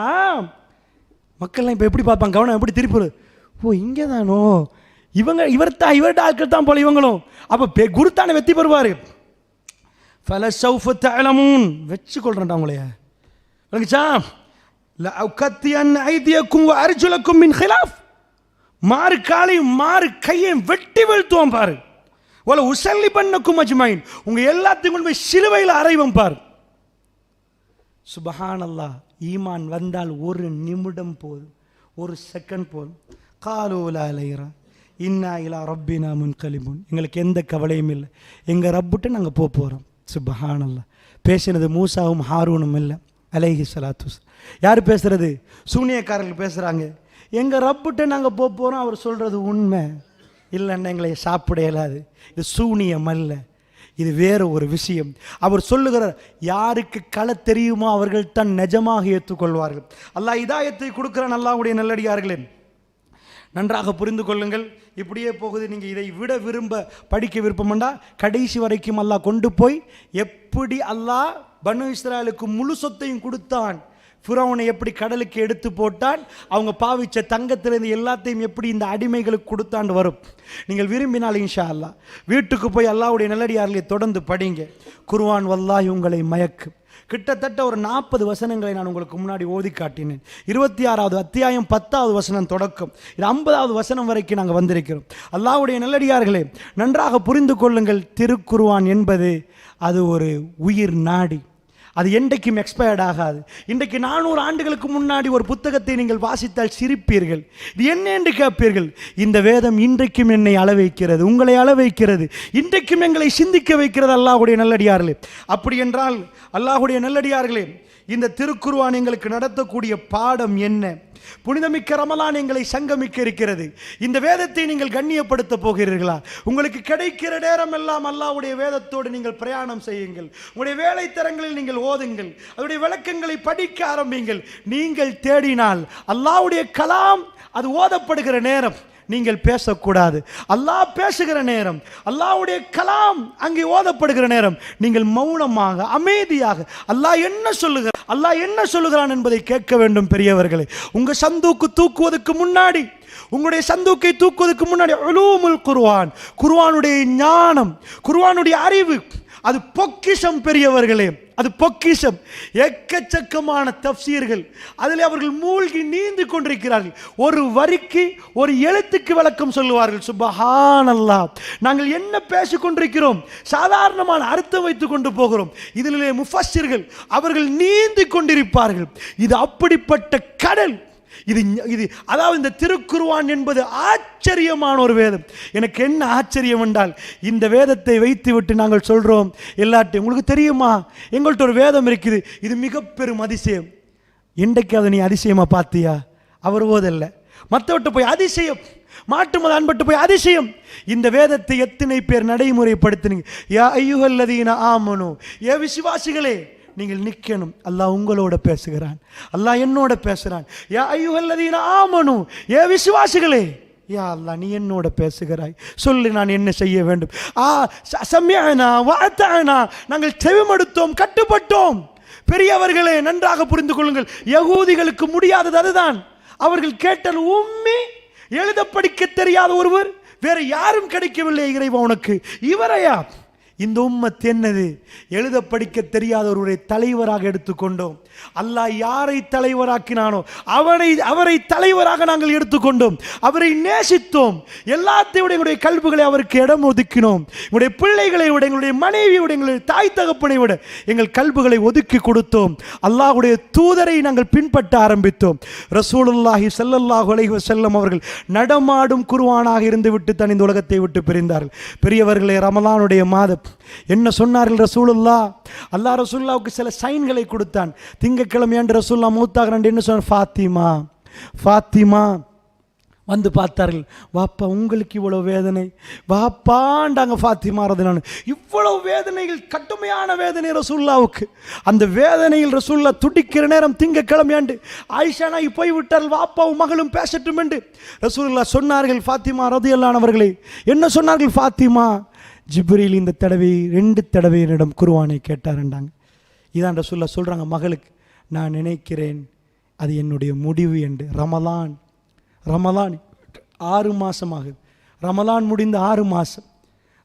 மக்கள்லாம் இப்போ எப்படி பார்ப்பாங்க? கவனம் எப்படி திருப்பி, ஓ இங்கே தானோ இவங்க, இவர்கிட்ட ஆட்கள் தான் போல இவங்களும். அப்போ குருத்தான வெற்றி பெறுவார். ஃபலஸௌஃப தஅலமூன், வச்சு கொள்றேன்டா உங்களைய. விளங்குச்சா? லஅகத்தியன் ஐதியக்கும் வ அர்ஜுலக்கும் மின் ஹிலாஃப், மாறு காலையும் மாறு கையையும் வெட்டி வீழ்த்துவோம் பாரு. வல உஸல்லி பன்னக்கும் அஜ்மைன், உங்க எல்லாத்தையும் கொண்டு போய் சிலுவையில் அறைவோம் பாரு. சுபஹானல்லாஹ், ஈமான் வந்தால் ஒரு நிமிடம் போதும், ஒரு செகண்ட் போதும். காலு லா லைரா இன்னா இலா ரப்பினா முன்கலிபுன், எங்களுக்கு எந்த கவலையும் இல்லை, எங்கள் ரப்புட்டு நாங்கள் போகிறோம். சுபஹானல்லாஹ். பேசினது மூசாவும் ஹாரூனும் இல்லை அலைஹிஸ்ஸலாத்து. யார் பேசுறது? சூனியக்காரர்கள் பேசுகிறாங்க. எங்கள் ரப்புட்டு நாங்கள் போகிறோம், அவர் சொல்கிறது உண்மை இல்லைன்னா எங்களை சாப்பிட இயலாது. இது சூனியம் அல்ல, இது வேற ஒரு விஷயம். அவர் சொல்லுகிறார், யாருக்கு கள தெரியுமோ அவர்கள் தான் நிஜமாக ஏற்றுக்கொள்வார்கள். அல்லாஹ் இதாயத்தை கொடுக்கிறான். அல்லாஹ்வுடைய நல்லடியார்களே, நன்றாக புரிந்து கொள்ளுங்கள். இப்படியே போகுது. நீங்கள் இதை விட படிக்க விருப்பம்ண்டா கடைசி வரைக்கும் அல்லாஹ் கொண்டு போய், எப்படி அல்லாஹ் பனு இஸ்ராயலுக்கு முழு சொத்தையும் கொடுத்தான், ஃபிரௌனை எப்படி கடலுக்கு எடுத்து போட்டான், அவங்க பாவிச்ச தங்கத்திலிருந்து எல்லாத்தையும் எப்படி இந்த அடிமைகளுக்கு கொடுத்தாண்டு வரும். நீங்கள் விரும்பினால் இன்ஷா அல்லாஹ் வீட்டுக்கு போய் அல்லாஹ்வுடைய நல்லடியார்களை தொடர்ந்து படிங்க. குர்ஆன் வல்லாஹி உங்களை மயக்கும். கிட்டத்தட்ட ஒரு 40 வசனங்களை நான் உங்களுக்கு முன்னாடி ஓதி காட்டினேன். 26வது அத்தியாயம் 10வது வசனம் தொடக்கம் இது 50வது வசனம் வரைக்கும் நாங்கள் வந்திருக்கிறோம். அல்லாஹ்வுடைய நல்லடியார்களே, நன்றாக புரிந்து கொள்ளுங்கள். திருக்குர்ஆன் என்பது அது ஒரு உயிர் நாடி. அது என்றைக்கும் எக்ஸ்பயர்ட் ஆகாது. இன்றைக்கு 400 ஆண்டுகளுக்கு முன்னாடி ஒரு புத்தகத்தை நீங்கள் வாசித்தால் சிரிப்பீர்கள். இது என்ன என்று கேட்பீர்கள். இந்த வேதம் இன்றைக்கும் என்னை அள வைக்கிறது, உங்களை அள வைக்கிறது, இன்றைக்கும் எங்களை சிந்திக்க வைக்கிறது. அல்லாஹ்வுடைய நல்லடியார்களே, அப்படி என்றால் அல்லாஹ்வுடைய நல்லடியார்களே, இந்த திருக்குர்ஆன் எங்களுக்கு நடத்தக்கூடிய பாடம் என்ன? புனிதமிக்க ரமலான் எங்களை சங்கமிக்க இருக்கிறது. இந்த வேதத்தை நீங்கள் கண்ணியப்படுத்த போகிறீர்களா? உங்களுக்கு கிடைக்கிற நேரம் எல்லாம் அல்லாஹ்வுடைய வேதத்தோடு நீங்கள் பிரயாணம் செய்யுங்கள். உங்களுடைய வேலை தரங்களில் நீங்கள் ஓதுங்கள், அதனுடைய விளக்கங்களை படிக்க ஆரம்பிங்கள். நீங்கள் தேடினால் அல்லாஹ்வுடைய கலாம் அது ஓதப்படுகிற நேரம் நீங்கள் பேசக்கூடாது. அல்லாஹ் பேசுகிற நேரம், அல்லாஹ்வுடைய கலாம் அங்கே ஓதப்படுகிற நேரம் நீங்கள் மௌனமாக அமைதியாக அல்லாஹ் என்ன சொல்லுகிறான் என்பதை கேட்க வேண்டும். பெரியவர்களே, உங்க சந்தூக்கு தூக்குவதற்கு முன்னாடி, உங்களுடைய சந்தூக்கை தூக்குவதற்கு முன்னாடி உலூமுல் குர்ஆன், குர்ஆனுடைய ஞானம், குர்ஆனுடைய அறிவு, அது பொக்கிஷம். பெரியவர்களே, அது பொக்கிஷம். எக்கச்சக்கமான தஃப்சீர்கள் அதில் அவர்கள் மூழ்கி நீந்து கொண்டிருக்கிறார்கள். ஒரு வரிக்கு ஒரு எழுத்துக்கு விளக்கம் சொல்லுவார்கள். சுப்ஹானல்லாஹ், நாங்கள் என்ன பேசிக் கொண்டிருக்கிறோம், சாதாரணமான அர்த்தம் வைத்துக் கொண்டு போகிறோம். இதிலே முஃபஸ்ஸிர்கள் அவர்கள் நீந்தி கொண்டிருப்பார்கள். இது அப்படிப்பட்ட கடல். இது அதாவது இந்த திருக்குர்ஆன் என்பது ஆச்சரியமான ஒரு வேதம். எனக்கு என்ன ஆச்சரியம் என்றால், இந்த வேதத்தை வைத்து விட்டு நாங்கள் சொல்றோம் எல்லாத்தையும், உங்களுக்கு தெரியுமா எங்கள்கிட்ட ஒரு வேதம் இருக்குது, இது மிக பெரும் அதிசயம். இன்றைக்கு அதை நீ அதிசயமா பார்த்தியா? அவர் ஓதல்ல, மற்றவட்ட போய் அதிசயம், மாட்டு மத அன்பட்டு போய் அதிசயம். இந்த வேதத்தை எத்தனை பேர் நடைமுறைப்படுத்தினீங்க? யா அய்யுஹல்லதீன ஆமனு, ஏ விசுவாசிகளே நீங்கள் நிற்கணும். அல்லாஹ் உங்களோட பேசுகிறான், அல்லாஹ் என்னோட பேசுகிறான். யா அய்யுஹல்லதீன ஆமனு, ஏ விசுவாசிகளே, யா அல்லாஹ் நீ என்னோட பேசுகிறாய், சொல்லு நான் என்ன செய்ய வேண்டும். சம்யனா வஅதனா, நாங்கள் செவிமடுத்தோம், கட்டுப்பட்டோம். பெரியவர்களே, நன்றாக புரிந்து கொள்ளுங்கள். யகூதிகளுக்கு முடியாதது அதுதான். அவர்கள் கேட்டால் உம்மி, எழுத படிக்க தெரியாத ஒருவர் வேற யாரும் கிடைக்கவில்லை இறைவா உனக்கு, இவரையா? இந்த உம்மத் என்னது? எழுத படிக்க தெரியாத ஒருவரை தலைவராக எடுத்துக்கொண்டோம். அல்லாஹ் யாரை தலைவராக்கினானோ அவரை தலைவராக நாங்கள் எடுத்துக்கொண்டோம். அவரை நேசித்தோம். எல்லாத்தையும் விட எங்களுடைய கல்விகளை அவருக்கு இடம் ஒதுக்கினோம். எங்களுடைய பிள்ளைகளை விட, எங்களுடைய மனைவியை விட, எங்களுடைய தாய் தகப்பனை விட எங்கள் கல்விகளை ஒதுக்கி கொடுத்தோம். அல்லாஹ்வுடைய தூதரை நாங்கள் பின்பற்ற ஆரம்பித்தோம். ரசூலுல்லாஹி ஸல்லல்லாஹு அலைஹி வஸல்லம் அவர்கள் நடமாடும் குர்ஆனாக இருந்து விட்டு தான் இந்த உலகத்தை விட்டு பிரிந்தார்கள். பெரியவர்களே, ரமலானுடைய மாதம் என்ன சொன்னார்கள் ரசூலுல்லாஹ்? அல்லாஹ் ரசூலுல்லாஹ்வுக்கு சில சைன்களை கொடுத்தான். திங்கக்கிழமையாண்டு ரசூலுல்லாஹ் மௌத்தாகிறான். என்ன சொன்னார்? ஃபாத்திமா, ஃபாத்திமா வந்து பார்த்தார்கள். வாப்பா உங்களுக்கு இவ்வளோ வேதனை, வாப்பாண்டாங்க ஃபாத்திமா ரதினானு. இவ்வளவு வேதனைகள், கடுமையான வேதனை ரசூலுல்லாஹ்வுக்கு. அந்த வேதனையில் ரசூலுல்லாஹ் துடிக்கிற நேரம் திங்கக்கிழமையாண்டு ஆயிஷா நாய் போய் விட்டார்கள், வாப்பாவும் மகளும் பேசட்டும் என்று ரசூலுல்லாஹ் சொன்னார்கள். ஃபாத்திமா ரதியல்லாஹு அவர்களே என்ன சொன்னார்கள்? ஃபாத்திமா, ஜிப்ரீல் இந்த தடவை 2 தடவை என்னிடம் குர்ஆனை கேட்டார்ண்டாங்க. இதான் ரசூலுல்லாஹ் சொல்கிறாங்க மகளுக்கு, நான் நினைக்கிறேன் அது என்னுடைய முடிவு என்று. ரமலான் 6 மாதம் ஆகுது. ரமலான் முடிந்த 6 மாதம்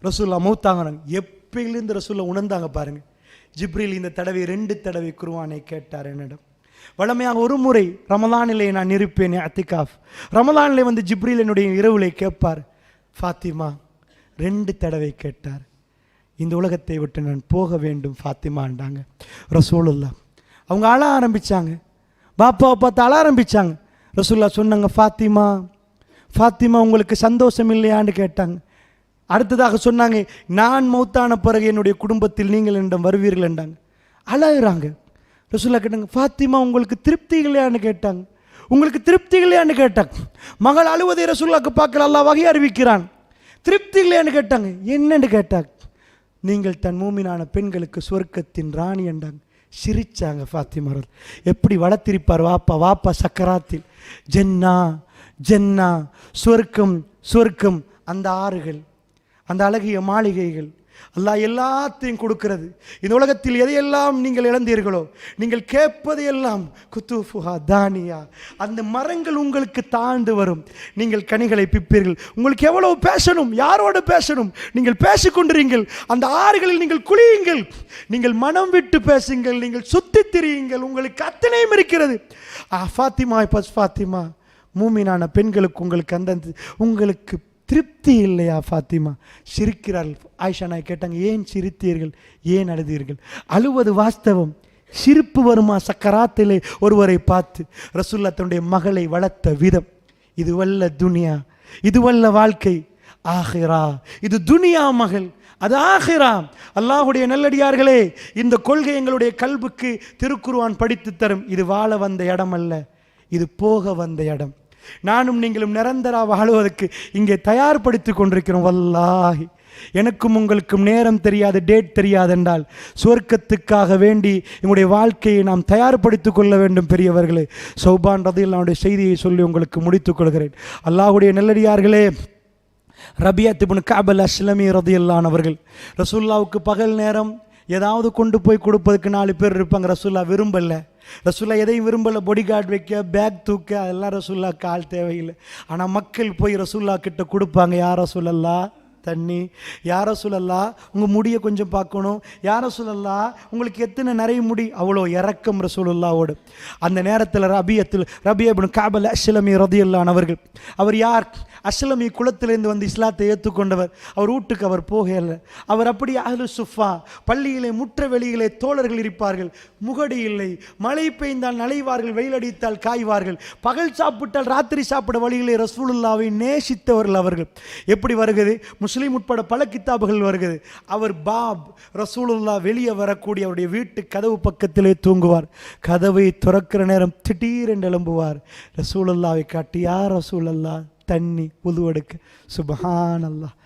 ரசூலுல்லாஹ் மௌத்தாகிறாங்க. எப்பயிலிருந்து ரசூலுல்லாஹ் உணர்ந்தாங்க பாருங்க. ஜிப்ரீல் இந்த தடவை 2 தடவை குர்ஆனை கேட்டார் என்னிடம். வழமையாக ஒரு முறை ரமலானிலே நான் இருப்பேன் அத்திகாஃப். ரமலானிலே வந்து ஜிப்ரீல் என்னுடைய இரவுலை கேட்பார். ஃபாத்திமா 2 தடவை கேட்டார், இந்த உலகத்தை விட்டு நான் போக வேண்டும் ஃபாத்திமாண்டாங்க ரசூலுல்லாஹ். அவங்க அழ ஆரம்பித்தாங்க, பாப்பாவை பார்த்து அழ ஆரம்பித்தாங்க. ரசூலுல்லாஹ் சொன்னாங்க, ஃபாத்திமா, ஃபாத்திமா உங்களுக்கு சந்தோஷம் இல்லையான்னு கேட்டாங்க. அடுத்ததாக சொன்னாங்க, நான் மௌத்தான பிறகு என்னுடைய குடும்பத்தில் நீங்கள் என்னிடம் வருவீர்கள் என்றாங்க. அழகுறாங்க. ரசூலுல்லாஹ் கேட்டாங்க, ஃபாத்திமா உங்களுக்கு திருப்தி இல்லையான்னு கேட்டாங்க. உங்களுக்கு திருப்தி இல்லையான்னு கேட்டாங்க. மகள் அழுவதை ரசூலுல்லாஹ்க்கு பார்க்கல, அல்லாஹ் வகை அறிவிக்கிறான். திருப்தி இல்லையான்னு கேட்டாங்க. என்னன்னு கேட்டாங்க, நீங்கள் தன் மூமினான பெண்களுக்கு சொர்க்கத்தின் ராணி என்றாங்க. சிரிச்சாங்க ஃபாத்திமா. எப்படி வளர்த்திருப்பார் வாப்பா, வாப்பா சக்கராத்தில். ஜன்னா ஜன்னா, சொர்க்கம் சொர்க்கம், அந்த ஆறுகள், அந்த அழகிய மாளிகைகள், அல்லாஹ் எல்லாத்தையும் கொடுக்கிறது. இந்த உலகத்தில் எதையெல்லாம் நீங்கள் இழந்தீர்களோ, நீங்கள் கேட்பதையெல்லாம் குத்துஃபுஹா தானியா, அந்த மரங்கள் உங்களுக்கு தாழ்ந்து வரும், நீங்கள் கனிகளை பிப்பீர்கள். உங்களுக்கு எவ்வளவு பேசணும், யாரோடு பேசணும், நீங்கள் பேசிக்கொண்டிருங்கள். அந்த ஆறுகளில் நீங்கள் குளியுங்கள், நீங்கள் மனம் விட்டு பேசுங்கள், நீங்கள் சுத்தி திரியுங்கள், உங்களுக்கு அத்தனையும் இருக்கிறது. ஃபாத்திமா பஸ் ஃபாத்திமா, மூமினான பெண்களுக்கு உங்களுக்கு அந்த உங்களுக்கு திருப்தி இல்லையா ஃபாத்திமா? சிரிக்கிறாள். ஆயிஷா நாய் கேட்டாங்க, ஏன் சிரித்தீர்கள், ஏன் அழுதீர்கள்? அழுவது வாஸ்தவம், சிரிப்பு வருமா சக்கராத்திலே ஒருவரை பார்த்து? ரசூல்லா தன்னுடைய மகளை வளர்த்த விதம், இதுவல்ல துனியா, இதுவல்ல வாழ்க்கை, ஆகிரா. இது துனியா மகள், அது ஆகிரா. அல்லாஹுடைய நல்லடியார்களே, இந்த கொள்கை எங்களுடைய கல்புக்கு திருக்குர்ஆன் படித்து தரும். இது வாழ வந்த இடம் அல்ல, இது போக வந்த இடம். நானும் நீங்களும் நிரந்தர வாழுவதற்கு இங்கே தயார்படுத்தி கொண்டிருக்கிறோம். வல்லாஹி எனக்கும் உங்களுக்கும் நேரம் தெரியாது, டேட் தெரியாது என்றால் சுவர்க்கத்துக்காக வேண்டி எங்களுடைய வாழ்க்கையை நாம் தயார்படுத்திக் கொள்ள வேண்டும். பெரியவர்களே, சௌபான் ரதியல்லாஹுடைய செய்தியை சொல்லி உங்களுக்கு முடித்துக் கொள்கிறேன். அல்லாஹுடைய நல்லடியார்களே, ரபியத் இப்னு கஅப் அல்-அஸ்லமி ரதியல்லாஹு அவர்கள் ரசூலுல்லாஹ்வுக்கு பகல் நேரம் ஏதாவது கொண்டு போய் கொடுப்பதற்கு 4 பேர் இருப்பாங்க. ரசூல்லா விரும்பல. ரசூல்லா எதையும் விரும்பலை, பாடி கார்டு வைக்க, பேக் தூக்க, அதெல்லாம் ரசூல்லாக்கு ஆள் தேவையில்லை. ஆனால் மக்கள் போய் ரசூல்லா கிட்ட கொடுப்பாங்க. யார் ரசூலல்லா தண்ணி, யார் ரசூலல்லா உங்கள் முடியை கொஞ்சம் பார்க்கணும், யார் ரசூலல்லா உங்களுக்கு எத்தனை நிறைய முடி, அவ்வளோ இறக்கம் ரசூலுல்லாவோடு. அந்த நேரத்தில் ரபியா இப்னு கஅப் அல்-அஸ்லமி ரதியல்லாஹு அவர்கள், அவர் யார்? அஸ்லமி குலத்திலிருந்து வந்து இஸ்லாத்தை ஏற்றுக்கொண்டவர். அவர் வீட்டுக்கு அவர் போகல. அவர் அப்படி அஹ்லு சுஃபா, பள்ளியிலே முற்ற வெளியிலே தோழர்கள் இருப்பார்கள், முகடி இல்லை, மழை பெய்ந்தால் நனைவார்கள், வெயில் அடித்தால் காய்வார்கள், பகல் சாப்பிட்டால் ராத்திரி சாப்பிட வழியிலே ரசூலுல்லாவை நேசித்தவர்கள் அவர்கள். எப்படி வருகிறது? முஸ்லீம் உட்பட பல கித்தாபுகள் வருகிறது. அவர் பாப் ரசூலுல்லா வெளியே வரக்கூடிய அவருடைய வீட்டு கதவு பக்கத்திலே தூங்குவார். கதவை துறக்கிற நேரம் திடீரென்று எழும்புவார். ரசூலுல்லாவை காட்டி, யார் ரசூலுல்லா தண்ணி உதுவெடுக்க. சுப்ஹானல்லாஹ்,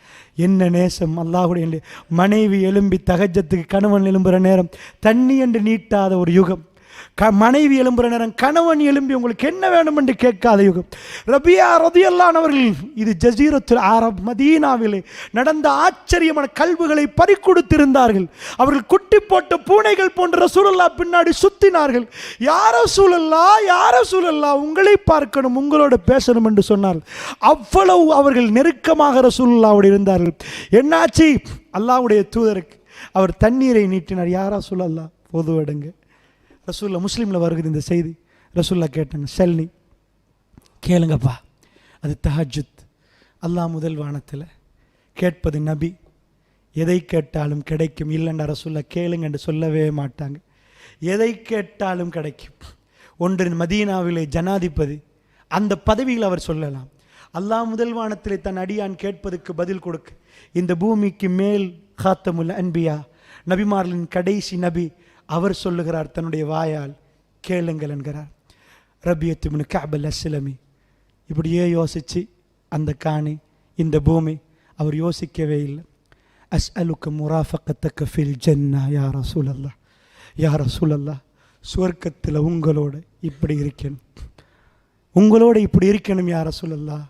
என்ன நேசம்! அல்லாஹுடைய மனைவி எழும்பி தஹஜ்ஜத்துக்கு கணவன் எழும்புகிற நேரம் தண்ணி என்று நீட்டாத ஒரு யுகம். மனைவி எழும்புகிற நேரம் கணவன் எழும்பி உங்களுக்கு என்ன வேணும் என்று கேட்காத யுகம். ரபியா ரதியல்லாஹு அவர்கள், இது ஜஸீரத்துல் அரப் மதீனாவிலே நடந்த ஆச்சரியமான கல்விகளை பறிகொடுத்திருந்தார்கள். அவர்கள் குட்டி போட்ட பூனைகள் போன்ற ரசூலுல்லாஹ் பின்னாடி சுத்தினார்கள். யார் ரசூலுல்லாஹ், யார் ரசூலுல்லாஹ், உங்களை பார்க்கணும், உங்களோட பேசணும் என்று சொன்னார்கள். அவ்வளவு அவர்கள் நெருக்கமாக ரசூலுல்லாஹ்வோடு இருந்தார்கள். என்னாச்சு? அல்லாஹ்வுடைய தூதருக்கு அவர் தண்ணீரை நீட்டினார். யார் ரசூலுல்லாஹ், பொதுவெடுங்க. ரசூல்லா, முஸ்லீமில் வருகிறது இந்த செய்தி. ரசூல்லா கேட்டாங்க, செல்னி கேளுங்கப்பா, அது தஹஜ்ஜுத். அல்லாஹ் முதல் வானத்தில் கேட்பது நபி, எதை கேட்டாலும் கிடைக்கும். இல்லைண்டா ரசூல்லா கேளுங்க என்று சொல்லவே மாட்டாங்க. எதை கேட்டாலும் கிடைக்கும். ஒன்று மதீனாவிலே ஜனாதிபதி, அந்த பதவியில் அவர் சொல்லலாம். அல்லாஹ் முதல் வானத்திலே தன் அடியான் கேட்பதற்கு பதில் கொடுக்க, இந்த பூமிக்கு மேல் காத்தமுல் அன்பியா, நபிமார்களின் கடைசி நபி, அவர் சொல்லுகிறார் தன்னுடைய வாயால், கேளுங்கள் என்கிறார். ரபியத் இப்னு கஅப் அல்-அஸ்லமி இப்படியே யோசிச்சு, அந்த காணி, இந்த பூமி, அவர் யோசிக்கவே இல்லை. அஸ்அலுக முராஃபகத்தக ஃபில் ஜன்னா யா ரசூலல்லாஹ், யா ரசூலல்லாஹ், சுவர்க்கத்தில் உங்களோடு இப்படி இருக்கணும், உங்களோடு இப்படி இருக்கணும் யா ரசூலல்லாஹ்.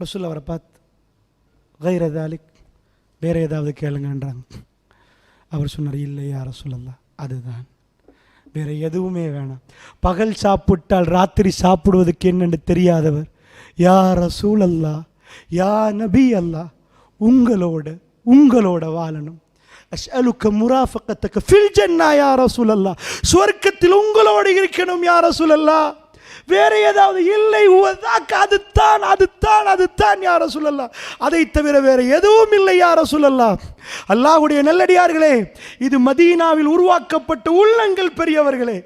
ரசூல் அவரை பார்த்து, கைர தாலிக், வேற ஏதாவது கேளுங்கன்றாங்க. அவர் சொன்னார், இல்லை யா ரசூலல்லாஹ், அதுதான், வேற எதுவுமே வேணாம். பகல் சாப்பிட்டால் ராத்திரி சாப்பிடுவதற்கு என்னென்று தெரியாதவர், யா ரசூலல்லாஹ், யா நபி அல்லாஹ், உங்களோட வாழணும். அஸ்அலுக முராஃபகத்தக ஃபில் ஜன்னா யா ரசூலல்லாஹ், சுவர்க்கத்தில் உங்களோடு இருக்கணும் யா ரசூலல்லாஹ், வேற ஏதாவது இல்லை. அதுதான் யா ரசூலல்லாஹ், அதை தவிர வேற எதுவும் இல்லை யா ரசூலல்லாஹ். அல்லாஹ்வுடைய நல்லடியார்களே, இது மதீனாவில் உருவாக்கப்பட்ட உள்ளங்கள். பெரியவர்களே,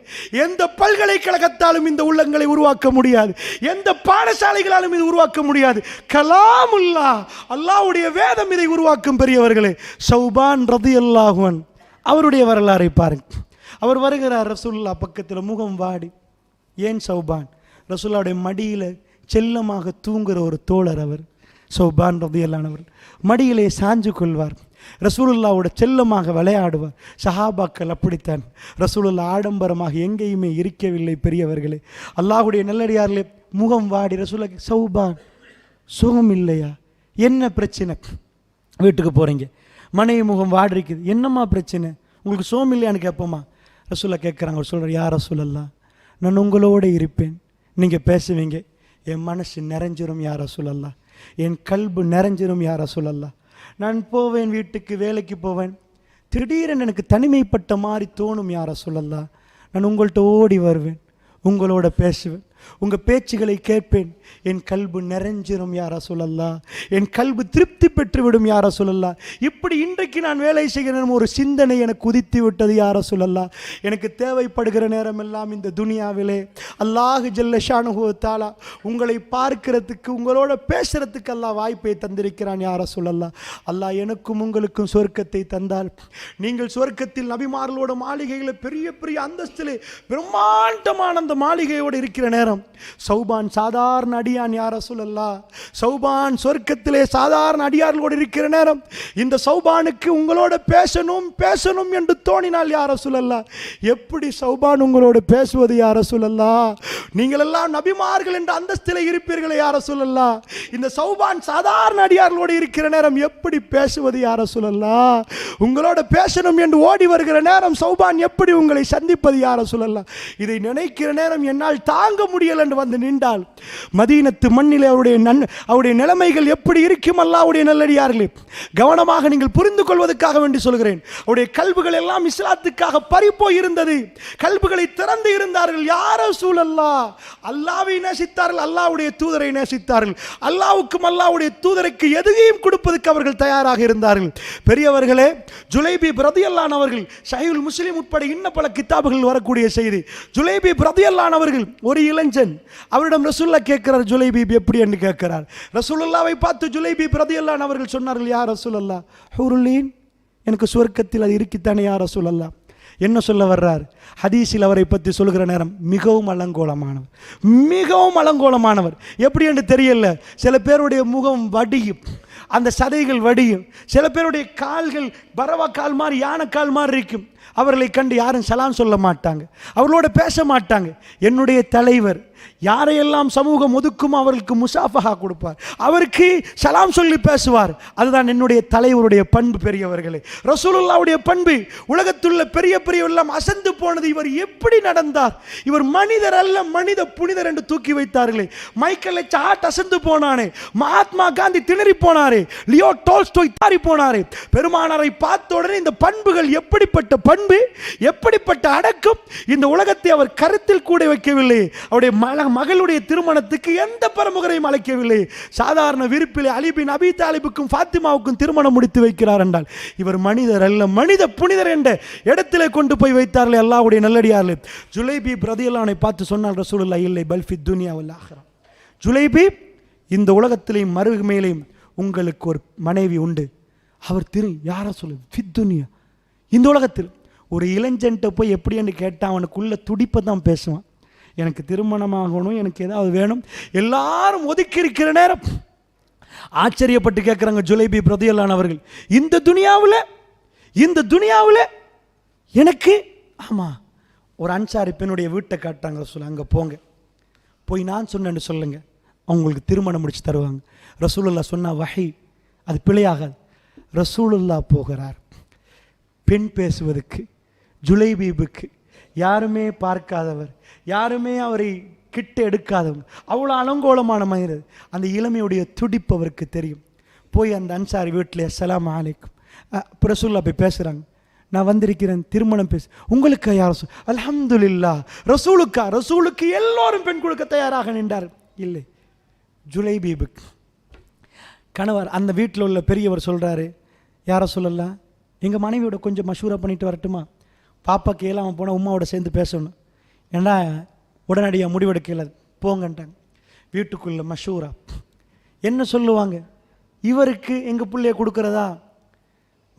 எந்த பல்கலைக்கழகத்தாலும் இந்த உள்ளங்களை உருவாக்க முடியாது, எந்த பாடசாலைகளாலும் இது உருவாக்க முடியாது. கலாமுல்லாஹ், அல்லாஹ்வுடைய வேதம் இதை உருவாக்கும். பெரியவர்களே, சௌபான் ரதியல்லாஹு அன்ஹு அவருடைய வரலாறை பாருங்க. அவர் வருகிறார் ரசூலுல்லாஹ் பக்கத்தில், முகம் வாடி. ஏன் சௌபான்? ரசூலுல்லாஹ்வுடைய மடியில் செல்லமாக தூங்குகிற ஒரு தோழர் அவர். சௌபான் ரதியல்லாஹு அன்ஹு மடியிலே சாஞ்சு கொள்வார். ரசூலுல்லாஹ்வோட செல்லமாக விளையாடுவார். சஹாபாக்கள் அப்படித்தான். ரசூலுல்லாஹ் ஆடம்பரமாக எங்கேயுமே இருக்கவில்லை. பெரியவர்களே, அல்லாஹ்வுடைய நல்லடியார்களே, முகம் வாடி. ரசூலுல்லாஹ், சௌபான் சுகம் இல்லையா, என்ன பிரச்சனை? வீட்டுக்கு போகிறீங்க, மனைவி முகம் வாடிருக்குது, என்னம்மா பிரச்சனை, உங்களுக்கு சோம் இல்லையான்னு கேட்போமா? ரசூலுல்லாஹ் கேட்குறாங்க. அவர் சொல்கிறார், யா ரசூலல்லாஹ், நான் உங்களோடு இருப்பேன், நீங்கள் பேசுவீங்க, என் மனசு நிறைஞ்சிரும் யா ரசூலல்லாஹ், என் கல்பு நிறைஞ்சிரும் யா ரசூலல்லாஹ். நான் போவேன், வீட்டுக்கு வேலைக்கு போவேன், திடீரென்னு எனக்கு தனிமைப்பட்ட மாதிரி தோணும் யா ரசூலல்லாஹ், நான் உங்கள்கிட்ட ஓடி வருவேன், உங்களோட பேசுவேன், உங்கள் பேச்சுகளை கேட்பேன், என் கல்பு நிறைஞ்சிரும் யா ரசூலல்லாஹ், என் கல்பு திருப்தி பெற்றுவிடும் யா ரசூலல்லாஹ். இப்படி இன்றைக்கு நான் வேலை செய்கிற நேரம் ஒரு சிந்தனை எனக்கு உதித்து விட்டது யா ரசூலல்லாஹ். எனக்கு தேவைப்படுகிற நேரம் எல்லாம் இந்த துனியாவிலே அல்லாஹ் ஜல்ல ஷானுஹு வ தஆலா உங்களை பார்க்கிறதுக்கு, உங்களோட பேசுறதுக்கு அல்லாஹ் வாய்ப்பை தந்திருக்கிறான் யா ரசூலல்லாஹ். அல்லாஹ் எனக்கும் உங்களுக்கும் சொர்க்கத்தை தந்தால், நீங்கள் சொர்க்கத்தில் நபிமார்களோட மாளிகையில் பெரிய பெரிய அந்தஸ்திலே பிரம்மாண்டமான அந்த மாளிகையோடு இருக்கிற நேரம் சௌபான் சாதாரண அடியான் யா ரசூலல்லாஹ். சௌபான் சொர்க்கத்திலே சாதாரண அடியார்களோடு இருக்கிற நேரம் இந்த சௌபானுக்கு உங்களோட பேசணும் பேசணும் என்று தோணினால் யா ரசூலல்லாஹ், எப்படி சௌபான் உங்களோட பேசுவது யா ரசூலல்லாஹ்? நீங்கள் எல்லாம் நபிமார்கள் என்ற அந்தஸ்திலே இருப்பீர்களே யா ரசூலல்லாஹ், இந்த சௌபான் சாதாரண அடியார்களோடு இருக்கிற நேரம் எப்படி பேசுவது யா ரசூலல்லாஹ்? உங்களோட பேசணும் என்று ஓடி வருகிற நேரம் சௌபான் எப்படி உங்களை சந்திப்பது யா ரசூலல்லாஹ்? இதை நினைக்கிற நேரம் என்னால் தாங்க முடியல என்று வந்து நின்றால் மதீனத்து மண்ணிலே அவருடைய நிலைமைகள் எப்படி இருக்கும்? அல்லாஹ்வுடைய நல்லடியார்களே, கவனமாக நீங்கள் புரிந்து கொள்வதற்காக வேண்டி சொல்கிறேன். அவருடைய கல்புகள் எல்லாம் இஸ்லாத்துக்காக பறிப்போய் இருந்தது, கல்புகளை திறந்து இருந்தார்கள். யா ரசூலல்லாஹ், அல்லாஹ்வை நேசித்தார்கள், அல்லாஹ்வுடைய தூதரை நேசித்தார்கள், அல்லாஹ்வுக்கும் அல்லாஹ்வுடைய தூதருக்கு எதையும் கொடுப்பதற்கு அவர்கள் தயாராக இருந்தார்கள். பெரியவர்களே, ஜுலைபீப் ரலியல்லாஹு அன்ஹு அவர்கள், சஹீஹுல் முஸ்லிம் உட்பட இன்ன பல கிதாபுகள் வரக்கூடிய செய்தி. ஜுலைபீப் ரலியல்லாஹு அன்ஹு அவர்கள் ஒரு இளைஞன், அவரிடம் ரசூலுல்லாஹ் கேட்கிறார், ஜுலைபீப் எப்படி என்று கேட்கிறார். ரசூலுல்லாஹ்வை பார்த்து ஜுலைபீப் ரலியல்லாஹு அன்ஹு அவர்கள் சொன்னார்கள், யா ரசூலல்லாஹ், ஹூருலீன், எனக்கு சுவர்க்கத்தில் அது இருக்குத்தானே யா ரசூலல்லாஹ். என்ன சொல்ல வர்றார்? ஹதீஸில் அவரை பற்றி சொல்கிற நேரம் மிகவும் அலங்கோலமானவர், மிகவும் அலங்கோலமானவர். எப்படி என்று தெரியல, சில பேருடைய முகம் வடியும், அந்த சதைகள் வடியும், சில பேருடைய கால்கள் பரவா கால் மாதிரி யானை கால் மாதிரி இருக்கும். அவர்களை கண்டு யாரும் சலாம் சொல்ல மாட்டாங்க, அவர்களோட பேச மாட்டாங்க. என்னுடைய தலைவர் யாரையெல்லாம் சமூகம் ஒதுக்கும் அவர்களுக்கு முசாஃபஹா கொடுப்பார், அவருக்கு சலாம் சொல்லி பேசுவார். அதுதான் என்னுடைய தலைவருடைய பண்பு. பெரியவர்களே, ரசூலுல்லாஹ்வுடைய பண்பு உலகத்துள்ள பெரிய பெரிய எல்லாம் அசந்து போனது. இவர் எப்படி நடந்தார்? இவர் மனிதர் அல்ல, மனித புனிதர் என்று தூக்கி வைத்தார்களே. மைக்கேல் சாட் அசந்து போனானே, மகாத்மா காந்தி திணறி போனாரே, லியோ டோல்ஸ்டாய் தாரி போனாரே. பெருமானாரை பார்த்த உடனே இந்த பண்புகள் எப்படிப்பட்ட பண்பு, எப்படிப்பட்ட அடக்கம், இந்த உலகத்தை அவர் கருத்தில் கூட வைக்கவில்லை. அவருடைய மகளுடைய திருமணத்துக்கு எந்த பிரமுகரையும் அழைக்கவில்லை. சாதாரண விருப்பிலே அலி பின் அபி தாலிபுக்கும் ஃபாத்திமாவுக்கும் திருமணம் முடித்து வைக்கிறார் என்றால் இவர் மனிதர் அல்ல, மனித புனிதர் என்ற இடத்திலே கொண்டு போய் வைத்தார்களே அல்லாஹ்வுடைய நல்லடியார்களே. ஜுலைபீப் ரலியல்லாஹு அன்ஹு பார்த்து சொன்னார் ரசூலுல்லாஹ், இல்லை பல் ஃபித் துன்யா வல் ஆখিরা, ஜுலைபீப், இந்த உலகத்திலேயும் மறுமையிலேயும் உங்களுக்கு ஒரு மனைவி உண்டு. அவர் யார சொல்லுது? ஃபித் துன்யா, இந்த உலகத்தில். ஒரு இளைஞன்ட்ட போய் எப்படி என்று கேட்டால் அவனுக்குள்ள துடிப்பை தான் பேசுவான். எனக்கு திருமணமாகணும், எனக்கு ஏதாவது வேணும். எல்லாரும் ஒதுக்கி இருக்கிற நேரம் ஆச்சரியப்பட்டு கேட்குறாங்க ஜுலைபீப் ரலியல்லாஹு அன்ஹு அவர்கள், இந்த துனியாவில் எனக்கு, ஆமாம், ஒரு அன்சாரி பெண்ணுடைய வீட்டை காட்டாங்க. சொல்ல, அங்கே போங்க, போய் நான் சொன்னேன்னு சொல்லுங்க, அவங்களுக்கு திருமணம் முடிச்சு தருவாங்க. ரசூலுல்லாஹ் சொன்னா வஹி, அது பிழையாகாது. ரசூலுல்லாஹ் போகிறார் பெண் பேசுவதற்கு. ஜுலைபீபுக்கு யாருமே பார்க்காதவர், யாருமே அவரை கிட்ட எடுக்காதவங்க, அவ்வளோ அலங்கோலமான மனிதர். அந்த இளமையுடைய துடிப்பு அவருக்கு தெரியும். போய் அந்த அன்சாரி வீட்டில் அஸ்ஸலாமு அலைக்கும், ரசூலுல்லாஹ் போய் பேசுகிறாங்க, நான் வந்திருக்கிறேன் திருமணம் பேச. உங்களுக்கு யார்? அல்ஹம்துலில்லாஹ். ரசூலுக்கு எல்லோரும் பெண் கொடுக்க தயாராக நின்றார். இல்லை, ஜுலைபீபுக்கு கணவர், அந்த வீட்டில் உள்ள பெரியவர் சொல்கிறாரு, யார சொல்லலாம், எங்கள் மனைவியோட கொஞ்சம் மஷூரா பண்ணிட்டு வரட்டுமா? பாப்பா கேளாமல் போனால் உமாவோட சேர்ந்து பேசணும், ஏன்னா உடனடியாக முடிவெடுக்கல, போங்கன்ட்டாங்க. வீட்டுக்குள்ள மஷூரா என்ன சொல்லுவாங்க? இவருக்கு எங்கள் பிள்ளைய கொடுக்குறதா?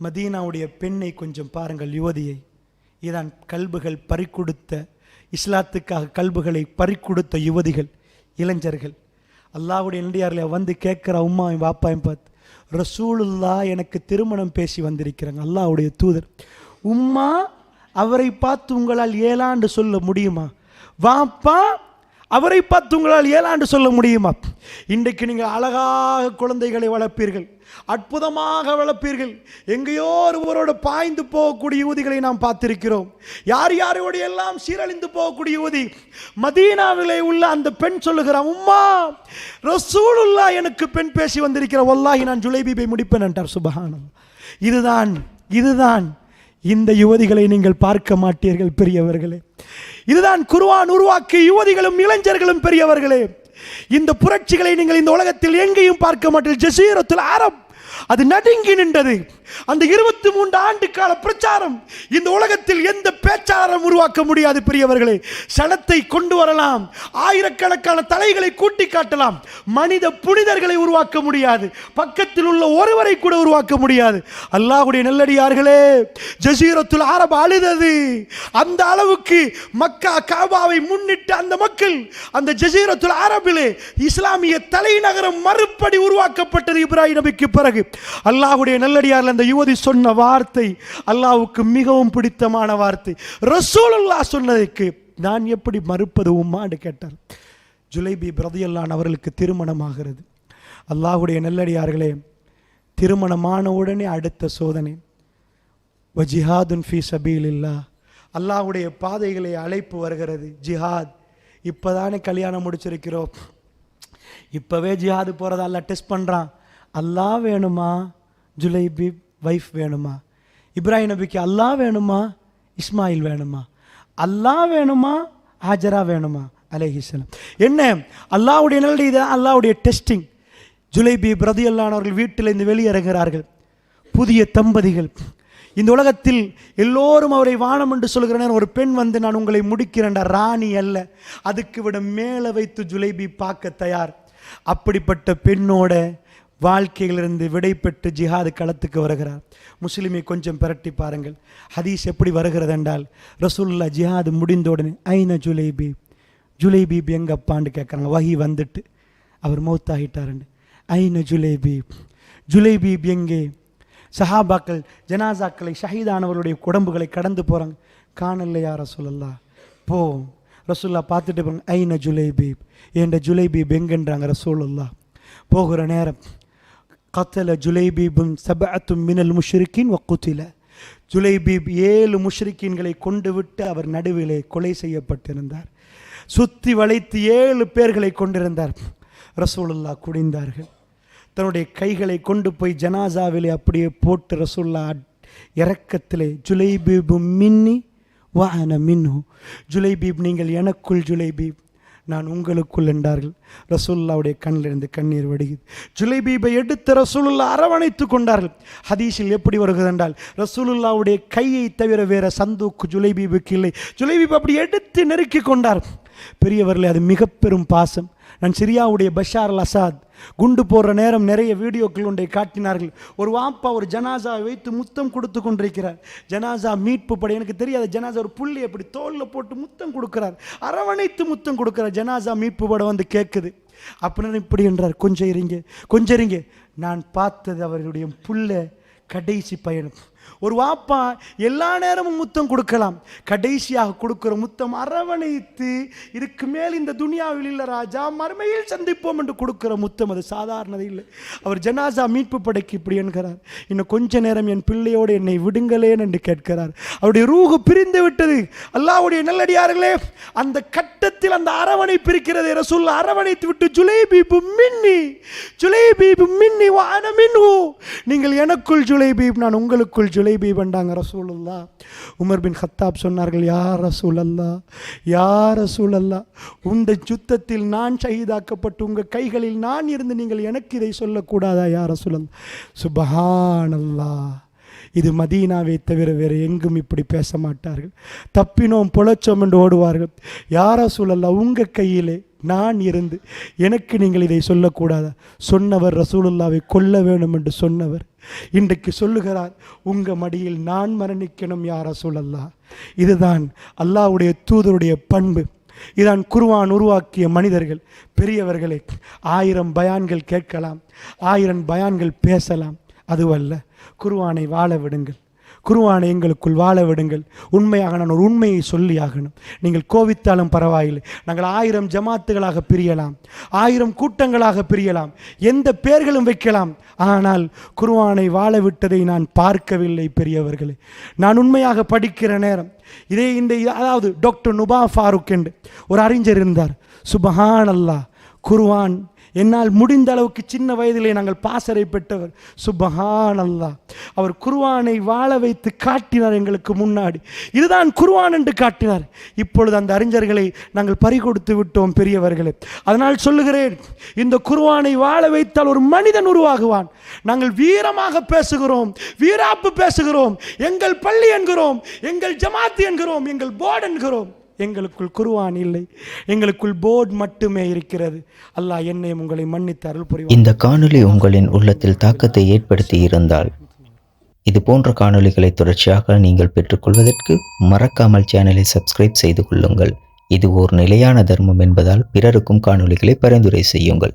மதீனாவுடைய பெண்ணை கொஞ்சம் பாருங்கள், யுவதியை. இதான் கல்புகள் பறிக்கொடுத்த, இஸ்லாத்துக்காக கல்புகளை பறிக்கொடுத்த யுவதிகள், இளைஞர்கள். அல்லாஹ்வுடைய நடிகாரில் வந்து கேட்குற உம்மாவையும் வாப்பாவையும் பார்த்து, ரசூலுல்லாஹ் எனக்கு திருமணம் பேசி வந்திருக்கிறாங்க, அல்லாஹ்வுடைய தூதர். உம்மா, அவரை பார்த்து உங்களால் ஏலாண்டு சொல்ல முடியுமா? வாப்பா, அவரை பார்த்து உங்களால் ஏலாண்டு சொல்ல முடியுமா? இன்றைக்கு நீங்கள் அழகாக குழந்தைகளை வளர்ப்பீர்கள், அற்புதமாக வளர்ப்பீர்கள். எங்கேயோ ஒருவரோட பாய்ந்து போகக்கூடிய யூதிகளை நாம் பார்த்திருக்கிறோம். யார் யாரோடு எல்லாம் சீரழிந்து போகக்கூடிய யூதி. மதீனாவிலே உள்ள அந்த பெண் சொல்லுகிறான், உம்மா ரசூலுல்லாஹ் எனக்கு பெண் பேசி வந்திருக்கிற, வல்லாஹி நான் ஜுலைபீபை முடிப்பேன் என்றார். சுப்ஹானல்லாஹ். இதுதான் இந்த யுவதிகளை நீங்கள் பார்க்க மாட்டீர்கள் பெரியவர்களே. இதுதான் குர்ஆன் உருவாக்கிய யுவதிகளும் இளைஞர்களும் பெரியவர்களே. இந்த புரட்சிகளை நீங்கள் இந்த உலகத்தில் எங்கேயும் பார்க்க மாட்டீர்கள். ஜஸீரத்துல் அரப் அது நடுங்கி நின்றது. அந்த 23 ஆண்டு கால பிரச்சாரம் இந்த உலகத்தில் எந்த பேச்சாளரும் உருவாக்க முடியாது பெரியவர்களே. சனத்தை கொண்டு வரலாம், ஆயிரக்கணக்கான தலைகளை கூட்டி காட்டலாம், மனித புனிதர்களை உருவாக்க முடியாது, பக்கத்தில் உள்ள ஒருவரை கூட உருவாக்க முடியாது. அல்லாஹ்வுடைய நல்லடியார்களே, ஜஸீரத்துல் அரப் அழுதது. அந்த அளவுக்கு மக்கா காபாவை முன்னிட்டு அந்த மக்கள் அந்த ஜஸீரத்துல் அரபிலே இஸ்லாமிய தலைநகரம் மறுபடி உருவாக்கப்பட்டது இப்ராஹிம் நபிக்கு பிறகு. அல்லாஹ்வுடைய நல்லடியார்கள் அந்த யுவதி சொன்ன வார்த்தை அல்லாஹ்வுக்கு மிகவும் பிடித்தமான வார்த்தை. ரசூலுல்லாஹ் சொன்னதற்கு நான் எப்படி மறுப்பது உம்மான்னு கேட்டார். ஜுலைபீப் ரலியல்லாஹு அவர்களுக்கு திருமணமாகிறது. அல்லாஹ்வுடைய நல்லடியார்களே, திருமணமான உடனே அடுத்த சோதனை வஜிஹாதுன் ஃபீ சபீலில்லாஹ், அல்லாஹ்வுடைய பாதைகளை அழைப்பு வருகிறது. ஜிஹாத். இப்போதானே கல்யாணம் முடிச்சிருக்கிறோம், இப்போவே ஜிஹாது போகிறதா அல்லாஹ் டெஸ்ட் பண்ணுறான். அல்லாஹ் வேணுமா, ஜுலைபீப் வைஃப் வேணுமா? இப்ராஹிம் நபிக்கு அல்லாஹ் வேணுமா, இஸ்மாயில் வேணுமா? அல்லாஹ் வேணுமா, ஹாஜரா வேணுமா அலைஹிஸ்ஸலாம்? என்ன அல்லாஹ்வுடைய நல்ல இதுதான் அல்லாஹ்வுடைய டெஸ்டிங். ஜுலைபீப் ரலியல்லாஹு அவர்கள் வீட்டிலிருந்து வெளியேறுகிறார்கள். புதிய தம்பதிகள். இந்த உலகத்தில் எல்லோரும் அவரை வானம் என்று சொல்கிறனர். ஒரு பெண் வந்து நான் உங்களை முடிக்கிறேன்டா, ராணி அல்ல, அதுக்கு விட மேலே வைத்து ஜுலைபீப் பார்க்க தயார். அப்படிப்பட்ட பெண்ணோட வாழ்க்கையிலிருந்து விடை பெற்று ஜிஹாது களத்துக்கு வருகிறார். முஸ்லிமை கொஞ்சம் பிரட்டி பாருங்கள். ஹதீஸ் எப்படி வருகிறது என்றால், ரசூலுல்லாஹ் ஜிஹாது முடிந்த உடனே ஐன ஜுலைபீப், ஜுலைபீப் எங்க அப்பான்னு கேட்குறாங்க. வஹி வந்துட்டு அவர் மௌத்தாகிட்டாருண்டு. ஐன ஜுலைபீப், ஜுலைபீப் எங்கே? சஹாபாக்கள் ஜனாசாக்களை ஷஹீதானவர்களுடைய உடம்புகளை கடந்து போகிறாங்க. காணலையா ரசூலுல்லாஹ்? போ. ரசூலுல்லாஹ் பார்த்துட்டு போகிறாங்க. ஐன ஜுலைபீப், என்ற ஜுலைபீப் எங்கன்றாங்க ரசூலுல்லாஹ். போகிற நேரம் கத்தல ஜுலைபீபும் சபஅத்தும் மினல் முஷ்ரிக்கீன் வக்குத்தில, ஜுலைபீப் 7 முஷ்ரிக்கீன்களை கொண்டு விட்டு அவர் நடுவிலே கொலை செய்யப்பட்டிருந்தார். சுற்றி வளைத்து 7 பேர்களை கொண்டிருந்தார். ரசூலுல்லாஹ் குடிந்தார்கள். தன்னுடைய கைகளை கொண்டு போய் ஜனாசாவிலே அப்படியே போட்டு ரசூலுல்லாஹ் இரக்கத்திலே ஜுலைபீபு மின்னி வஅன மின்ஹு, ஜுலைபீப் நீங்கள் எனக்குள், ஜுலைபீப் நான் உங்களுக்குள் என்றார்கள். ரசூலுல்லாஹ்வுடைய கண்ணிலிருந்து கண்ணீர் வடிகுது. ஜுலைபீபை எடுத்து ரசூலுல்லாஹ் அரவணைத்து கொண்டார்கள். ஹதீஸில் எப்படி வருகிறது என்றால், ரசூலுல்லாஹ்வுடைய கையை தவிர வேற சந்தூக்கு ஜுலைபீபுக்கு இல்லை. ஜுலைபீப் அப்படி எடுத்து நெருக்கி கொண்டார். பெரியவர்களே, அது மிக பெரும் பாசம். நான் சிரியாவுடைய பஷார் அல் அசாத் குண்டு போடுற நேரம் நிறைய வீடியோக்கள் ஒன்றை காட்டினார்கள். ஒரு வாப்பா ஒரு ஜனாசாவை வைத்து முத்தம் கொடுத்து கொண்டிருக்கிறார். ஜனாசா மீட்பு படை, எனக்கு தெரியாது, ஜனாசா ஒரு புள்ளி அப்படி தோளில் போட்டு முத்தம் கொடுக்கிறார், அரவணைத்து முத்தம் கொடுக்கிறார். ஜனாசா மீட்பு படை வந்து கேட்குது. அப்படின்னு இப்படி என்றார், கொஞ்சம் இருங்க, கொஞ்சம் இருங்க, நான் பார்த்தது அவருடைய புள்ள கடைசி பயணம். ஒரு வாப்பா எல்லா நேரமும் முத்தம் கொடுக்கலாம், கடைசியாக கொடுக்கிற முத்தம் அரவணைத்து, இதுக்கு மேல் இந்த துனியாவில் இல்லை ராஜா, மறுமையில் சந்திப்போம் என்று கொடுக்கிற முத்தம் அது சாதாரணது இல்லை. அவர் ஜனாசா மீட்பு படைக்கு இப்படி என்கிறார், இன்னும் கொஞ்ச நேரம் என் பிள்ளையோடு என்னை விடுங்களேன் என்று கேட்கிறார். அவருடைய ரூஹு பிரிந்து விட்டது. அல்லாஹ்வுடைய நல்லடியார்களே, அந்த கட்டத்தில் அந்த அரவணைப்பு இருக்கிறது. ரசூலுல்லாஹ் அரவணைத்து விட்டு ஜுலைபீபு மின்னி, ஜுலைபீபு மின்னி வ அன மின்ஹு, நீங்கள் எனக்குள் ஜுலைபீப், நான் உங்களுக்குள் ஜுலைபீப் என்றாங்க ரசூலுல்லாஹ். உமர் பின் கத்தாப் சொன்னார்கள், யா ரசூலல்லாஹ், யா ரசூலல்லாஹ், உந்த யுத்தத்தில் நான் ஷஹீதாக்கப்பட்டு உங்கள் கைகளில் நான் இருந்து நீங்கள் எனக்கு இதை சொல்லக்கூடாதா யா ரசூலல்லாஹ்? சுப்ஹானல்லாஹ். இது மதீனாவை தவிர வேறு எங்கும் இப்படி பேச மாட்டார்கள். தப்பினோம் பொழச்சோம் என்று ஓடுவார்கள். யா ரசூலல்லாஹ், உங்கள் கையிலே நான் இருந்து எனக்கு நீங்கள் இதை சொல்லக்கூடாதா? சொன்னவர் ரசூலுல்லாவை கொல்ல வேண்டும் என்று சொன்னவர் இன்றைக்கு சொல்லுகிறார், உங்கள் மடியில் நான் மரணிக்கணும் யா ரசூலல்லாஹ். இதுதான் அல்லாஹ்வுடைய தூதருடைய பண்பு. இதான் குர்ஆன் உருவாக்கிய மனிதர்கள். பெரியவர்களை 1000 பயான்கள் கேட்கலாம், 1000 பயான்கள் பேசலாம், அதுவல்ல. குர்ஆனை வாழ விடுங்கள், குர்ஆனை எங்களுக்குள் வாழ விடுங்கள். உண்மையாக நான் ஒரு உண்மையை சொல்லி ஆகணும். நீங்கள் கோவித்தாலும் பரவாயில்லை. நாங்கள் 1000 ஜமாத்துகளாக பிரியலாம், 1000 கூட்டங்களாக பிரியலாம், எந்த பெயர்களும் வைக்கலாம். ஆனால் குர்ஆனை வாழ விட்டதை நான் பார்க்கவில்லை பெரியவர்களே. நான் உண்மையாக படிக்கிற நேரம் அதாவது டாக்டர் நுபா ஃபாரூக் என்று ஒரு அறிஞர் இருந்தார். சுபஹான் அல்லாஹ், குர்ஆன் என்னால் முடிந்த அளவுக்கு சின்ன வயதிலே நாங்கள் பாசறை பெற்றவர். சுபஹான் அல்லாஹ், அவர் குர்ஆனை வாழ வைத்து காட்டினார் எங்களுக்கு முன்னாடி. இதுதான் குர்ஆன் என்று காட்டினார். இப்பொழுது அந்த அறிஞர்களை நாங்கள் பறிகொடுத்து விட்டோம் பெரியவர்களே. அதனால் சொல்லுகிறேன், இந்த குர்ஆனை வாழ வைத்தால் ஒரு மனிதன் உருவாகுவான். நாங்கள் வீரமாக பேசுகிறோம், வீராப்பு பேசுகிறோம், எங்கள் பள்ளி என்கிறோம், எங்கள் ஜமாத் என்கிறோம், எங்கள் போர்டு என்கிறோம். எங்களுக்குள் குர்ஆன் இல்லை, எங்களுக்குள் போர்டு மட்டுமே இருக்கிறது. அல்லாஹ் என்னையும் உங்களை மன்னித்து அருள் புரிவார். இந்த காணொளி உங்களின் உள்ளத்தில் தாக்கத்தை ஏற்படுத்தி இருந்தால், இது போன்ற காணொளிகளை தொடர்ச்சியாக நீங்கள் பெற்றுக்கொள்வதற்கு மறக்காமல் சேனலை சப்ஸ்கிரைப் செய்து கொள்ளுங்கள். இது ஒரு நிலையான தர்மம் என்பதால் பிறருக்கும் காணொளிகளை பரிந்துரை செய்யுங்கள்.